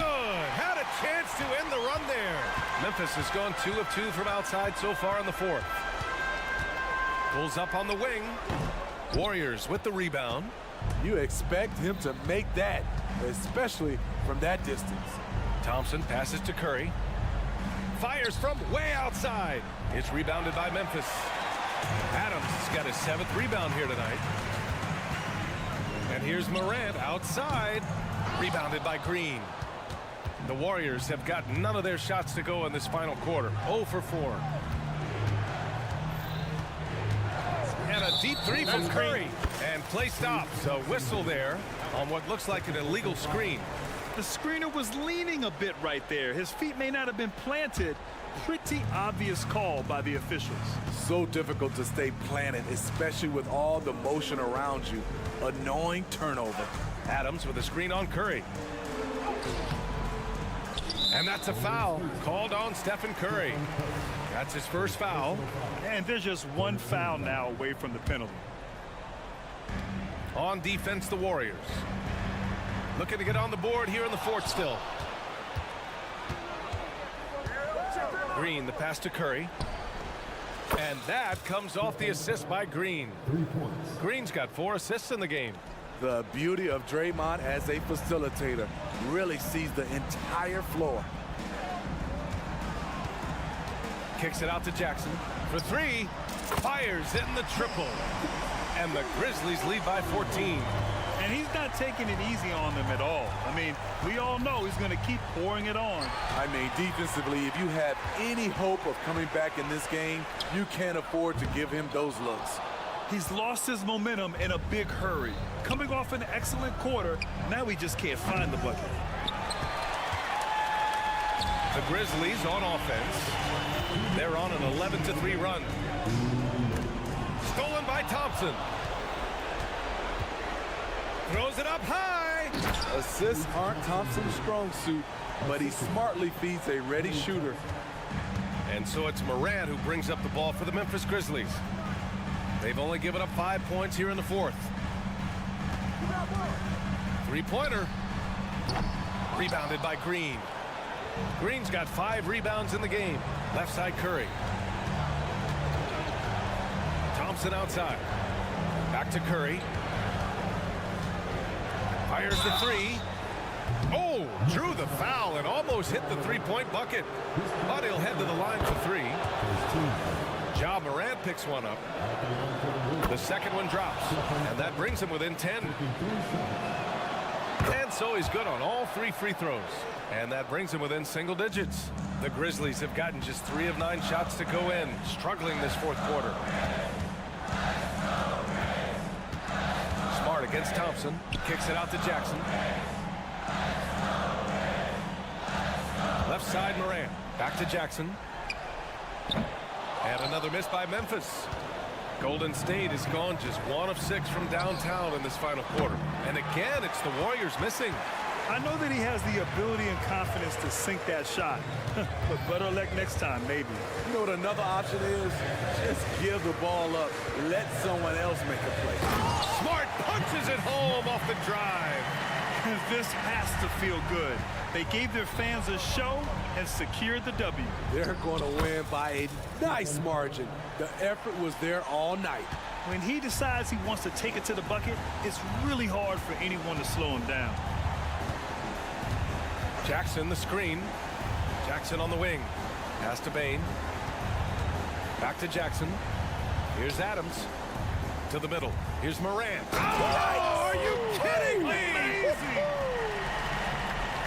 Had a chance to end the run there. Memphis has gone 2 of 2 from outside so far in the 4th. Pulls up on the wing. Warriors with the rebound. You expect him to make that, especially from that distance. Thompson passes to Curry. Fires from way outside. It's rebounded by Memphis. Adams has got his 7th rebound here tonight. And here's Morant outside. Rebounded by Green. The Warriors have got none of their shots to go in this final quarter. 0 for 4. And a deep 3 from Curry. And play stops. A whistle there on what looks like an illegal screen. The screener was leaning a bit right there. His feet may not have been planted. Pretty obvious call by the officials. So difficult to stay planted, especially with all the motion around you. Annoying turnover. Adams with a screen on Curry. And that's a foul called on Stephen Curry. That's his first foul. And there's just one foul now away from the penalty. On defense, the Warriors. Looking to get on the board here in the 4th still. Green, the pass to Curry. And that comes off the assist by Green. 3 points. Green's got 4 assists in the game. The beauty of Draymond as a facilitator, really sees the entire floor. Kicks it out to Jackson for 3. Fires in the triple. And the Grizzlies lead by 14. And he's not taking it easy on them at all. I mean, we all know he's going to keep pouring it on. I mean, defensively, if you have any hope of coming back in this game, you can't afford to give him those looks. He's lost his momentum in a big hurry. Coming off an excellent quarter, now he just can't find the bucket. The Grizzlies on offense. They're on an 11-3 run. Stolen by Thompson. Throws it up high. Assists aren't Thompson's strong suit, but he smartly feeds a ready shooter. And so it's Morant who brings up the ball for the Memphis Grizzlies. They've only given up 5 points here in the 4th. 3-pointer. Rebounded by Green. Green's got 5 rebounds in the game. Left side Curry. Thompson outside. Back to Curry. Fires the 3. Oh, drew the foul and almost hit the 3-point bucket. But he'll head to the line for 3. Ja Morant picks one up. The second one drops. And that brings him within 10. And so he's good on all 3 free throws. And that brings him within single digits. The Grizzlies have gotten just 3 of 9 shots to go in, struggling this 4th quarter. Smart against Thompson. Kicks it out to Jackson. Left side Morant. Back to Jackson. And another miss by Memphis. Golden State has gone just 1 of 6 from downtown in this final quarter. And again, it's the Warriors missing. I know that he has the ability and confidence to sink that shot, but better luck next time, maybe. You know what another option is? Just give the ball up. Let someone else make a play. Smart punches it home off the drive. This has to feel good. They gave their fans a show and secured the W. They're going to win by a nice margin. The effort was there all night. When he decides he wants to take it to the bucket, it's really hard for anyone to slow him down. Jackson the screen. Jackson on the wing. Pass to Bain. Back to Jackson. Here's Adams. To the middle. Here's Morant. Oh, are you kidding me? Amazing.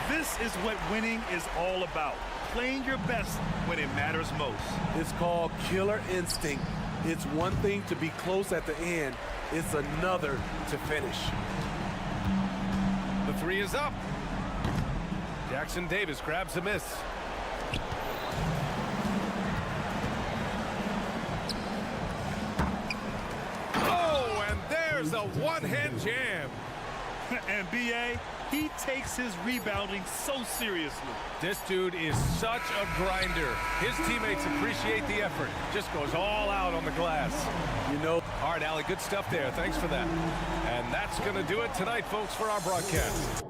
This is what winning is all about. Playing your best when it matters most. It's called killer instinct. It's one thing to be close at the end. It's another to finish. The three is up. Jackson Davis grabs the miss. Oh, and there's a one-hand jam. And B.A., he takes his rebounding so seriously. This dude is such a grinder. His teammates appreciate the effort. Just goes all out on the glass. You know. All right, Allie, good stuff there. Thanks for that. And that's going to do it tonight, folks, for our broadcast.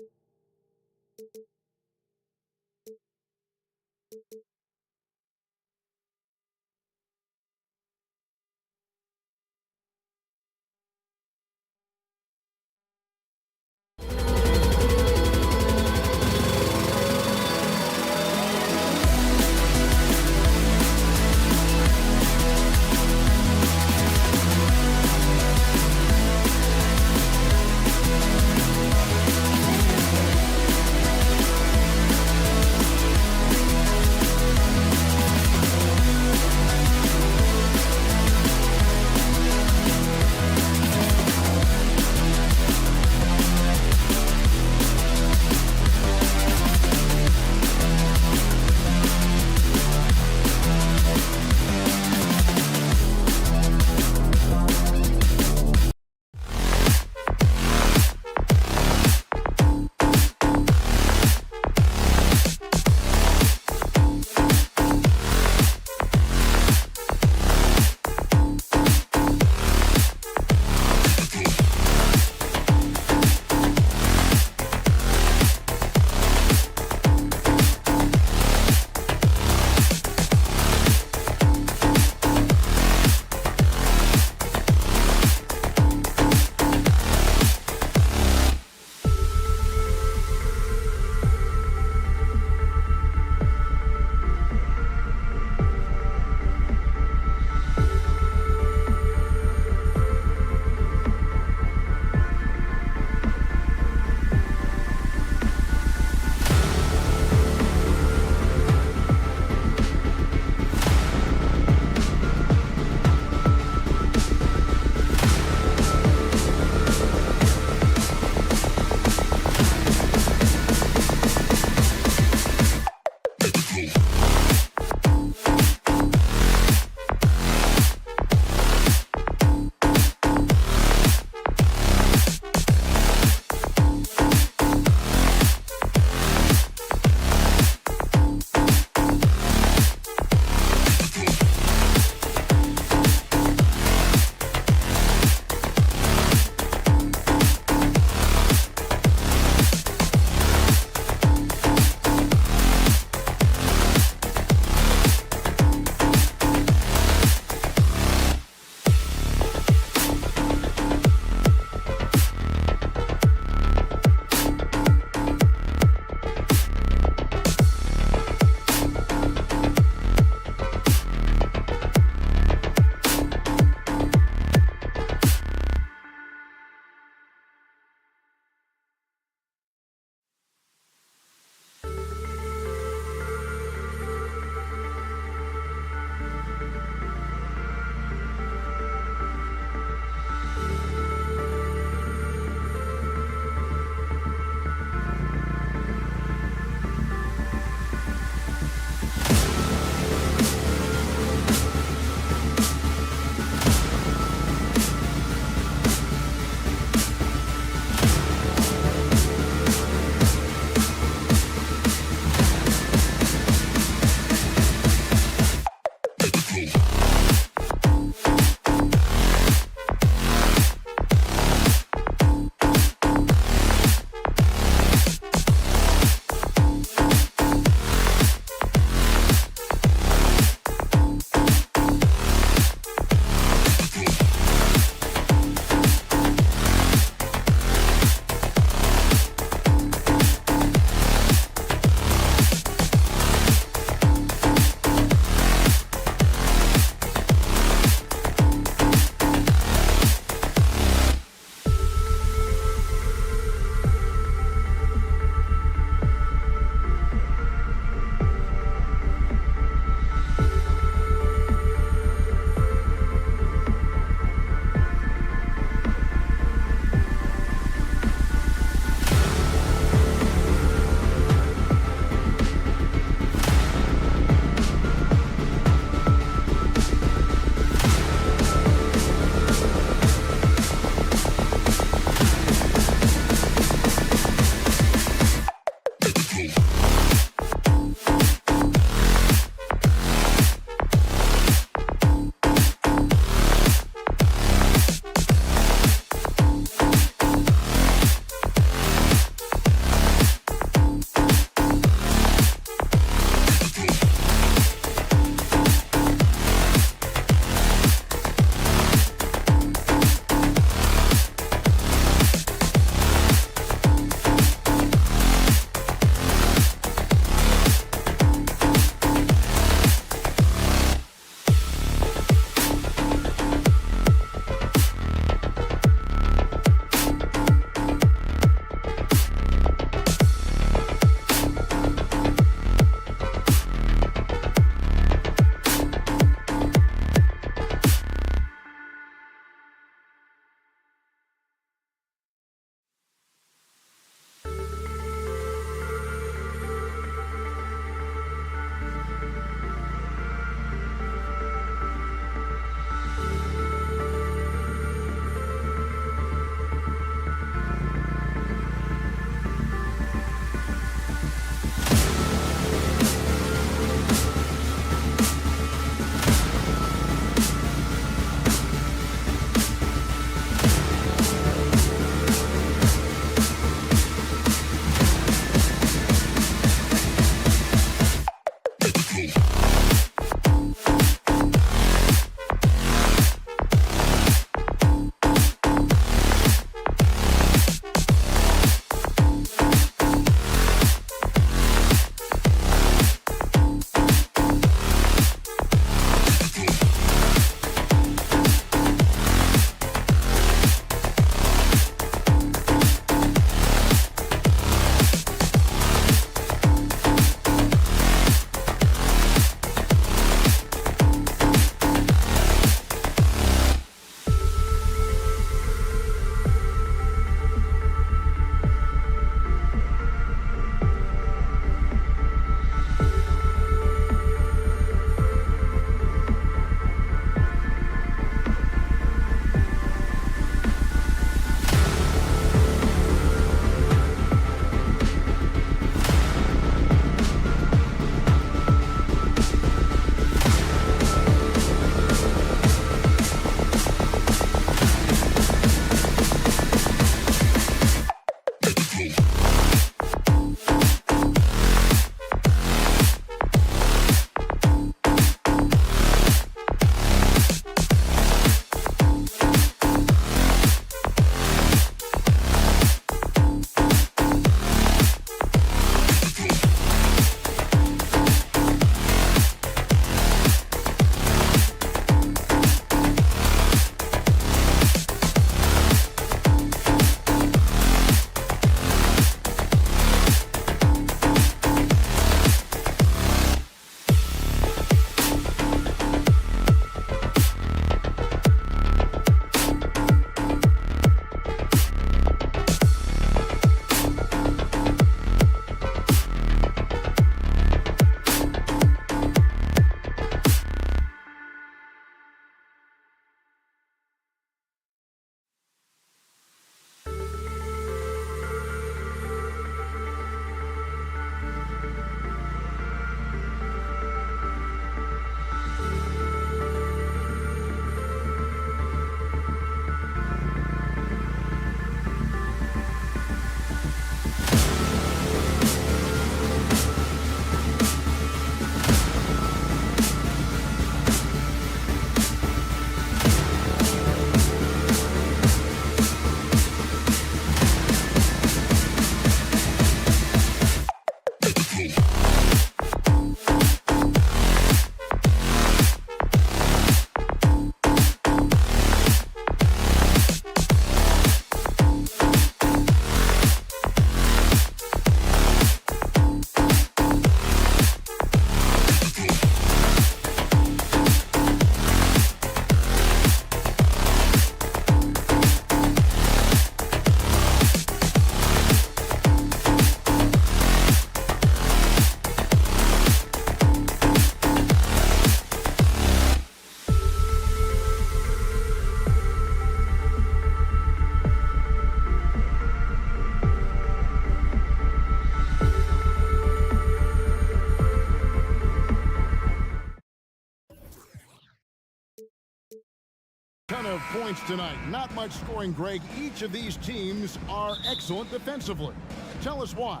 points tonight. Not much scoring, Greg. Each of these teams are excellent defensively. Tell us why.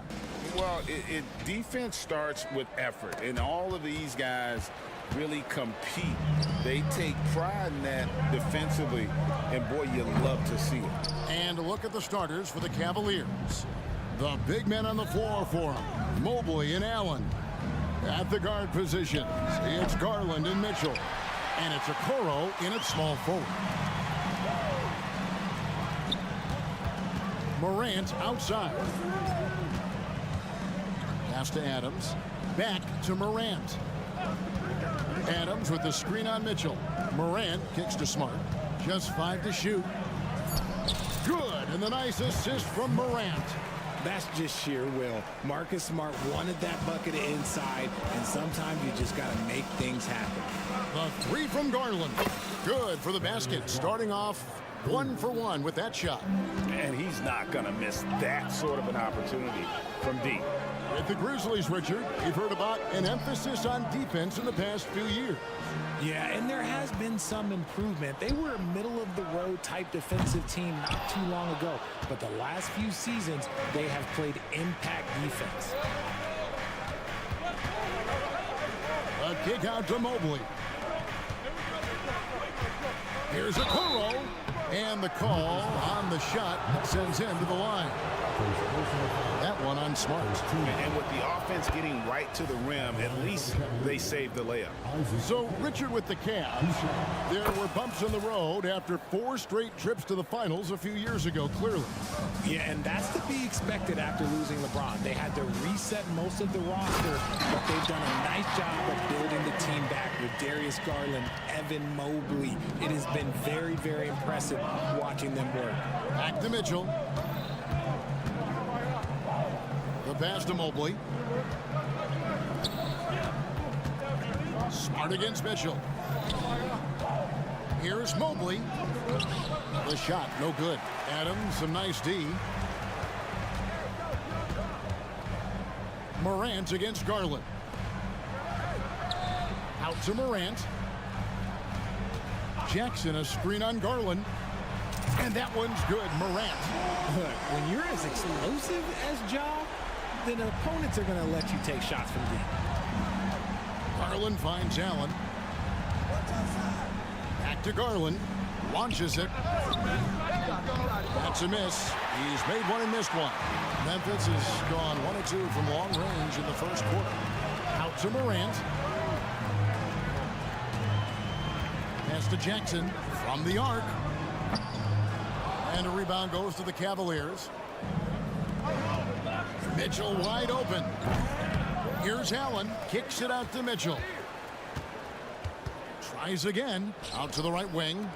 Well, defense starts with effort, and all of these guys really compete. They take pride in that defensively, and boy, you love to see it. And look at the starters for the Cavaliers. The big men on the floor for them, Mobley and Allen. At the guard positions, it's Garland and Mitchell. And it's Okoro in at small forward. Morant outside. Pass to Adams. Back to Morant. Adams with the screen on Mitchell. Morant kicks to Smart. Just 5 to shoot. Good, and the nice assist from Morant. That's just sheer will. Marcus Smart wanted that bucket inside, and sometimes you just got to make things happen. The 3 from Garland. Good for the basket. Starting off 1 for 1 with that shot. And he's not going to miss that sort of an opportunity from deep. With the Grizzlies, Richard, we've heard about an emphasis on defense in the past few years. Yeah, and there has been some improvement. They were a middle-of-the-road type defensive team not too long ago, but the last few seasons, they have played impact defense. A kick out to Mobley. Here's Okoro, and the call on the shot sends him to the line. That one on Smart. And with the offense getting right to the rim, at least they saved the layup. So, Richard, with the Cavs, there were bumps in the road after 4 straight trips to the finals a few years ago, clearly. Yeah, and that's to be expected after losing LeBron. They had to reset most of the roster, but they've done a nice job of building the team back with Darius Garland, Evan Mobley. It has been very, very impressive watching them work. Back to Mitchell. The pass to Mobley. Smart against Mitchell. Here's Mobley. The shot, no good. Adams, some nice D. Morant against Garland. Out to Morant. Jackson, a screen on Garland. And that one's good, Morant. Look, when you're as explosive as Ja, then opponents are going to let you take shots from deep. Garland finds Allen. Back to Garland. Launches it. That's a miss. He's made one and missed one. Memphis has gone 1 of 2 from long range in the first quarter. Out to Morant. Pass to Jackson from the arc. And a rebound goes to the Cavaliers. Mitchell wide open. Here's Allen. Kicks it out to Mitchell. Tries again. Out to the right wing.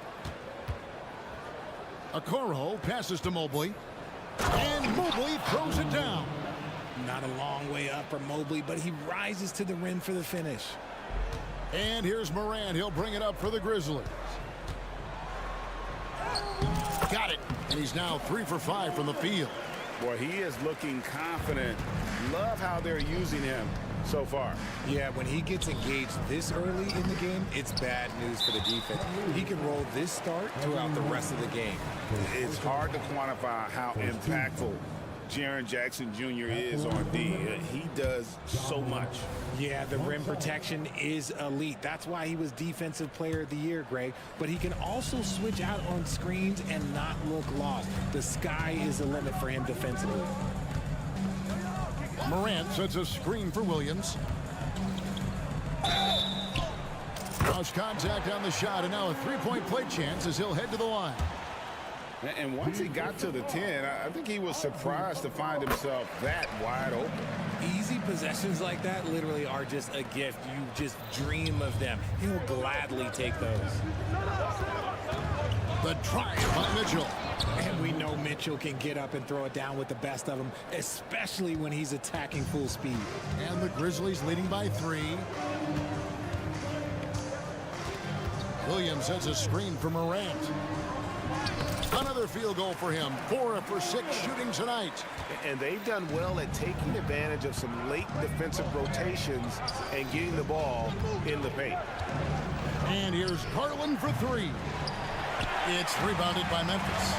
Okoro passes to Mobley. And Mobley throws it down. Not a long way up for Mobley, but he rises to the rim for the finish. And here's Morant. He'll bring it up for the Grizzlies. Got it. And he's now 3 for 5 from the field. Boy, he is looking confident. Love how they're using him so far. Yeah, when he gets engaged this early in the game, it's bad news for the defense. He can roll this start throughout the rest of the game. It's hard to quantify how impactful Jaren Jackson Jr. is on D. He does so much. Yeah, the rim protection is elite. That's why he was Defensive Player of the Year, Greg. But he can also switch out on screens and not look lost. The sky is the limit for him defensively. Morant sets a screen for Williams. Cross contact on the shot, and now a three-point play chance as he'll head to the line. And once he got to the 10, I think he was surprised to find himself that wide open. Easy possessions like that literally are just a gift. You just dream of them. He'll gladly take those. The drive by Mitchell. And we know Mitchell can get up and throw it down with the best of them, especially when he's attacking full speed. And the Grizzlies leading by 3. Williams sets a screen for Morant. Another field goal for him. 4 for 6 shooting tonight. And they've done well at taking advantage of some late defensive rotations and getting the ball in the paint. And here's Garland for 3. It's rebounded by Memphis.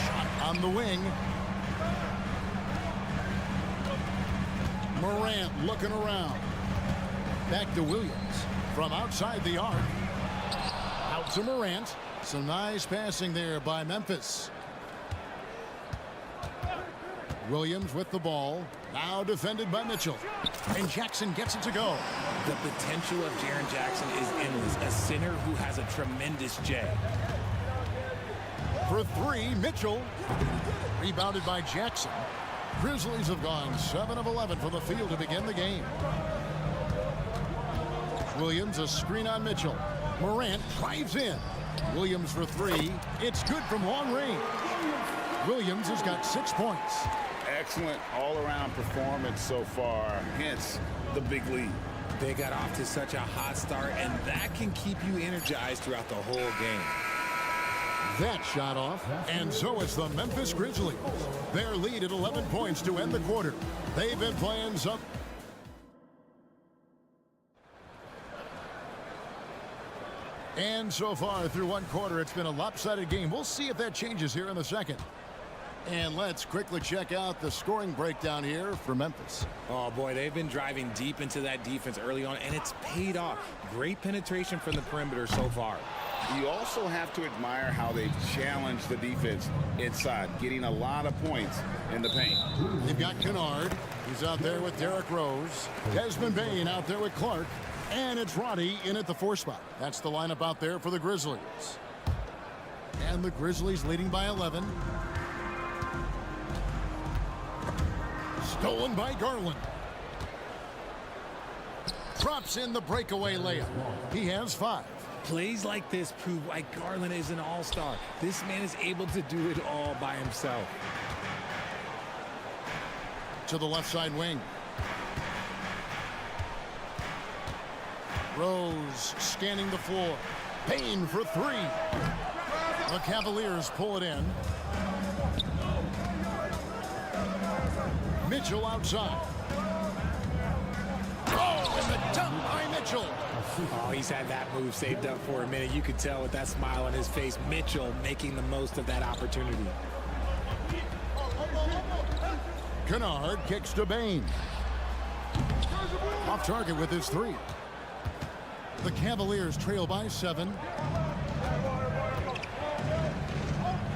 Shot on the wing. Morant looking around. Back to Williams from outside the arc. Out to Morant. Some nice passing there by Memphis. Williams with the ball. Now defended by Mitchell. And Jackson gets it to go. The potential of Jaren Jackson is endless. A center who has a tremendous jab. For three, Mitchell. Rebounded by Jackson. Grizzlies have gone 7 of 11 from the field to begin the game. Williams, a screen on Mitchell. Morant drives in. Williams for three. It's good from long range. Williams has got 6 points. Excellent all-around performance so far, hence the big lead. They got off to such a hot start, and that can keep you energized throughout the whole game. That shot off, and so it's the Memphis Grizzlies. Their lead at 11 points to end the quarter. They've been playing some... And so far through one quarter, it's been a lopsided game. We'll see if that changes here in the second. And let's quickly check out the scoring breakdown here for Memphis. Oh, boy, they've been driving deep into that defense early on, and it's paid off. Great penetration from the perimeter so far. You also have to admire how they've challenged the defense inside, getting a lot of points in the paint. They've got Kennard. He's out there with Derrick Rose. Desmond Bane out there with Clark. And it's Roddy in at the 4 spot. That's the lineup out there for the Grizzlies. And the Grizzlies leading by 11. Stolen by Garland. Drops in the breakaway layup. He has 5. Plays like this prove why Garland is an all-star. This man is able to do it all by himself. To the left side wing. Rose scanning the floor. Payne for 3. The Cavaliers pull it in. Mitchell outside. Oh, and the dunk by Mitchell. Oh, he's had that move saved up for a minute. You could tell with that smile on his face, Mitchell making the most of that opportunity. Kennard kicks to Bane. Off target with his 3. The Cavaliers trail by 7.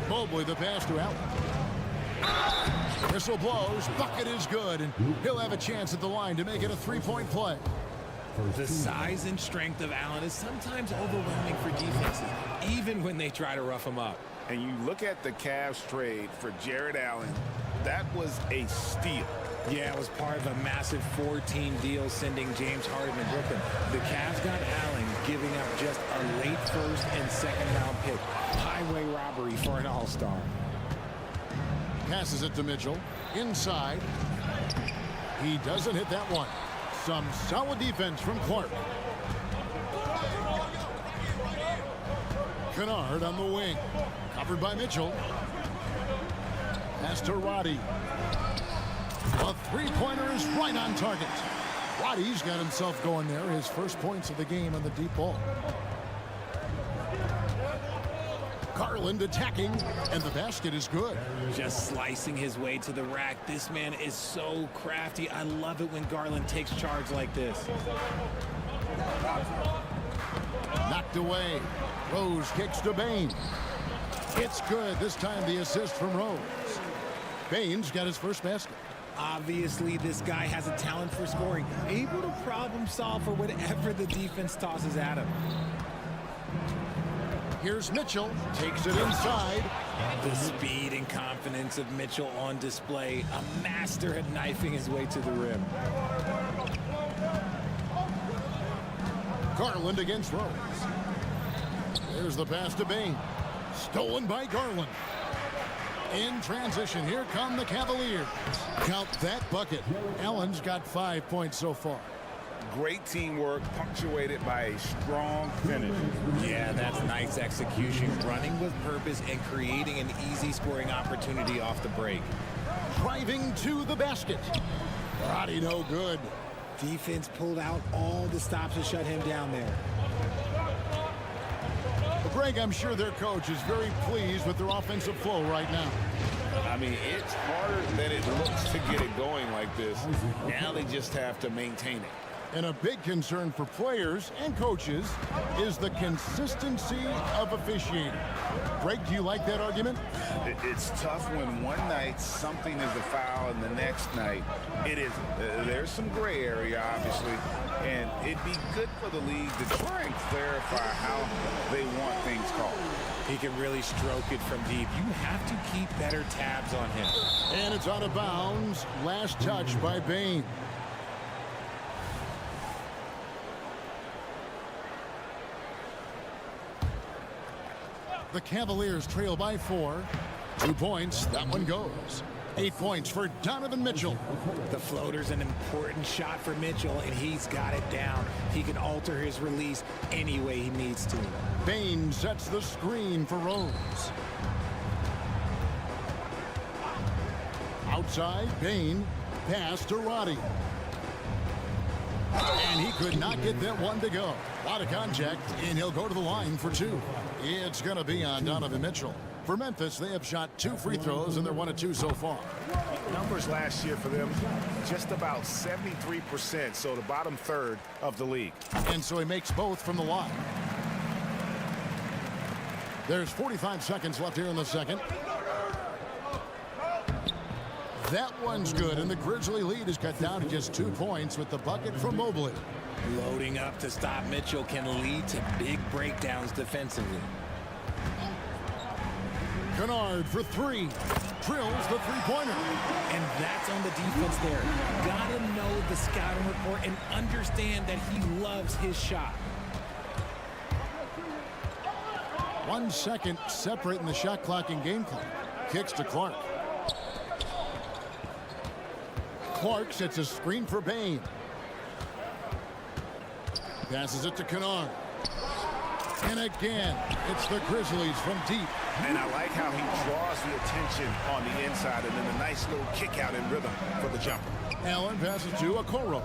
Mobley the pass to Allen. Whistle blows. Bucket is good, and he'll have a chance at the line to make it a 3-point play. The size and strength of Allen is sometimes overwhelming for defenses, even when they try to rough him up. And you look at the Cavs trade for Jared Allen, that was a steal. Yeah, it was part of a massive 4-team deal sending James Harden to Brooklyn. The Cavs got Allen, giving up just a late first and second round pick. Highway robbery for an all-star. Passes it to Mitchell. Inside. He doesn't hit that one. Some solid defense from Clark. Kennard on the wing. Covered by Mitchell. Pass to Roddy. A 3-pointer is right on target. Roddy's got himself going there. His first points of the game on the deep ball. Garland attacking, and the basket is good. Just slicing his way to the rack. This man is so crafty. I love it when Garland takes charge like this. Knocked away. Rose kicks to Bane. It's good. This time the assist from Rose. Bane's got his first basket. Obviously, this guy has a talent for scoring. Able to problem solve for whatever the defense tosses at him. Here's Mitchell. Takes it inside. The speed and confidence of Mitchell on display. A master at knifing his way to the rim. Garland against Rose. There's the pass to Bane. Stolen by Garland. In transition, here come the Cavaliers. Count that bucket. Allen's got 5 points so far. Great teamwork, punctuated by a strong finish. Yeah, that's nice execution. Running with purpose and creating an easy scoring opportunity off the break. Driving to the basket. Roddy no good. Defense pulled out all the stops to shut him down there. Greg, I'm sure their coach is very pleased with their offensive flow right now. I mean, it's harder than it looks to get it going like this. Now they just have to maintain it. And a big concern for players and coaches is the consistency of officiating. Greg, do you like that argument? It's tough when one night something is a foul and the next night it isn't. There's some gray area, obviously, and it'd be good for the league to try and clarify how they want things called. He can really stroke it from deep. You have to keep better tabs on him. And it's out of bounds. Last touch by Bain. The Cavaliers trail by 4. 2 points. That one goes. 8 points for Donovan Mitchell. The floater's an important shot for Mitchell, and he's got it down. He can alter his release any way he needs to. Bain sets the screen for Rose. Outside, Bain. Pass to Roddy. And he could not get that one to go. A lot of contact, and he'll go to the line for 2. It's going to be on Donovan Mitchell. For Memphis, they have shot 2 free throws, and they're 1 of 2 so far. Numbers last year for them, just about 73%, so the bottom third of the league. And so he makes both from the line. There's 45 seconds left here in the second. That one's good, and the Grizzly lead is cut down to just 2 points with the bucket from Mobley. Loading up to stop Mitchell can lead to big breakdowns defensively. Kennard for 3. Drills the three-pointer. And that's on the defense there. Gotta know the scouting report and understand that he loves his shot. 1 second separating the shot clock and game clock. Kicks to Clark. Clark sets a screen for Bain. Passes it to Kennard. And again, it's the Grizzlies from deep. And I like how he draws the attention on the inside and then a nice little kick out in rhythm for the jumper. Allen passes to Okoro.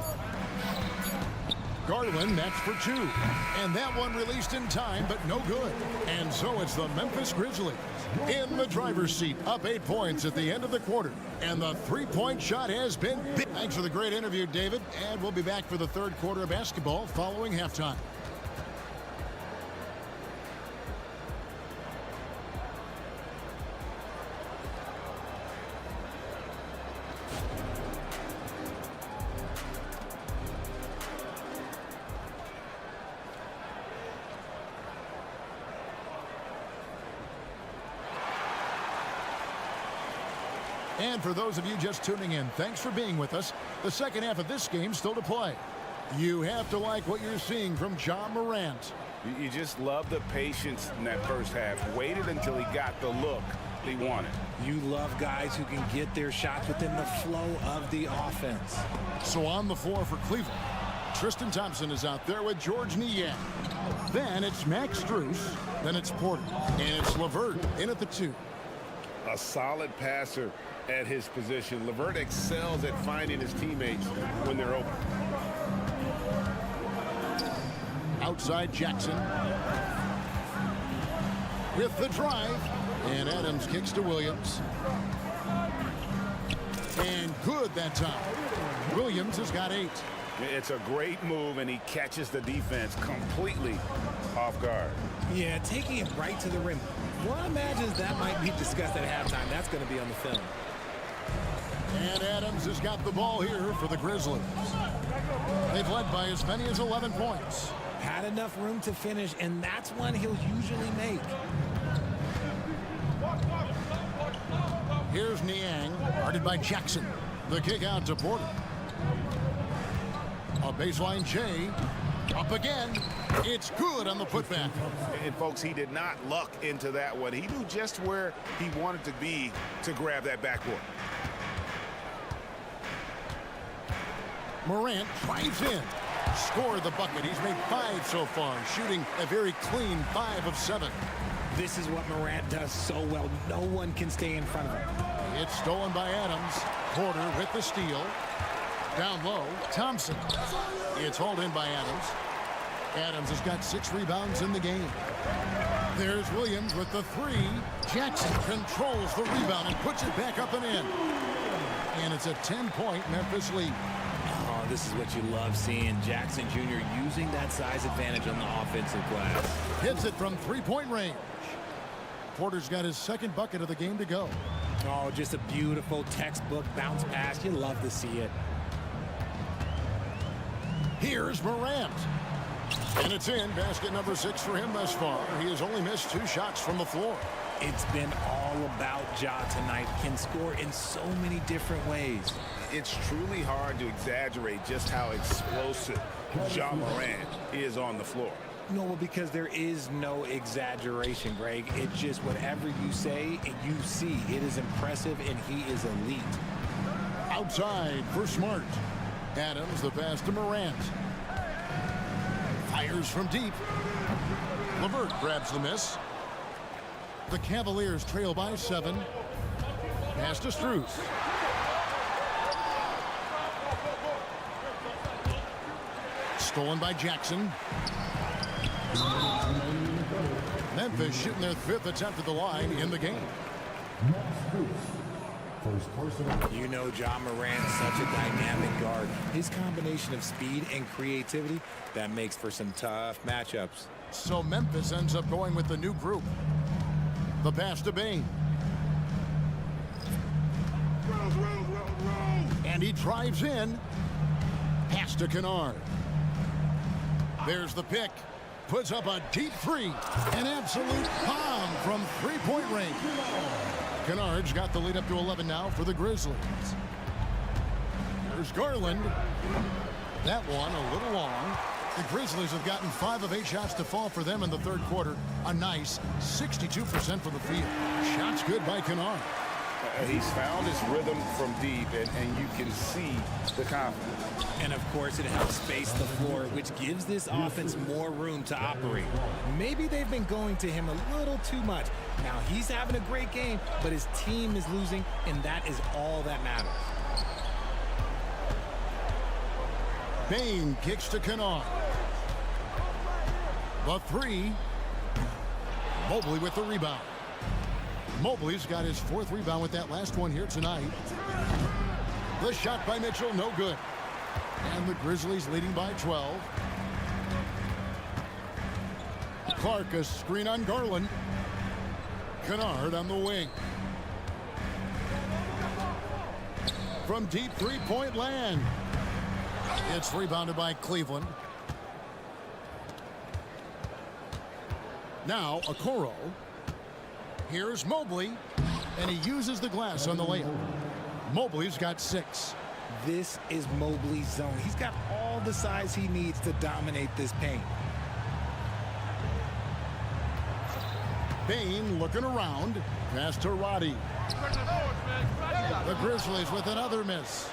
Garland matched for 2. And that one released in time, but no good. And so it's the Memphis Grizzlies in the driver's seat, up 8 points at the end of the quarter. And the three-point shot has been big. Thanks for the great interview, David. And we'll be back for the third quarter of basketball following halftime. And for those of you just tuning in, thanks for being with us. The second half of this game still to play. You have to like what you're seeing from Ja Morant. You just love the patience in that first half. Waited until he got the look he wanted. You love guys who can get their shots within the flow of the offense. So on the floor for Cleveland, Tristan Thompson is out there with George Niang. Then it's Max Strus. Then it's Porter. And it's LeVert in at the 2. A solid passer at his position. LeVert excels at finding his teammates when they're open. Outside Jackson. With the drive. And Adams kicks to Williams. And good that time. Williams has got 8. It's a great move, and he catches the defense completely off guard. Yeah, taking it right to the rim. One imagines that might be discussed at halftime. That's going to be on the film. And Adams has got the ball here for the Grizzlies. They've led by as many as 11 points. Had enough room to finish, and that's one he'll usually make. Here's Niang, guarded by Jackson. The kick out to Porter. A baseline J. Up again. It's good on the putback. And folks, he did not luck into that one. He knew just where he wanted to be to grab that backboard. Morant drives in. Scored the bucket. He's made 5 so far, shooting a very clean 5 of 7. This is what Morant does so well. No one can stay in front of him. It's stolen by Adams. Porter with the steal. Down low, Thompson. It's hauled in by Adams. Adams has got 6 rebounds in the game. There's Williams with the 3. Jackson controls the rebound and puts it back up and in. And it's a 10-point Memphis lead. Oh, this is what you love seeing. Jackson Jr. using that size advantage on the offensive glass. Hits it from 3-point range. Porter's got his second bucket of the game to go. Oh, just a beautiful textbook bounce pass. You love to see it. Here's Morant. And it's in. Basket number 6 for him thus far. He has only missed 2 shots from the floor. It's been all about Ja tonight. Can score in so many different ways. It's truly hard to exaggerate just how explosive Ja Morant is on the floor. No, because there is no exaggeration, Greg. It's just whatever you say and you see. It is impressive, and he is elite. Outside for Smart. Adams, the pass to Morant. Fires from deep. LeVert grabs the miss. The Cavaliers trail by 7. Pass to Strus. Stolen by Jackson. Memphis shooting their 5th attempt at the line in the game. You know Ja Morant's such a dynamic guard. His combination of speed and creativity, that makes for some tough matchups. So Memphis ends up going with the new group. The pass to Bain. And he drives in. Pass to Kennard. There's the pick. Puts up a deep 3. An absolute bomb from 3-point range. Kennard's got the lead up to 11 now for the Grizzlies. There's Garland. That one a little long. The Grizzlies have gotten 5 of 8 shots to fall for them in the third quarter. A nice 62% from the field. Shots good by Kennard. He's found his rhythm from deep, and you can see the confidence. And, of course, it helps space the floor, which gives this offense more room to operate. Maybe they've been going to him a little too much. Now, he's having a great game, but his team is losing, and that is all that matters. Bain kicks to Kennard. The 3. Mobley with the rebound. Mobley's got his 4th rebound with that last one here tonight. The shot by Mitchell, no good. And the Grizzlies leading by 12. Clark, a screen on Garland. Kennard on the wing. From deep 3-point land. It's rebounded by Cleveland. Now, Okoro. Here's Mobley, and he uses the glass on the layup. Mobley's got 6. This is Mobley's zone. He's got all the size he needs to dominate this paint. Bain looking around. Pass to Roddy. The Grizzlies with another miss.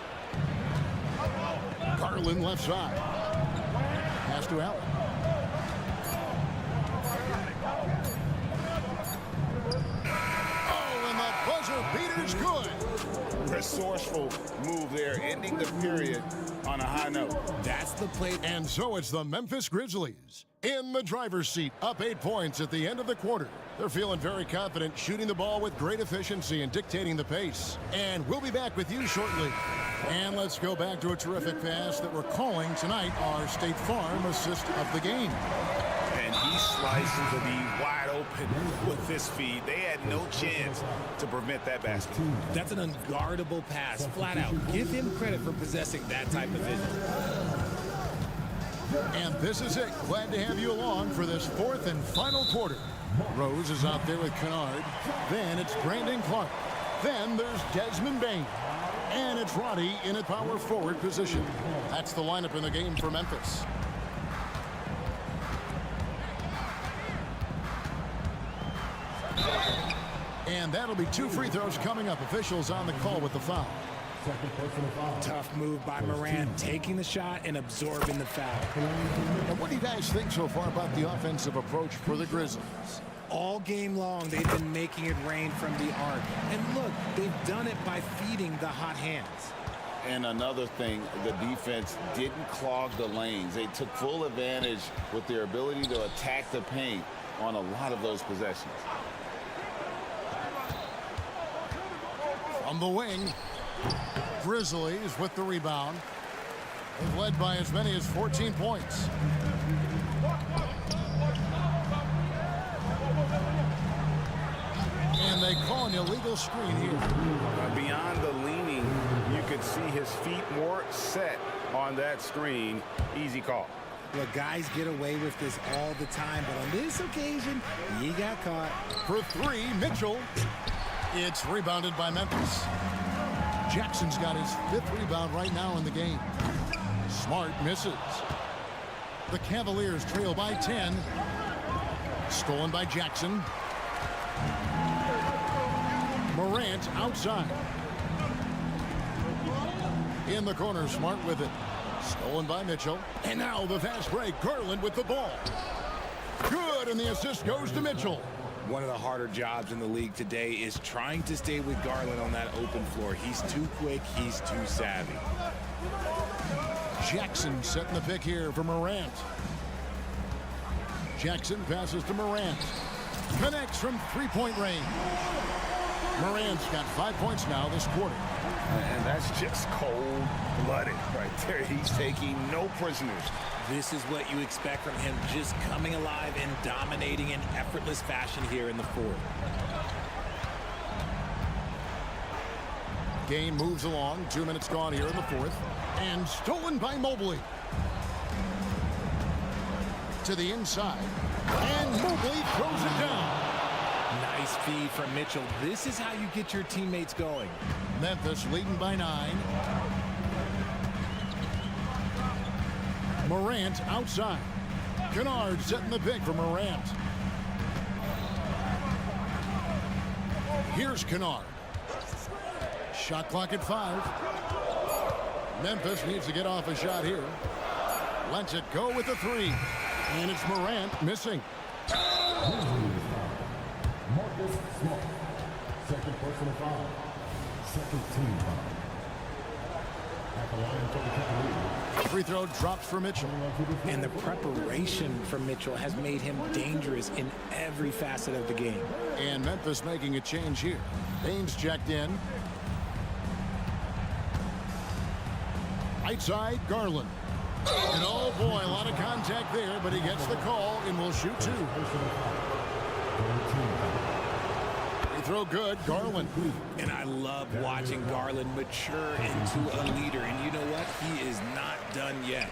Garland left side. Pass to Allen. Beater's good. Resourceful move there, ending the period on a high note. That's the play. And so it's the Memphis Grizzlies in the driver's seat, up 8 points at the end of the quarter. They're feeling very confident, shooting the ball with great efficiency and dictating the pace. And we'll be back with you shortly. And let's go back to a terrific pass that we're calling tonight our State Farm assist of the game. And he slices to be wide open with this feed. They had no chance to prevent that basket. That's an unguardable pass, flat out. Give him credit for possessing that type of vision. And this is it. Glad to have you along for this 4th and final quarter. Rose is out there with Kennard. Then it's Brandon Clark. Then there's Desmond Bain. And it's Roddy in a power forward position. That's the lineup in the game for Memphis. And that'll be 2 free throws coming up. Officials on the call with the foul. Tough move by Morant, taking the shot and absorbing the foul. And what do you guys think so far about the offensive approach for the Grizzlies? All game long, they've been making it rain from the arc. And look, they've done it by feeding the hot hands. And another thing, the defense didn't clog the lanes. They took full advantage with their ability to attack the paint on a lot of those possessions. On the wing, Grizzlies with the rebound. They've led by as many as 14 points. And they call an illegal screen here. Beyond the leaning, you could see his feet more set on that screen. Easy call. Look, guys get away with this all the time, but on this occasion, he got caught. For three, Mitchell. It's rebounded by Memphis. Jackson's got his 5th rebound right now in the game. Smart misses. The Cavaliers trail by 10. Stolen by Jackson. Morant outside. In the corner, Smart with it. Stolen by Mitchell. And now the fast break. Garland with the ball. Good, and the assist goes to Mitchell. One of the harder jobs in the league today is trying to stay with Garland on that open floor. He's too quick. He's too savvy. Jackson setting the pick here for Morant. Jackson passes to Morant. Connects from three-point range. Morant's got 5 points now this quarter. And that's just cold-blooded right there. He's taking no prisoners. This is what you expect from him, just coming alive and dominating in effortless fashion here in the fourth. Game moves along. 2 minutes gone here in the fourth. And stolen by Mobley. To the inside. And Mobley throws it down. Nice feed from Mitchell. This is how you get your teammates going. Memphis leading by 9. Morant outside. Kennard setting the pick for Morant. Here's Kennard. Shot clock at 5. Memphis needs to get off a shot here. Lets it go with the 3. And it's Morant missing. Marcus Smart, second personal foul, second team foul. At the line for the Cavaliers. Free throw drops for Mitchell. And the preparation for Mitchell has made him dangerous in every facet of the game. And Memphis making a change here. Baines checked in. Right side, Garland. And oh boy, a lot of contact there, but he gets the call and will shoot 2. Free throw good, Garland. And I love watching Garland mature into a leader. And you know what? He is not done yet.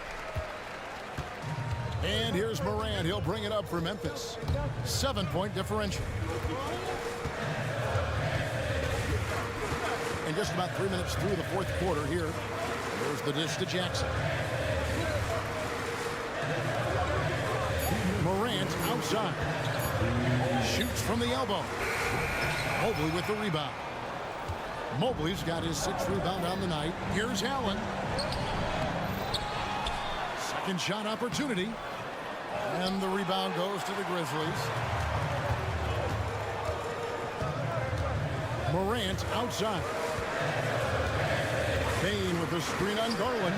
And here's Morant. He'll bring it up for Memphis. 7-point differential. And just about 3 minutes through the fourth quarter here. There's the dish to Jackson. Morant outside. Shoots from the elbow. Mobley with the rebound. Mobley's got his 6th rebound on the night. Here's Allen. Second shot opportunity. And the rebound goes to the Grizzlies. Morant outside. Bane with the screen on Garland.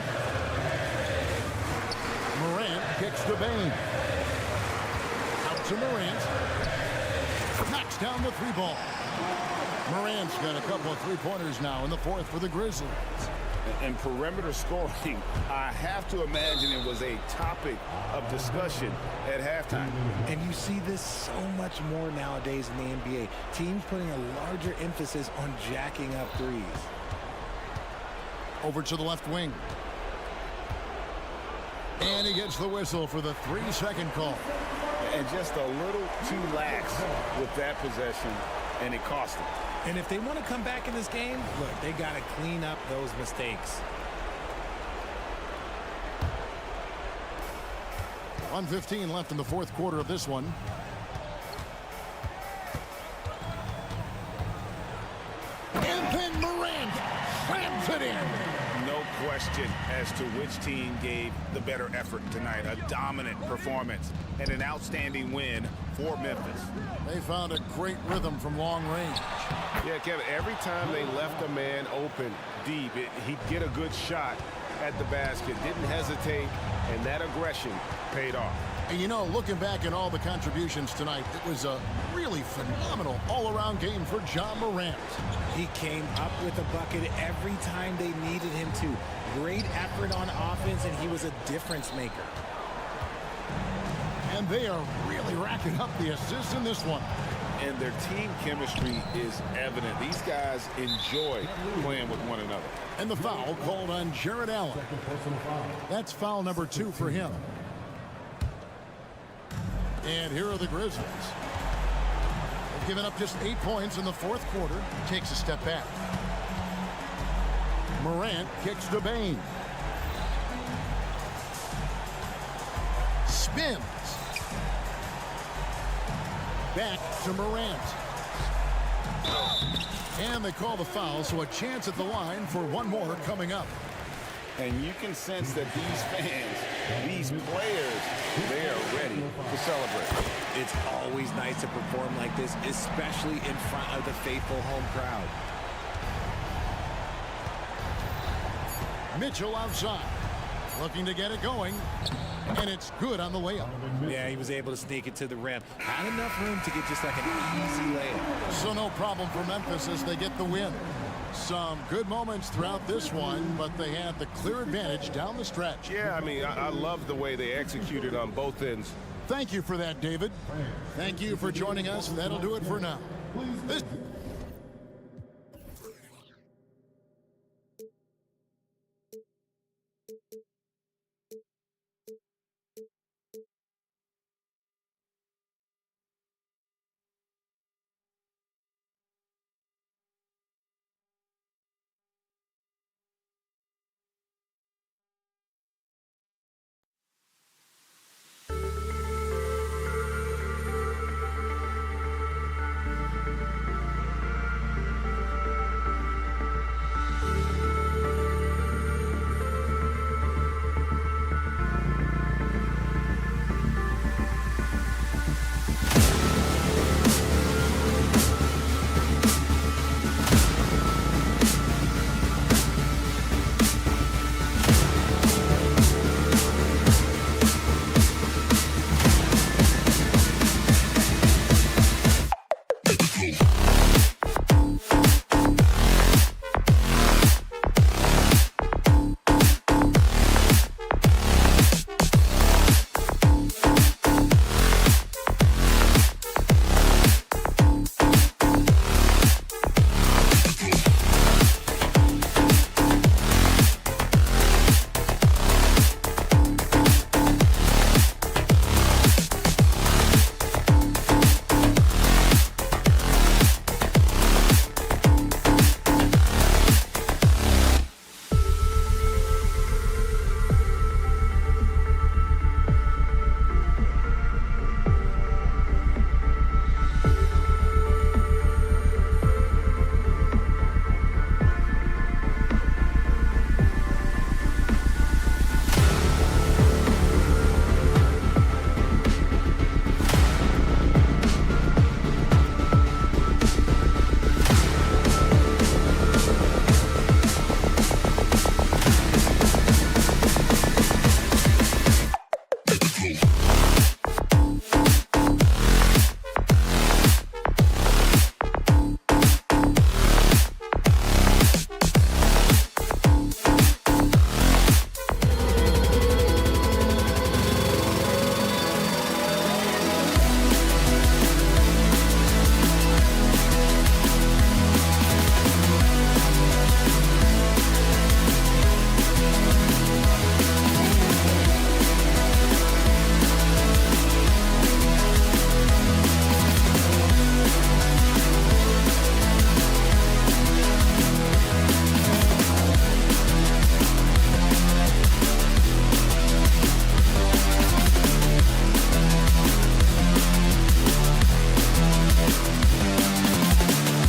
Morant kicks to Bane. Out to Morant. Knocks down the 3-ball. Morant's got a couple of 3-pointers now in the fourth for the Grizzlies. And perimeter scoring, I have to imagine it was a topic of discussion at halftime. And you see this so much more nowadays in the NBA. Teams putting a larger emphasis on jacking up threes. Over to the left wing. And he gets the whistle for the 3-second call. And just a little too lax with that possession, and it cost him. And if they want to come back in this game, look, they got to clean up those mistakes. 1:15 left in the fourth quarter of this one. And then Morant slams it in. no question as to which team gave the better effort tonight. A dominant performance and an outstanding win for Memphis. They found a great rhythm from long range. Yeah, Kevin, every time they left a man open deep, he'd get a good shot at the basket. Didn't hesitate, and that aggression paid off. And you know, looking back at all the contributions tonight, it was a really phenomenal all-around game for Ja Morant. He came up with a bucket every time they needed him to. Great effort on offense, and he was a difference maker. And they are really racking up the assists in this one. And their team chemistry is evident. These guys enjoy playing with one another. And the foul called on Jared Allen. That's foul number 2 for him. And here are the Grizzlies. They've given up just 8 points in the fourth quarter. Takes a step back. Morant kicks to Bain. Spins. Back to Morant. And they call the foul, so a chance at the line for one more coming up. And you can sense that these fans, these players, they are ready to celebrate. It's always nice to perform like this, especially in front of the faithful home crowd. Mitchell outside, looking to get it going, and it's good on the layup. Yeah, he was able to sneak it to the rim. Had enough room to get just like an easy layup. So no problem for Memphis as they get the win. Some good moments throughout this one, but they had the clear advantage down the stretch. Yeah, I mean, I love the way they executed on both ends. Thank you for that, David. Thank you for joining us. That'll do it for now. This